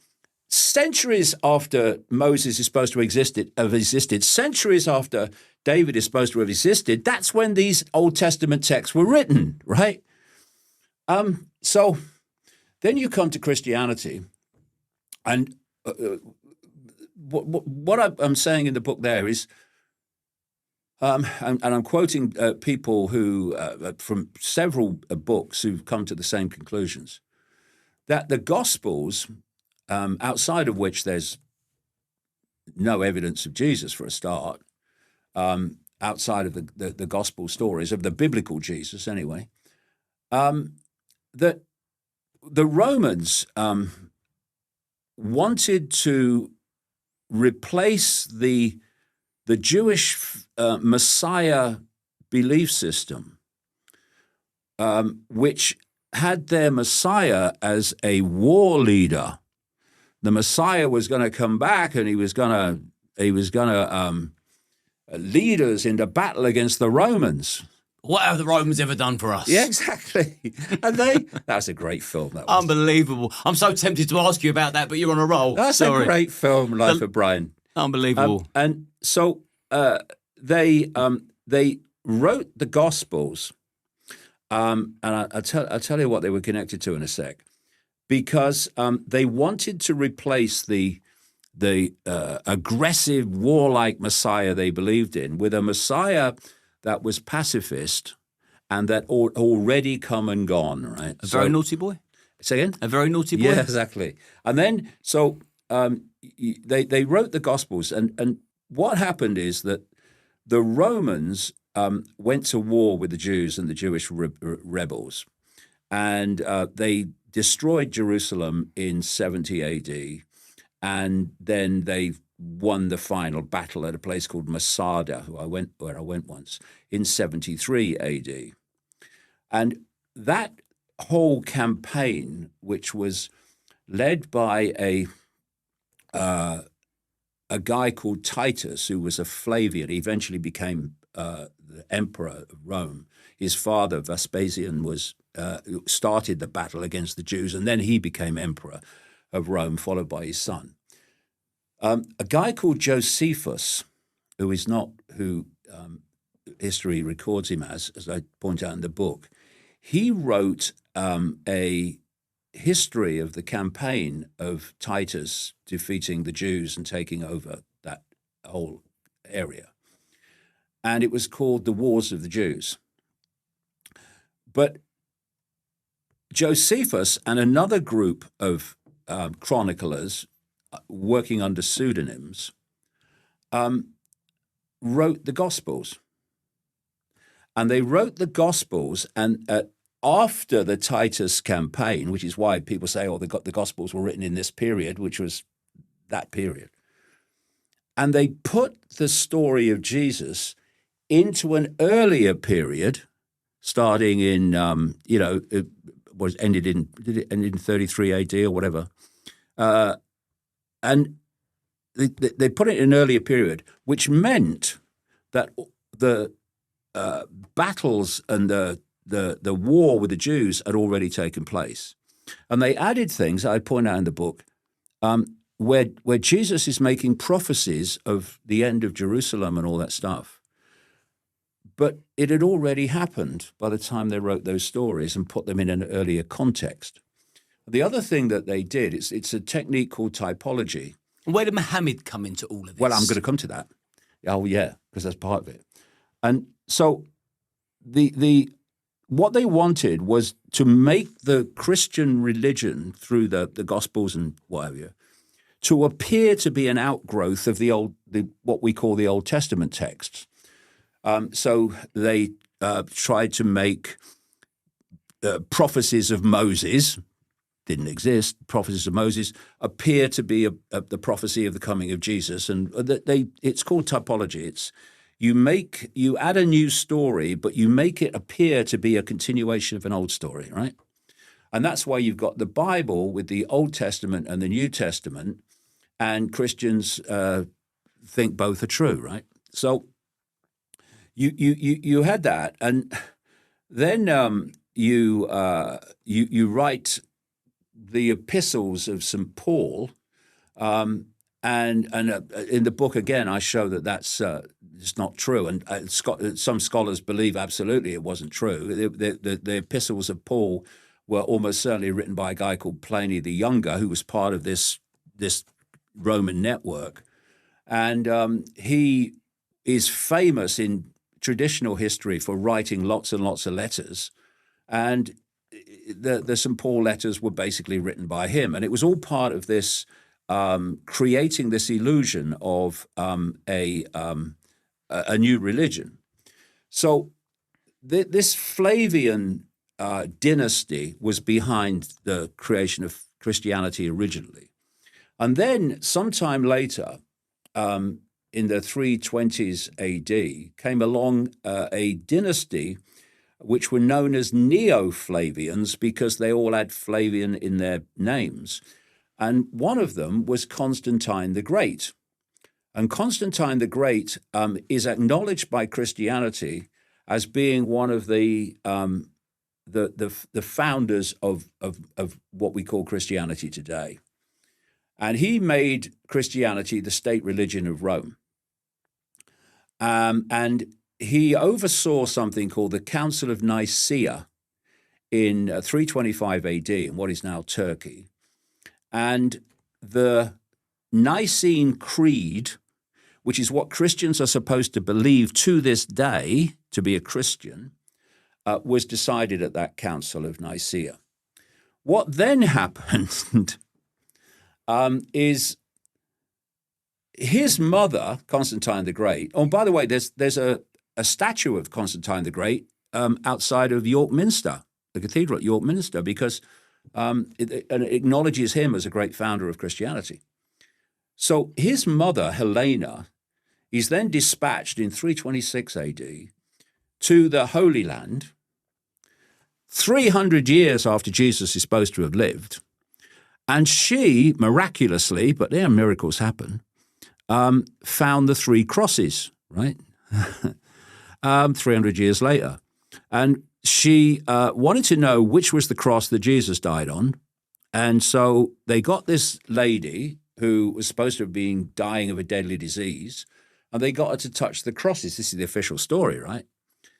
[SPEAKER 1] centuries after Moses is supposed to have existed, centuries after David is supposed to have existed, that's when these Old Testament texts were written, right? So then you come to Christianity, and what I'm saying in the book there is, and I'm quoting people who, from several books who've come to the same conclusions, that the Gospels, outside of which there's no evidence of Jesus for a start, outside of the Gospel stories of the biblical Jesus anyway, that the Romans wanted to replace the Jewish Messiah belief system, which had their Messiah as a war leader. The Messiah was going to come back, and he was going to lead us into battle against the Romans.
[SPEAKER 2] What have the Romans ever done for us?
[SPEAKER 1] Yeah, exactly. And that's a great film. That was.
[SPEAKER 2] Unbelievable. I'm so tempted to ask you about that, but you're on a roll.
[SPEAKER 1] That's a great film, Life of Brian.
[SPEAKER 2] Unbelievable.
[SPEAKER 1] And so they wrote the Gospels, and I'll tell you what they were connected to in a sec, because they wanted to replace the aggressive, warlike Messiah they believed in with a Messiah that was pacifist and that already come and gone, right?
[SPEAKER 2] A very naughty boy?
[SPEAKER 1] Say again?
[SPEAKER 2] A very naughty boy?
[SPEAKER 1] Yeah, exactly. And then, so they wrote the Gospels, and what happened is that the Romans went to war with the Jews and the Jewish rebels, and they destroyed Jerusalem in 70 AD, and then they won the final battle at a place called Masada, where I went once, in 73 AD. And that whole campaign, which was led by a guy called Titus, who was a Flavian, he eventually became the emperor of Rome. His father, Vespasian, started the battle against the Jews, and then he became emperor of Rome, followed by his son. A guy called Josephus, who is not who history records him as I point out in the book, he wrote a history of the campaign of Titus defeating the Jews and taking over that whole area. And it was called the Wars of the Jews. But Josephus and another group of chroniclers working under pseudonyms wrote the Gospels. And they wrote the Gospels, and after the Titus campaign, which is why people say, oh, the Gospels were written in this period, which was that period. And they put the story of Jesus into an earlier period, starting in, it ended in 33 AD or whatever. And they put it in an earlier period, which meant that the battles and the war with the Jews had already taken place. And they added things I point out in the book where Jesus is making prophecies of the end of Jerusalem and all that stuff. But it had already happened by the time they wrote those stories and put them in an earlier context. The other thing that they did, it's a technique called typology.
[SPEAKER 2] Where did Muhammad come into all of this?
[SPEAKER 1] Well, I'm going to come to that. Oh, yeah, because that's part of it. And so what they wanted was to make the Christian religion through the Gospels and whatever to appear to be an outgrowth of what we call the Old Testament texts. So they tried to make prophecies of Moses, didn't exist, prophecies of Moses, appear to be the prophecy of the coming of Jesus. And it's called typology. It's you add a new story, but you make it appear to be a continuation of an old story, right? And that's why you've got the Bible with the Old Testament and the New Testament, and Christians think both are true, right? So you had that, and then you write the epistles of St. Paul, And in the book, again, I show that that's it's not true. And some scholars believe absolutely it wasn't true. The epistles of Paul were almost certainly written by a guy called Pliny the Younger, who was part of this Roman network. And he is famous in traditional history for writing lots and lots of letters. And the St. Paul letters were basically written by him. And it was all part of this creating this illusion of a new religion. So this Flavian dynasty was behind the creation of Christianity originally. And then sometime later, in the 320s AD, came along a dynasty which were known as Neo-Flavians because they all had Flavian in their names. And one of them was Constantine the Great. And Constantine the Great is acknowledged by Christianity as being one of the founders of what we call Christianity today. And he made Christianity the state religion of Rome. And he oversaw something called the Council of Nicaea in 325 AD in what is now Turkey. And the Nicene Creed, which is what Christians are supposed to believe to this day to be a Christian, was decided at that Council of Nicaea. What then happened is his mother, Constantine the Great. Oh, and by the way, there's a statue of Constantine the Great outside of York Minster, the cathedral at York Minster, because it acknowledges him as a great founder of Christianity. So his mother, Helena, is then dispatched in 326 AD to the Holy Land, 300 years after Jesus is supposed to have lived. And she, miraculously, but there miracles happen, found the three crosses, right? 300 years later. And she wanted to know which was the cross that Jesus died on. And so they got this lady who was supposed to have been dying of a deadly disease, and they got her to touch the crosses. This is the official story, right?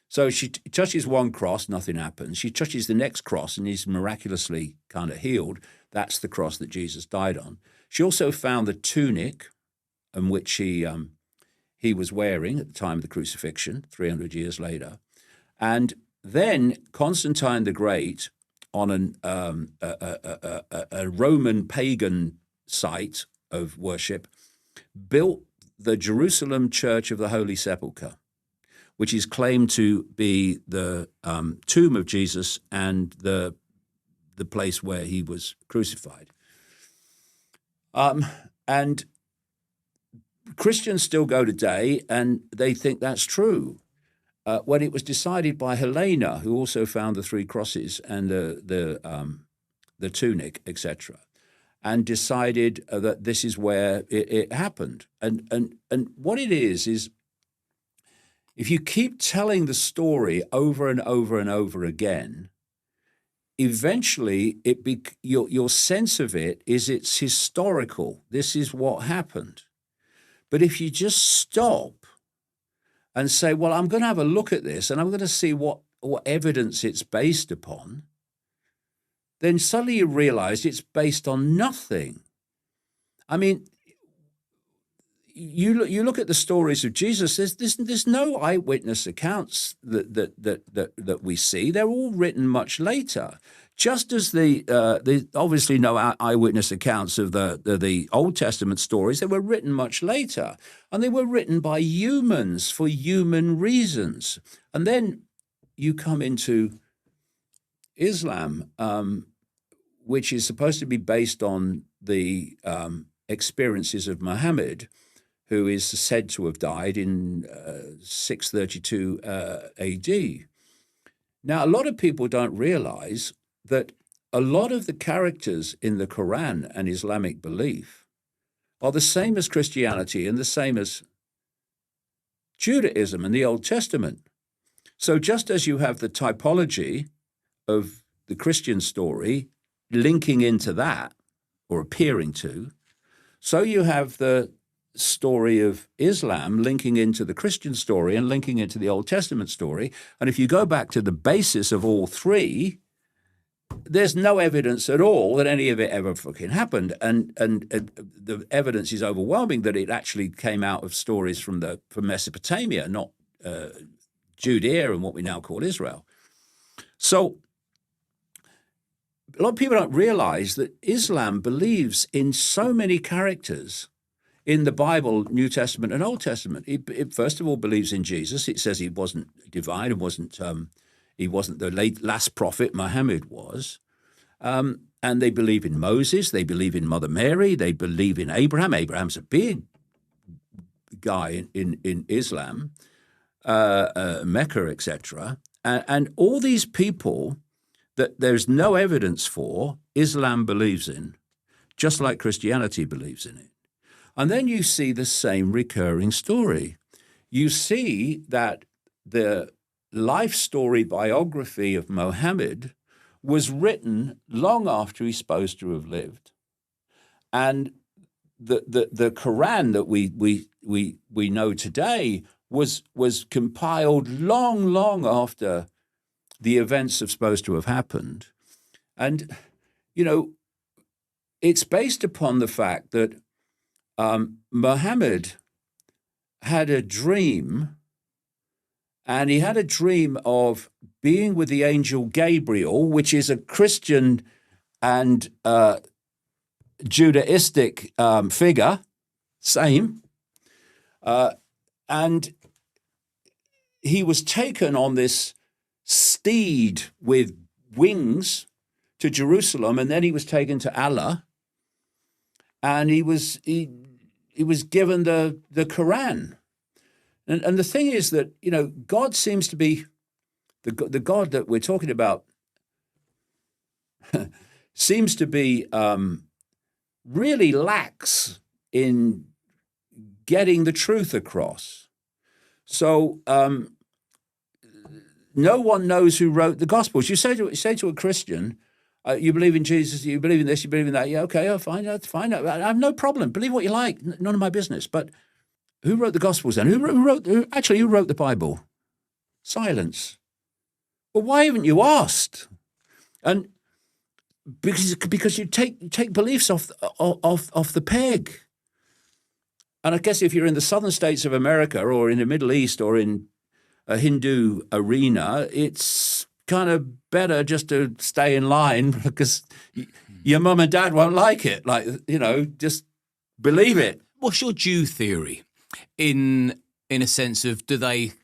[SPEAKER 1] So she touches one cross, nothing happens. She touches the next cross, and he's miraculously kind of healed. That's the cross that Jesus died on. She also found the tunic in which he was wearing at the time of the crucifixion, 300 years later. And then Constantine the Great, on a Roman pagan site of worship, built the Jerusalem Church of the Holy Sepulchre, which is claimed to be the tomb of Jesus and the place where he was crucified. And Christians still go today, and they think that's true. When it was decided by Helena, who also found the three crosses and the tunic, etc., and decided that this is where it happened. And what it is if you keep telling the story over and over and over again, eventually your sense of it is it's historical. This is what happened. But if you just stop and say, well, I'm going to have a look at this and I'm going to see what evidence it's based upon, then suddenly you realize it's based on nothing. I mean, you look at the stories of Jesus. There's no eyewitness accounts that we see. They're all written much later. Just as the obviously no eyewitness accounts of the Old Testament stories, they were written much later, and they were written by humans for human reasons. And then you come into Islam, which is supposed to be based on the experiences of Muhammad, who is said to have died in 632 AD. Now, a lot of people don't realize that a lot of the characters in the Quran and Islamic belief are the same as Christianity and the same as Judaism and the Old Testament. So just as you have the typology of the Christian story linking into that, or appearing to, So you have the story of Islam linking into the Christian story and linking into the Old Testament story. And if you go back to the basis of all three, there's no evidence at all that any of it ever fucking happened. And the evidence is overwhelming that it actually came out of stories from Mesopotamia, not Judea and what we now call Israel. So a lot of people don't realize that Islam believes in so many characters in the Bible, New Testament and Old Testament. It first of all believes in Jesus. It says he wasn't divine, he wasn't the last prophet. Muhammad was. And they believe in Moses. They believe in Mother Mary. They believe in Abraham. Abraham's a big guy in Islam, Mecca, etc. And all these people that there's no evidence for, Islam believes in, just like Christianity believes in it. And then you see the same recurring story. You see that the life story biography of Muhammad was written long after he's supposed to have lived. And the Quran that we know today was compiled long after the events are supposed to have happened. And, it's based upon the fact that Muhammad had a dream, and he had a dream of being with the angel Gabriel, which is a Christian and Judaistic figure, same. And he was taken on this steed with wings to Jerusalem, and then he was taken to Allah, and he was given the Quran. And the thing is that, God seems to be, the God that we're talking about seems to be really lax in getting the truth across. So no one knows who wrote the Gospels. You say to a Christian, you believe in Jesus, you believe in this, you believe in that. Yeah, okay, fine, that's fine. I have no problem. Believe what you like. None of my business. But who wrote the Gospels then? Who wrote the Bible? Silence. Well, why haven't you asked? And because you take beliefs off the peg. And I guess if you're in the southern states of America or in the Middle East or in a Hindu arena, it's kind of better just to stay in line because your mum and dad won't like it. Just believe it.
[SPEAKER 2] What's your Jew theory in a sense of, do they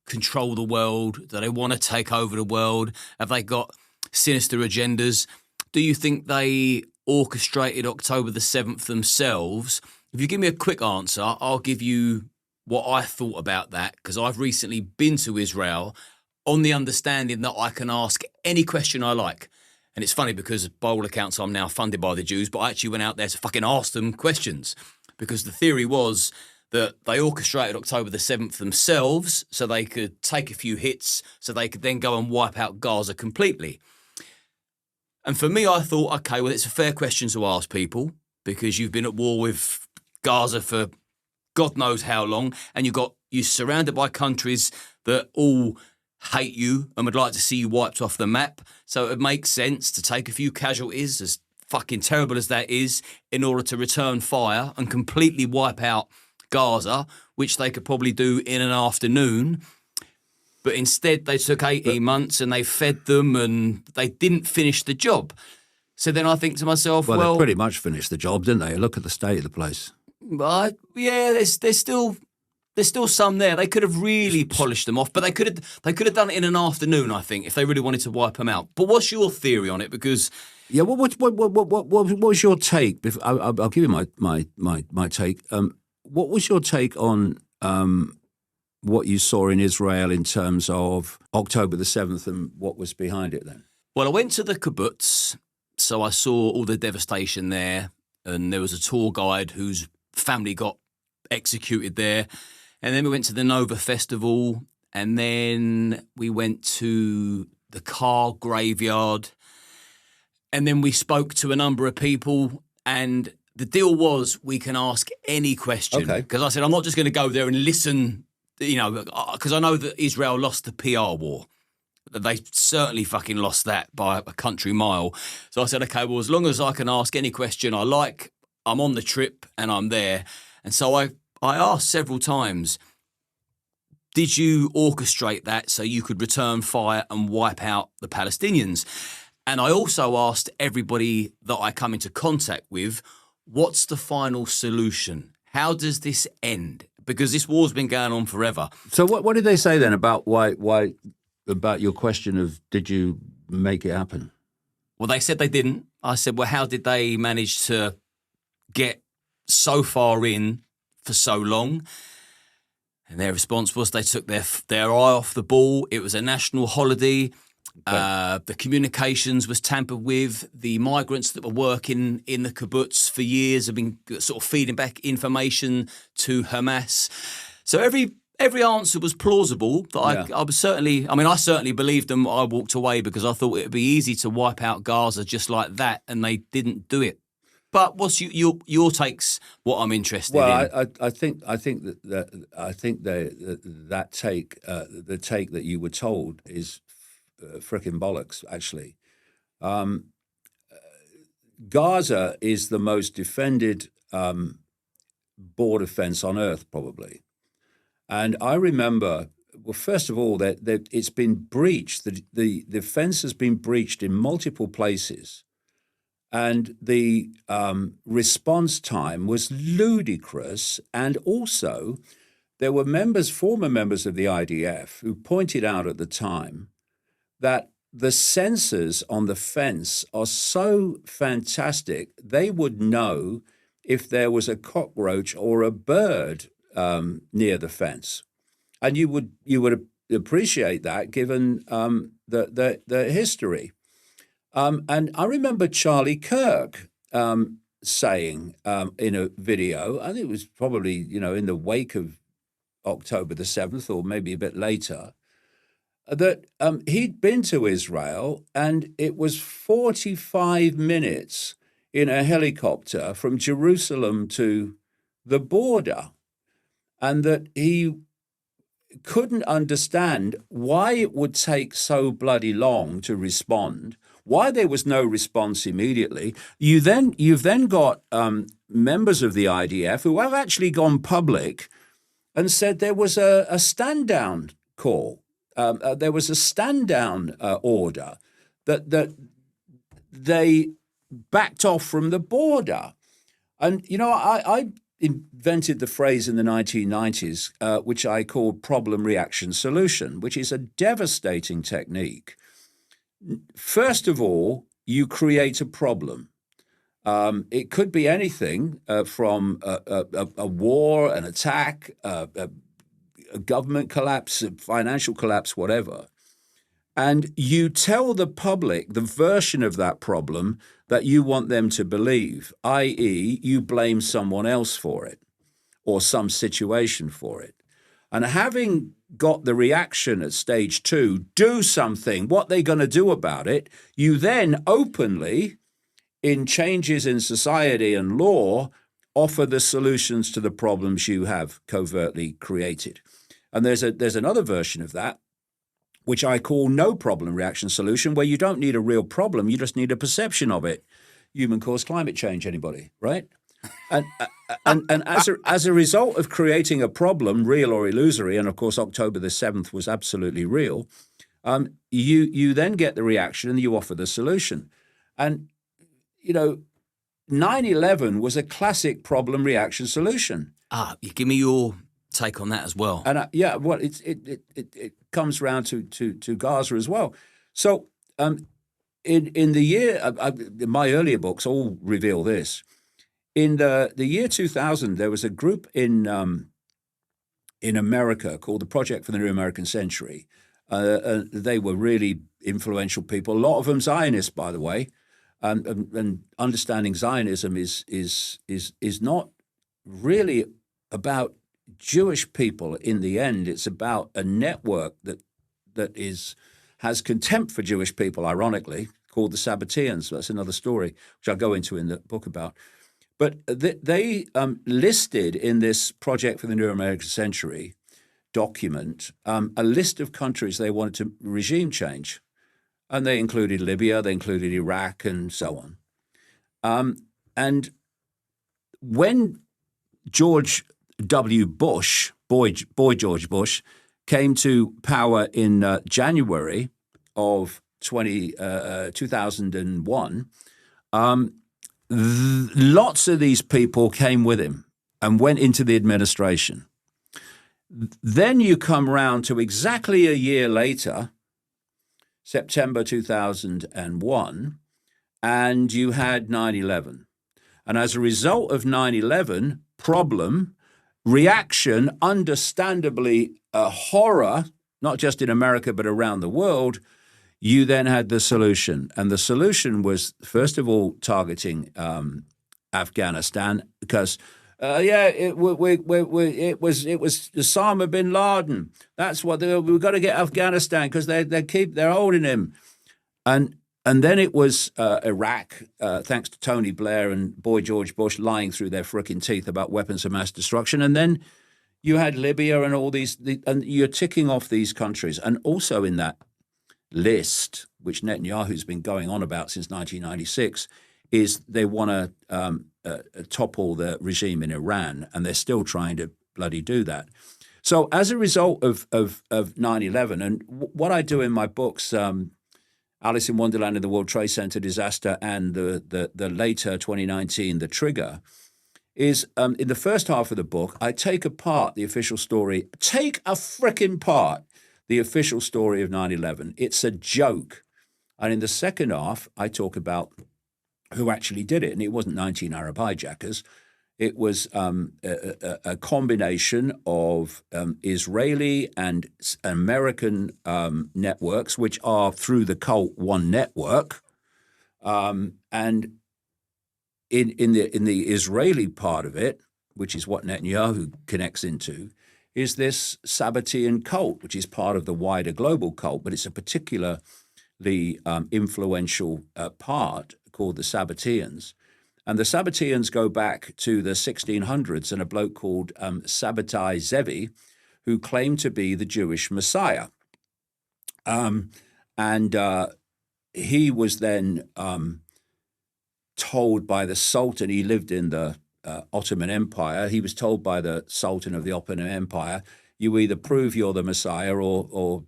[SPEAKER 2] control the world? Do they want to take over the world? Have they got sinister agendas? Do you think they orchestrated October the 7th themselves? If you give me a quick answer, I'll give you what I thought about that, because I've recently been to Israel on the understanding that I can ask any question I like. And it's funny because by all accounts I'm now funded by the Jews, but I actually went out there to fucking ask them questions, because the theory was that they orchestrated October the 7th themselves so they could take a few hits so they could then go and wipe out Gaza completely. And for me, I thought, okay, well, it's a fair question to ask people, because you've been at war with Gaza for God knows how long, and you're surrounded by countries that all hate you and would like to see you wiped off the map. So it makes sense to take a few casualties, as fucking terrible as that is, in order to return fire and completely wipe out Gaza, which they could probably do in an afternoon. But instead they took 18 months and they fed them and they didn't finish the job. So then I think to myself, well,
[SPEAKER 1] they pretty much finished the job, didn't they? Look at the state of the place.
[SPEAKER 2] But yeah, there's still some there. They could have really polished them off, but they could have done it in an afternoon, I think, if they really wanted to wipe them out. But what's your theory on it? Because
[SPEAKER 1] what was your take? I'll give you my take. What was your take on what you saw in Israel in terms of October the 7th and what was behind it then?
[SPEAKER 2] Well, I went to the kibbutz, so I saw all the devastation there, and there was a tour guide whose family got executed there. And then we went to the Nova Festival, and then we went to the car graveyard, and then we spoke to a number of people, and the deal was we can ask any question.
[SPEAKER 1] Okay.
[SPEAKER 2] Because I said, I'm not just going to go there and listen, you know, because I know that Israel lost the PR war. They certainly fucking lost that by a country mile. So I said, okay, well, as long as I can ask any question I like, I'm on the trip and I'm there. And so I asked several times, did you orchestrate that so you could return fire and wipe out the Palestinians? And I also asked everybody that I come into contact with, what's the final solution? How does this end? Because this war's been going on forever.
[SPEAKER 1] So what did they say then about why about your question of did you make it happen?
[SPEAKER 2] Well, they said they didn't. I said, well, how did they manage to get so far in for so long? And their response was they took their eye off the ball. It was a national holiday. Okay. The communications was tampered with. The migrants that were working in the kibbutz for years have been sort of feeding back information to Hamas. So every answer was plausible. That I was certainly, I mean, I certainly believed them. I walked away because I thought it would be easy to wipe out Gaza just like that, and they didn't do it. But what's your takes? What I'm interested in.
[SPEAKER 1] Well, I think that take the take that you were told is frickin' bollocks. Actually, Gaza is the most defended border fence on earth, probably. And I remember, well, first of all, that it's been breached. The fence has been breached in multiple places. And the response time was ludicrous. And also, there were former members of the IDF, who pointed out at the time that the sensors on the fence are so fantastic, they would know if there was a cockroach or a bird near the fence. And you would appreciate that given the history. And I remember Charlie Kirk saying in a video, I think it was probably, in the wake of October the 7th or maybe a bit later, that he'd been to Israel and it was 45 minutes in a helicopter from Jerusalem to the border, and that he couldn't understand why it would take so bloody long to respond, why there was no response immediately. You've then got members of the IDF who have actually gone public and said there was a stand-down call. There was a stand-down order that they backed off from the border. And, I invented the phrase in the 1990s, which I called problem, reaction, solution, which is a devastating technique. First of all, you create a problem. It could be anything from a war, an attack, a government collapse, a financial collapse, whatever. And you tell the public the version of that problem that you want them to believe, i.e., you blame someone else for it or some situation for it. And having got the reaction at stage 2, do something, what they're going to do about it, you then openly, in changes in society and law, offer the solutions to the problems you have covertly created. And there's another version of that, which I call no problem reaction solution, where you don't need a real problem, you just need a perception of it. Human-caused climate change, anybody, right? And as a result of creating a problem, real or illusory, and of course October the 7th was absolutely real, you then get the reaction and you offer the solution. And, 9/11 was a classic problem reaction solution.
[SPEAKER 2] You give me your take on that as well.
[SPEAKER 1] And it comes round to Gaza as well. So in the year, my earlier books all reveal this. In the year 2000, there was a group in America called the Project for the New American Century. They were really influential people. A lot of them Zionists, by the way. And understanding Zionism is not really about Jewish people in the end. It's about a network that has contempt for Jewish people, ironically, called the Sabbateans. That's another story, which I'll go into in the book about. But they listed in this Project for the New American Century document a list of countries they wanted to regime change. And they included Libya, they included Iraq, and so on. And when George W. Bush, boy George Bush, came to power in January of 2001, lots of these people came with him and went into the administration. Then you come round to exactly a year later, September 2001, and you had 9/11. And as a result of 9/11, problem, reaction, understandably horror, not just in America but around the world, you then had the solution. And the solution was, first of all, targeting Afghanistan because, it was Osama bin Laden. That's what we've got to get Afghanistan because they're holding him. And then it was Iraq, thanks to Tony Blair and boy George Bush lying through their frickin' teeth about weapons of mass destruction. And then you had Libya and all these, and you're ticking off these countries. And also in that list, which Netanyahu's been going on about since 1996, is they want to topple the regime in Iran, and they're still trying to bloody do that. So as a result of 9/11, and what I do in my books, Alice in Wonderland and the World Trade Center disaster and the later 2019, The Trigger, is in the first half of the book, I take apart the official story, the official story of 9/11. It's a joke. And in the second half, I talk about who actually did it. And it wasn't 19 Arab hijackers. It was a combination of Israeli and American networks, which are through the cult one network. And in the Israeli part of it, which is what Netanyahu connects into, is this 𝐟𝐨𝐫𝐞𝐭 cult, which is part of the wider global cult, but it's a particularly influential part called the 𝐟𝐵𝐶ians. And the 𝐟𝐵𝐶ians go back to the 1600s and a bloke called Sabbatai Zevi, who claimed to be the Jewish Messiah. He was then told by the Sultan, he lived in the Ottoman Empire, he was told by the Sultan of the Ottoman Empire, you either prove you're the Messiah or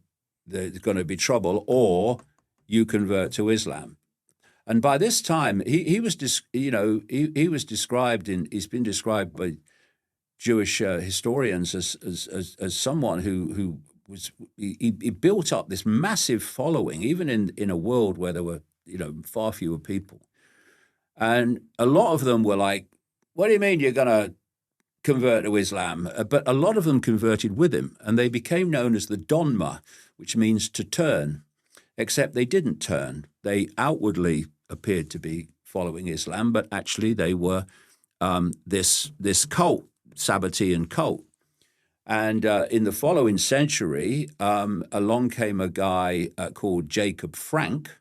[SPEAKER 1] there's going to be trouble, or you convert to Islam. And by this time, he was described he's been described by Jewish historians as someone who built up this massive following, even in a world where there were far fewer people. And a lot of them were like, what do you mean you're going to convert to Islam? But a lot of them converted with him, and they became known as the Donma, which means to turn, except they didn't turn. They outwardly appeared to be following Islam, but actually they were this cult, 𝐟𝐵𝐶i𝐭 cult. And in the following century, along came a guy called Jacob Frank,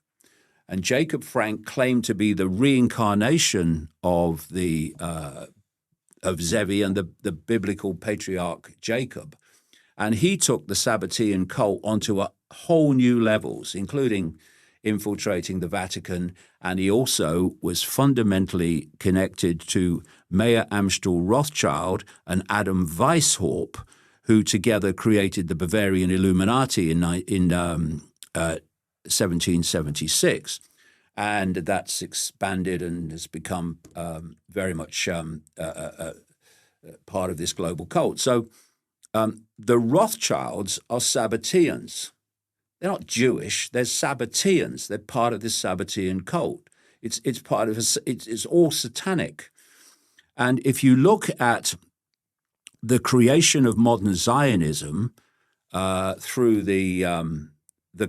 [SPEAKER 1] and Jacob Frank claimed to be the reincarnation of Zevi and the biblical patriarch Jacob. And he took the 𝐟𝐵𝐶i𝐭 cult onto a whole new levels, including infiltrating the Vatican. And he also was fundamentally connected to Mayer Amschel Rothschild and Adam Weishaupt, who together created the Bavarian Illuminati in 1776. And that's expanded and has become very much part of this global cult. So the Rothschilds are 𝐟𝐵𝐶ians. They're not Jewish. They're 𝐟𝐵𝐶ians. They're part of this 𝐟𝐵𝐶i𝐭 cult. It's part of it's all satanic. And if you look at the creation of modern Zionism through the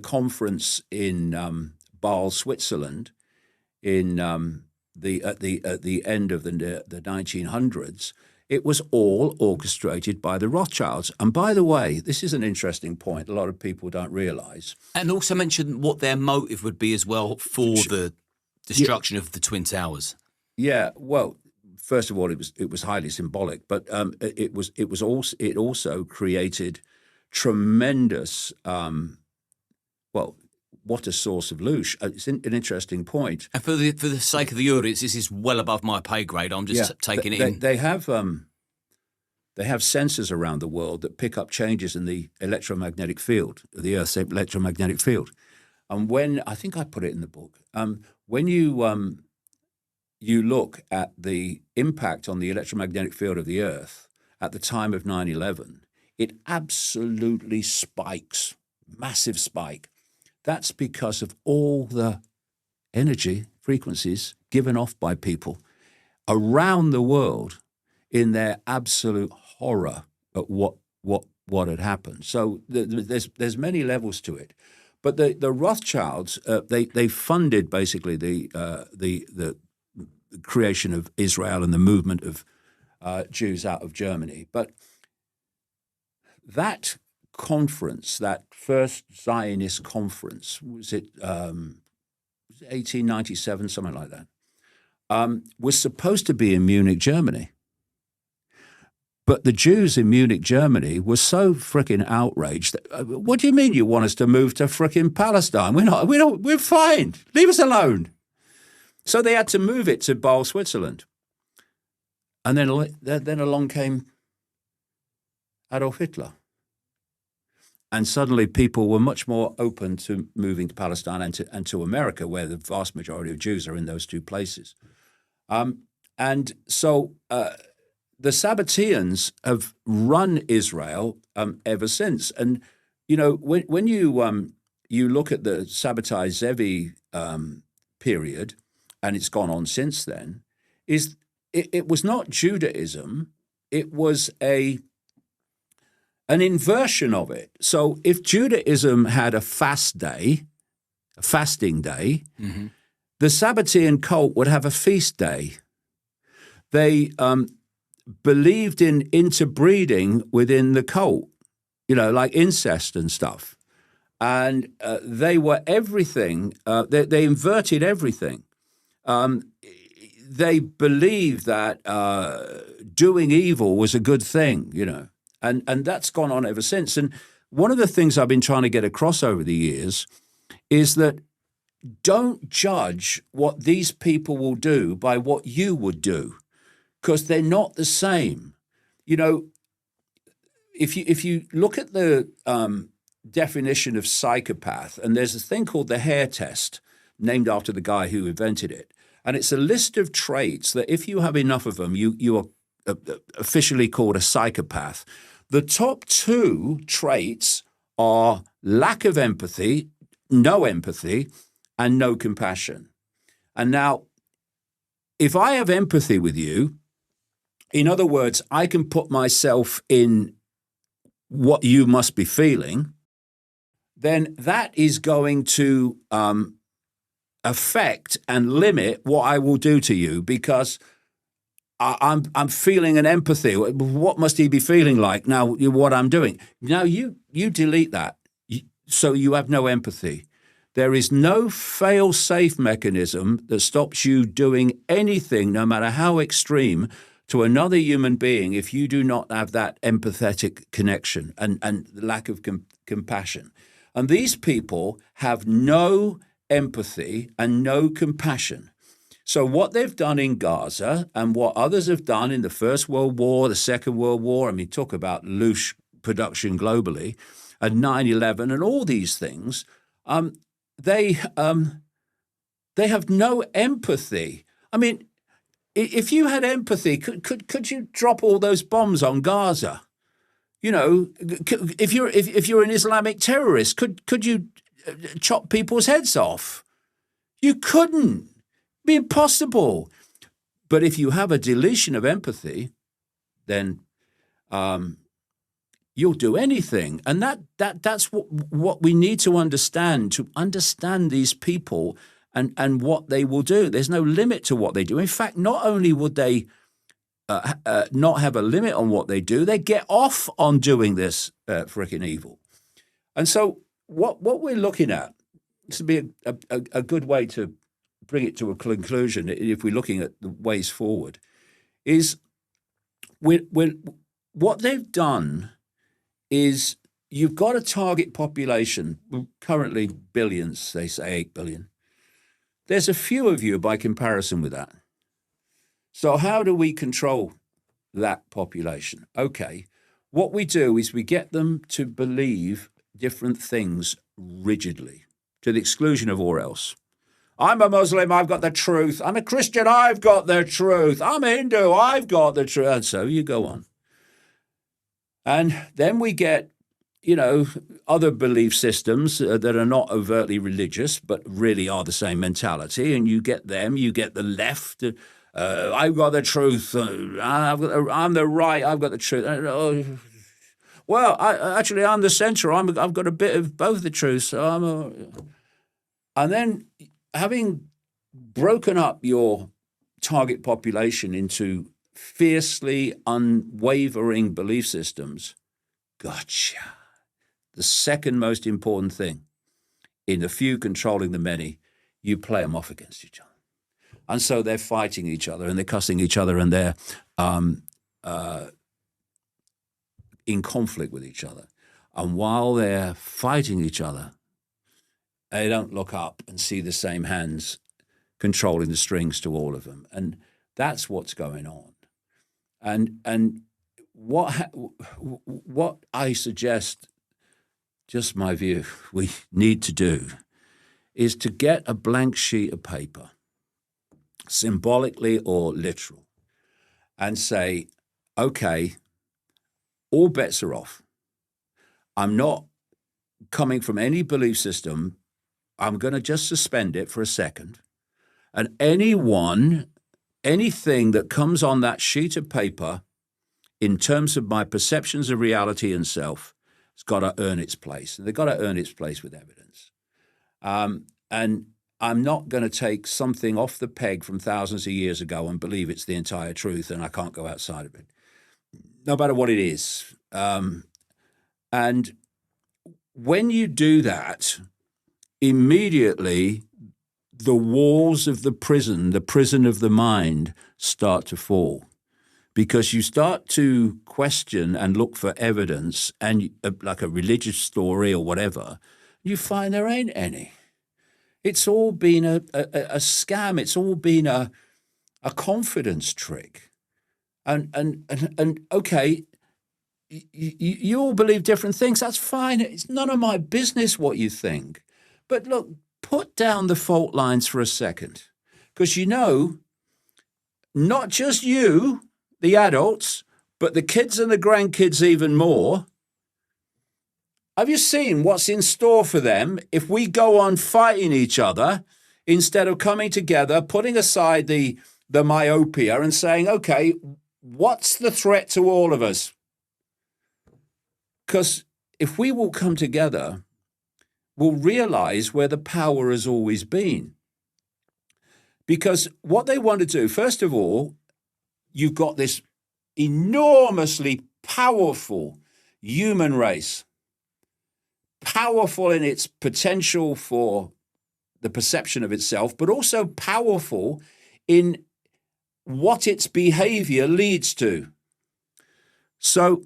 [SPEAKER 1] conference in Basel, Switzerland, at the end of the 1900s, it was all orchestrated by the Rothschilds. And by the way, this is an interesting point a lot of people don't realize.
[SPEAKER 2] And also mention what their motive would be as well for the destruction of the Twin Towers.
[SPEAKER 1] Yeah, well, first of all, it was highly symbolic, but it also created tremendous. Well, what a source of louche! It's an interesting point.
[SPEAKER 2] And for the sake of the audience, this is well above my pay grade. I'm just taking it in.
[SPEAKER 1] They have sensors around the world that pick up changes in the electromagnetic field, the Earth's electromagnetic field. And when I think I put it in the book, when you look at the impact on the electromagnetic field of the Earth at the time of 9/11, it absolutely spikes, massive spike. That's because of all the energy frequencies given off by people around the world in their absolute horror at what had happened. So there's many levels to it. But the Rothschilds, they funded basically the creation of Israel and the movement of Jews out of Germany. But that conference, that first Zionist conference, was it 1897, something like that, was supposed to be in Munich, Germany. But the Jews in Munich, Germany were so frickin' outraged that, what do you mean you want us to move to frickin' Palestine? We're fine. Leave us alone. So they had to move it to Basel, Switzerland. And then along came Adolf Hitler. And suddenly people were much more open to moving to Palestine and to America, where the vast majority of Jews are in those two places. And so the Sabbateans have run Israel ever since. And, you know, when you look at the 𝐶𝐵𝐷𝐼 period, and it's gone on since then, it was not Judaism, it was an inversion of it. So if Judaism had a fasting day, mm-hmm. the Sabbatean cult would have a feast day. They believed in interbreeding within the cult, you know, like incest and stuff. And they were everything. They inverted everything. They believed that doing evil was a good thing, you know. And that's gone on ever since. And one of the things I've been trying to get across over the years is that don't judge what these people will do by what you would do, because they're not the same. You know, if you look at the definition of psychopath, and there's a thing called the hair test, named after the guy who invented it. And it's a list of traits that if you have enough of them, you are officially called a psychopath. The top two traits are lack of empathy, and no compassion. And now, if I have empathy with you, in other words, I can put myself in what you must be feeling, then that is going to affect and limit what I will do to you, because I'm feeling an empathy. What must he be feeling like now? What I'm doing now, you delete that, so you have no empathy. There is no fail-safe mechanism that stops you doing anything, no matter how extreme, to another human being if you do not have that empathetic connection and lack of compassion. And these people have no empathy and no compassion. So what they've done in Gaza and what others have done in the First World War, the Second World War, I mean, talk about louche production globally, and 9/11 and all these things, they have no empathy. I mean, if you had empathy, could you drop all those bombs on Gaza? You know, if you're an Islamic terrorist, could you chop people's heads off? You couldn't. It'd be impossible. But if you have a deletion of empathy, then you'll do anything. And that's what we need to understand these people and what they will do. There's no limit to what they do. In fact, not only would they not have a limit on what they do, they get off on doing this frickin' evil. And so what we're looking at, this would be a good way to bring it to a conclusion if we're looking at the ways forward, is what they've done is you've got a target population, currently billions, they say 8 billion. There's a few of you by comparison with that. So how do we control that population? Okay, what we do is we get them to believe different things rigidly, to the exclusion of all else. I'm a Muslim, I've got the truth. I'm a Christian, I've got the truth. I'm a Hindu, I've got the truth. And so you go on. And then we get, other belief systems that are not overtly religious, but really are the same mentality. And you get them, you get the left. I've got the truth. I'm the right, I've got the truth. Well, I'm the center. I've got a bit of both the truth. So and then having broken up your target population into fiercely unwavering belief systems, gotcha. The second most important thing in the few controlling the many, you play them off against each other. And so they're fighting each other and they're cussing each other and they're in conflict with each other. And while they're fighting each other, they don't look up and see the same hands controlling the strings to all of them. And that's what's going on. And what I suggest, just my view, we need to do is to get a blank sheet of paper, symbolically or literal, and say, okay, all bets are off. I'm not coming from any belief system. I'm going to just suspend it for a second. And anything that comes on that sheet of paper in terms of my perceptions of reality and self, it's got to earn its place. And they've got to earn its place with evidence. And I'm not going to take something off the peg from thousands of years ago and believe it's the entire truth and I can't go outside of it, no matter what it is. And when you do that, immediately the walls of the prison of the mind, start to fall. Because you start to question and look for evidence, and like a religious story or whatever, you find there ain't any. It's all been a scam. It's all been a confidence trick. And okay, you all believe different things. That's fine. It's none of my business what you think. But look, put down the fault lines for a second. Because not just you, the adults, but the kids and the grandkids even more. Have you seen what's in store for them if we go on fighting each other instead of coming together, putting aside the myopia and saying, okay, what's the threat to all of us? Because if we will come together, we'll realize where the power has always been. Because what they want to do, first of all, you've got this enormously powerful human race, powerful in its potential for the perception of itself, but also powerful in what its behavior leads to. So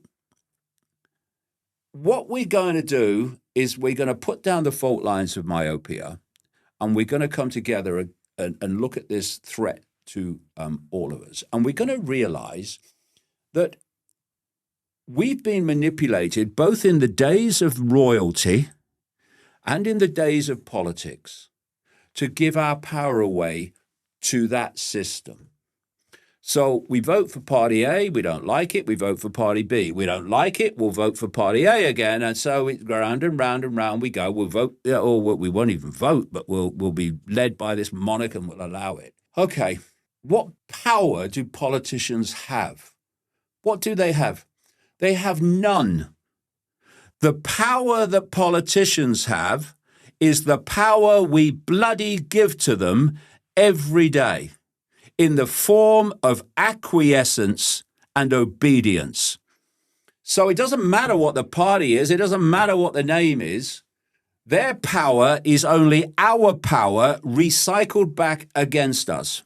[SPEAKER 1] what we're going to do is we're going to put down the fault lines of myopia, and we're going to come together and look at this threat to all of us. And we're going to realize that we've been manipulated both in the days of royalty and in the days of politics to give our power away to that system. So we vote for Party A, we don't like it, we vote for Party B. We don't like it, we'll vote for Party A again, and so it's round and round and round we go. We'll vote, or we won't even vote, but we'll be led by this monarch and we'll allow it. Okay, what power do politicians have? What do they have? They have none. The power that politicians have is the power we bloody give to them every day in the form of acquiescence and obedience. So it doesn't matter what the party is, it doesn't matter what the name is. Their power is only our power recycled back against us.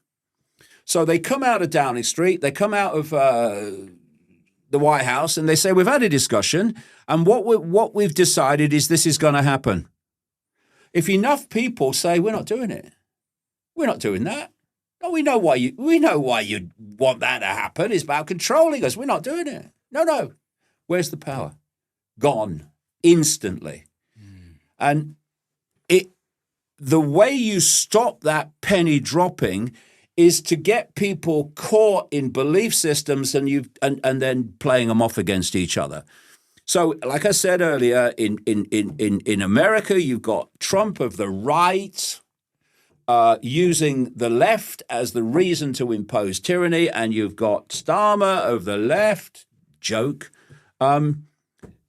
[SPEAKER 1] So they come out of Downing Street, they come out of the White House, and they say, we've had a discussion, and what we've decided is this is going to happen. If enough people say, we're not doing it, we're not doing that. No, we know why you want that to happen. It's about controlling us. We're not doing it. No. Where's the power? Gone instantly. And the way you stop that penny dropping is to get people caught in belief systems and then playing them off against each other. So, like I said earlier, in America, you've got Trump of the right using the left as the reason to impose tyranny, and you've got Starmer of the left, joke,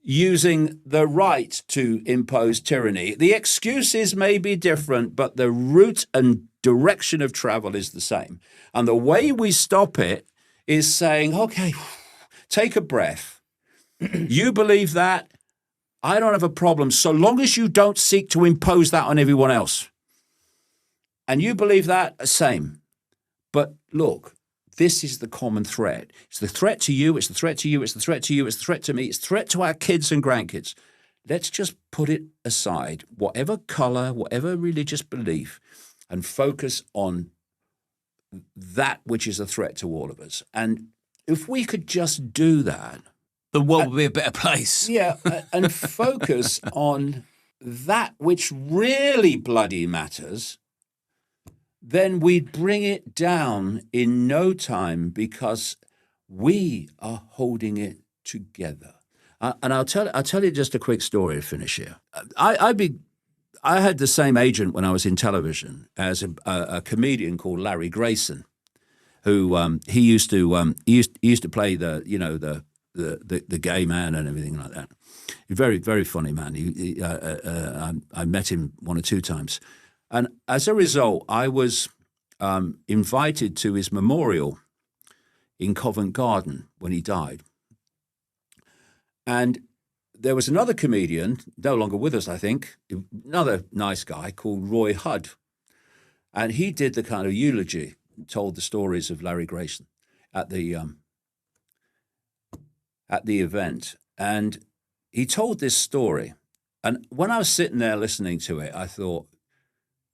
[SPEAKER 1] using the right to impose tyranny. The excuses may be different, but the route and direction of travel is the same. And the way we stop it is saying, okay, take a breath. You believe that, I don't have a problem, so long as you don't seek to impose that on everyone else. And you believe that, same. But look, this is the common threat. It's the threat to you, it's the threat to you, it's the threat to you, it's the threat to me, it's the threat to our kids and grandkids. Let's just put it aside, whatever color, whatever religious belief, and focus on that which is a threat to all of us. And if we could just do that,
[SPEAKER 2] the world would be a better place.
[SPEAKER 1] Yeah, and focus on that which really bloody matters, then we'd bring it down in no time because we are holding it together. And I'll tell you just a quick story to finish here. I had the same agent when I was in television as a comedian called Larry Grayson, who he used to play the gay man and everything like that. Very, very funny man. I met him one or two times. And as a result, I was invited to his memorial in Covent Garden when he died. And there was another comedian, no longer with us, I think, another nice guy called Roy Hudd. And he did the kind of eulogy, told the stories of Larry Grayson at the event. And he told this story. And when I was sitting there listening to it, I thought,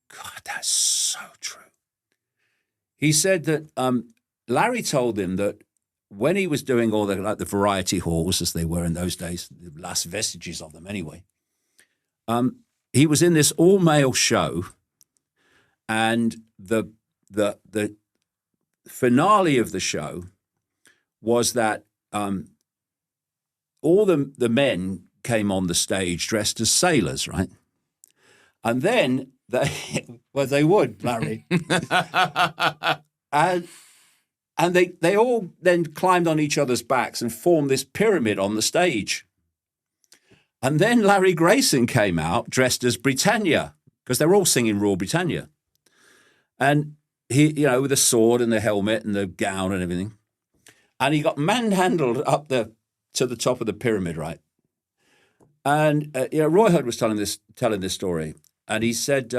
[SPEAKER 1] God, that's so true. He said that Larry told him that when he was doing all the variety halls, as they were in those days, the last vestiges of them anyway, he was in this all-male show, and the finale of the show was that all the men came on the stage dressed as sailors, right? And then they would, Larry. And they all then climbed on each other's backs and formed this pyramid on the stage. And then Larry Grayson came out dressed as Britannia, because they were all singing Rule Britannia. And he, with the sword and the helmet and the gown and everything. And he got manhandled up to the top of the pyramid, right? And Roy Hudd was telling this story, and he said,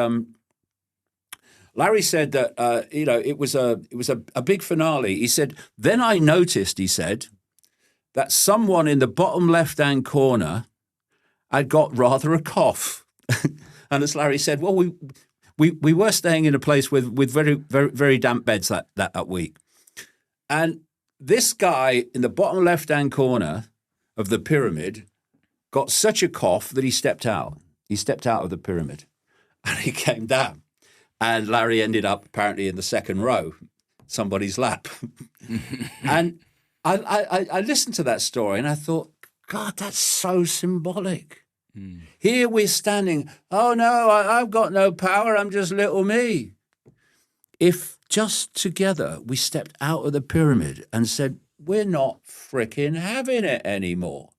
[SPEAKER 1] Larry said that it was a big finale. He said, then I noticed, he said, that someone in the bottom left-hand corner had got rather a cough. And as Larry said, well, we were staying in a place with very, very, very damp beds that week. And this guy in the bottom left-hand corner of the pyramid got such a cough that he stepped out. He stepped out of the pyramid and he came down. And Larry ended up apparently in the second row, somebody's lap. And I listened to that story and I thought, God, that's so symbolic. Mm. Here we're standing, oh no, I've got no power, I'm just little me. If just together we stepped out of the pyramid and said, we're not fricking having it anymore.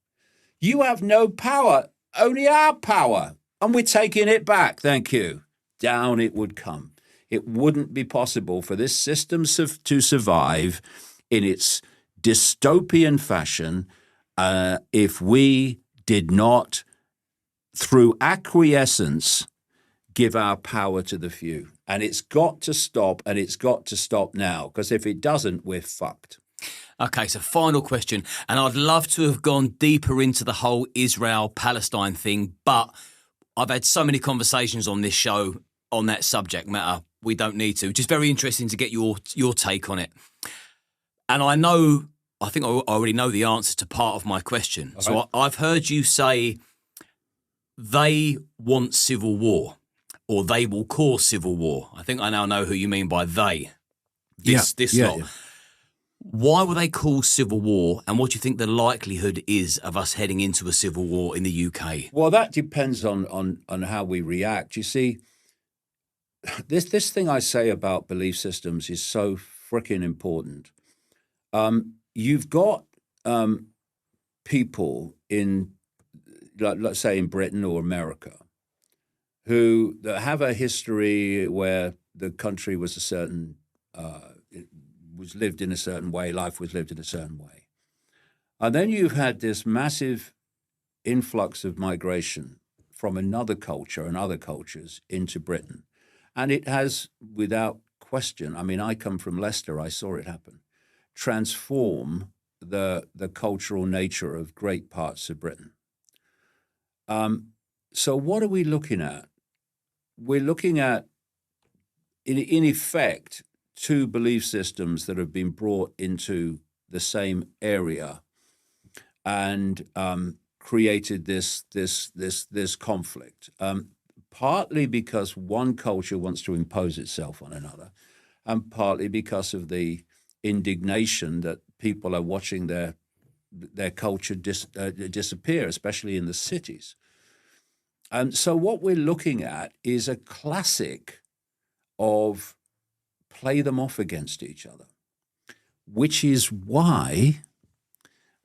[SPEAKER 1] You have no power, only our power, and we're taking it back, thank you. Down it would come. It wouldn't be possible for this system to survive in its dystopian fashion if we did not, through acquiescence, give our power to the few. And it's got to stop, and it's got to stop now, because if it doesn't, we're fucked.
[SPEAKER 2] Okay, so final question, and I'd love to have gone deeper into the whole Israel-Palestine thing, but I've had so many conversations on this show on that subject matter, we don't need to. Just very interesting to get your take on it. And I think I already know the answer to part of my question. Okay. So I've heard you say they want civil war, or they will cause civil war. I think I now know who you mean by they. This lot. Yeah. Why will they cause civil war, and what do you think the likelihood is of us heading into a civil war in the UK?
[SPEAKER 1] Well, that depends on how we react. You see, this thing I say about belief systems is so freaking important. You've got people in, let's say in Britain or America, who have a history where the country was a certain, was lived in a certain way, life was lived in a certain way. And then you've had this massive influx of migration from another culture and other cultures into Britain. And it has, without question, I mean, I come from Leicester, I saw it happen, transform the cultural nature of great parts of Britain. So what are we looking at? We're looking at, in effect, two belief systems that have been brought into the same area and created this conflict. Partly because one culture wants to impose itself on another, and partly because of the indignation that people are watching their culture disappear, especially in the cities. And so what we're looking at is a classic of play them off against each other, which is why,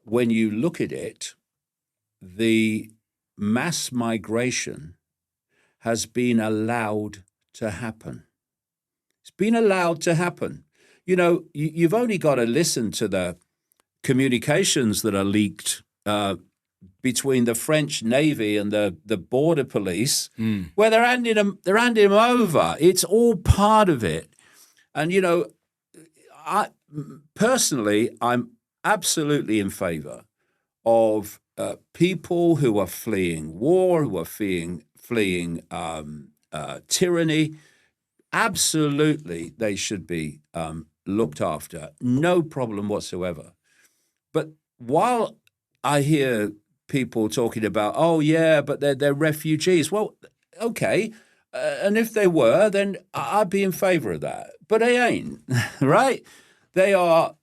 [SPEAKER 1] when you look at it, the mass migration has been allowed to happen. It's been allowed to happen. You know, you've only got to listen to the communications that are leaked between the French Navy and the border police, where they're handing them over. It's all part of it. And, you know, I'm absolutely in favor of people who are fleeing war, who are fleeing tyranny. Absolutely, they should be looked after. No problem whatsoever. But while I hear people talking about, oh, yeah, but they're refugees. Well, okay. And if they were, then I'd be in favor of that. But they ain't, right? They are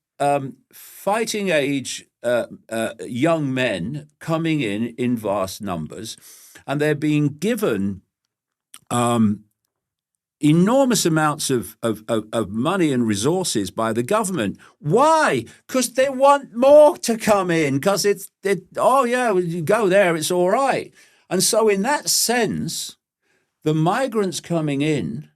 [SPEAKER 1] fighting age young men coming in vast numbers, and they're being given enormous amounts of money and resources by the government. Why? Because they want more to come in, because oh, yeah, you go there, it's all right. And so in that sense, the migrants coming in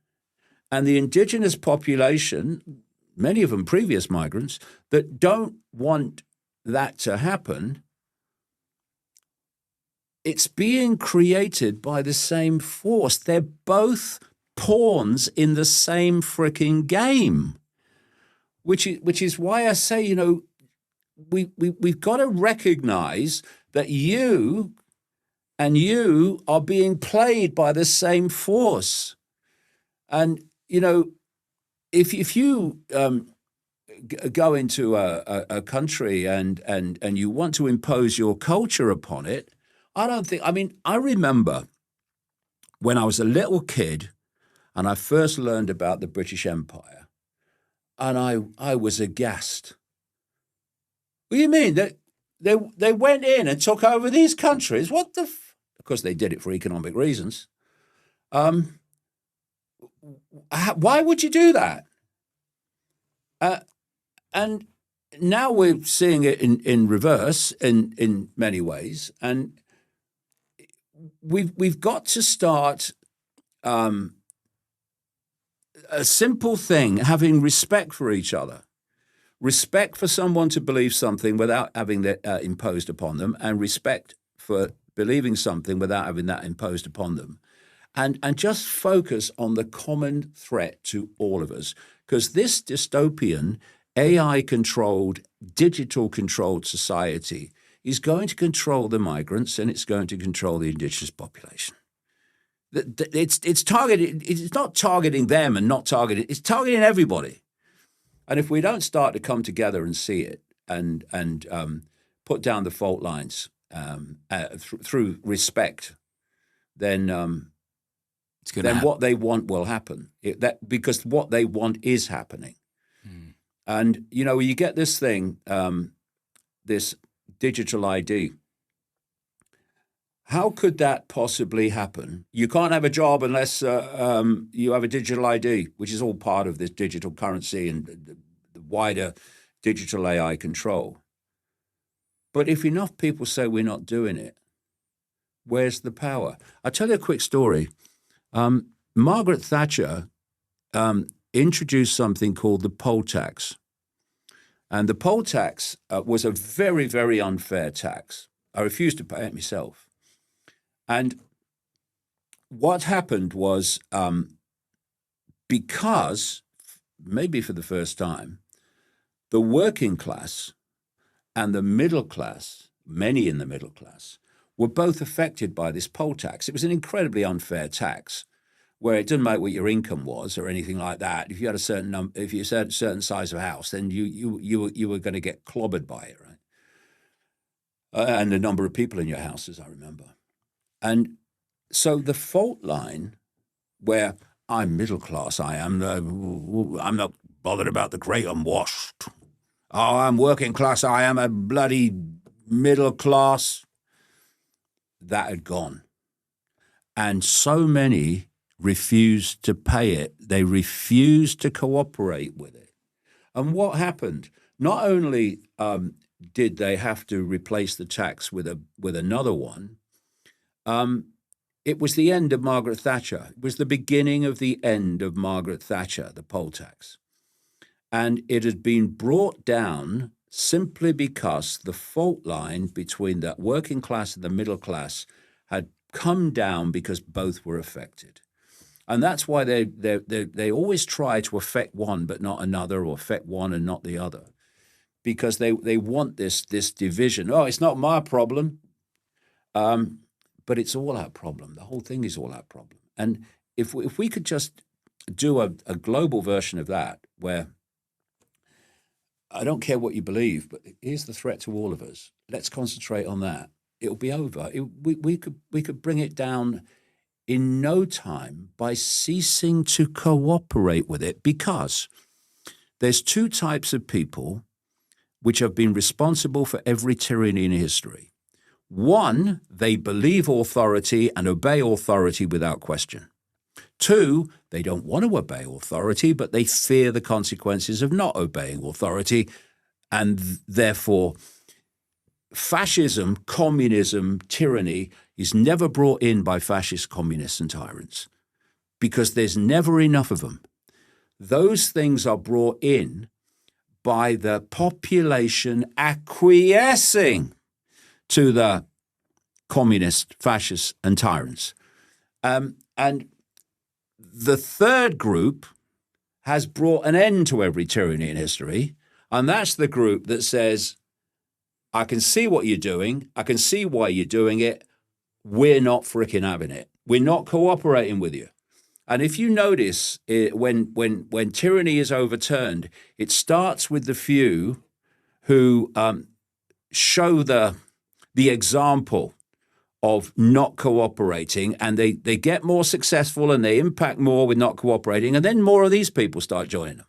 [SPEAKER 1] and the indigenous population, many of them previous migrants, that don't want that to happen, it's being created by the same force. They're both pawns in the same freaking game, which is why I say, you know, we've got to recognize that you are being played by the same force. And, you know, if you go into a country and you want to impose your culture upon it, I remember when I was a little kid and I first learned about the British Empire, and I was aghast. What do you mean? They went in and took over these countries? What the Of course, they did it for economic reasons. Why would you do that? And now we're seeing it in reverse in many ways, and we've got to start a simple thing: having respect for each other, respect for someone to believe something without having that imposed upon them, and respect for believing something without having that imposed upon them. and just focus on the common threat to all of us. Because this dystopian, AI-controlled, digital-controlled society is going to control the migrants and it's going to control the indigenous population. It's targeted. It's not targeting them and not targeting. It's targeting everybody. And if we don't start to come together and see it and put down the fault lines through respect, then what they want will happen. Because what they want is happening. And you get this thing, this digital ID. How could that possibly happen? You can't have a job unless you have a digital ID, which is all part of this digital currency and the wider digital AI control. But if enough people say we're not doing it, where's the power? I'll tell you a quick story. Margaret Thatcher introduced something called the poll tax. And the poll tax was a very, very unfair tax. I refused to pay it myself. And what happened was, because, maybe for the first time, the working class and the middle class, many in the middle class, were both affected by this poll tax. It was an incredibly unfair tax, where it didn't matter what your income was or anything like that. If you had a certain if you had a certain size of house, then you were going to get clobbered by it, right? And the number of people in your house, as I remember. And so the fault line, where I'm middle class, I'm not bothered about the great unwashed. Oh, I'm working class, I am a bloody middle class. That had gone. And so many refused to pay it. They refused to cooperate with it. And what happened? Not only did they have to replace the tax with another one, it was the end of Margaret Thatcher. It was the beginning of the end of Margaret Thatcher, the poll tax. And it had been brought down simply because the fault line between the working class and the middle class had come down because both were affected. And that's why they always try to affect one but not another, or affect one and not the other, because they want this division. Oh, it's not my problem. But it's all our problem. The whole thing is all our problem. And if we could just do a global version of that, where I don't care what you believe, but here's the threat to all of us. Let's concentrate on that. It'll be over. We could bring it down in no time by ceasing to cooperate with it, because there's two types of people which have been responsible for every tyranny in history. One, they believe authority and obey authority without question. Two, they don't want to obey authority, but they fear the consequences of not obeying authority. And therefore, fascism, communism, tyranny is never brought in by fascist, communists, and tyrants, because there's never enough of them. Those things are brought in by the population acquiescing to the communists, fascists, and tyrants. And the third group has brought an end to every tyranny in history, and that's the group that says, I can see what you're doing, I can see why you're doing it, we're not fricking having it. We're not cooperating with you. And if you notice, when tyranny is overturned, it starts with the few who show the example of not cooperating, and they get more successful and they impact more with not cooperating, and then more of these people start joining them.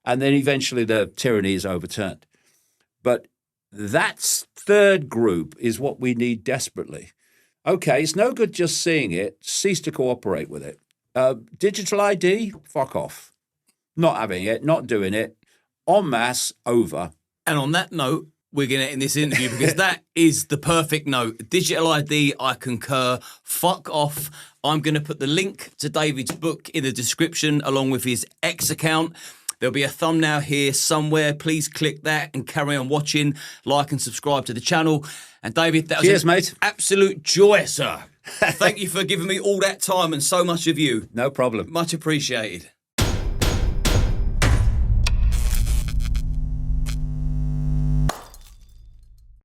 [SPEAKER 1] And then eventually the tyranny is overturned. But that third group is what we need desperately. Okay, it's no good just seeing it, cease to cooperate with it. Digital ID, fuck off. Not having it, not doing it, en masse, over.
[SPEAKER 2] And on that note, we're going to end this interview, because that is the perfect note. Digital ID, I concur. Fuck off. I'm going to put the link to David's book in the description, along with his X account. There'll be a thumbnail here somewhere. Please click that and carry on watching. Like and subscribe to the channel. And David, that was
[SPEAKER 1] Cheers, mate.
[SPEAKER 2] Absolute joy, sir. Thank you for giving me all that time and so much of you.
[SPEAKER 1] No problem.
[SPEAKER 2] Much appreciated.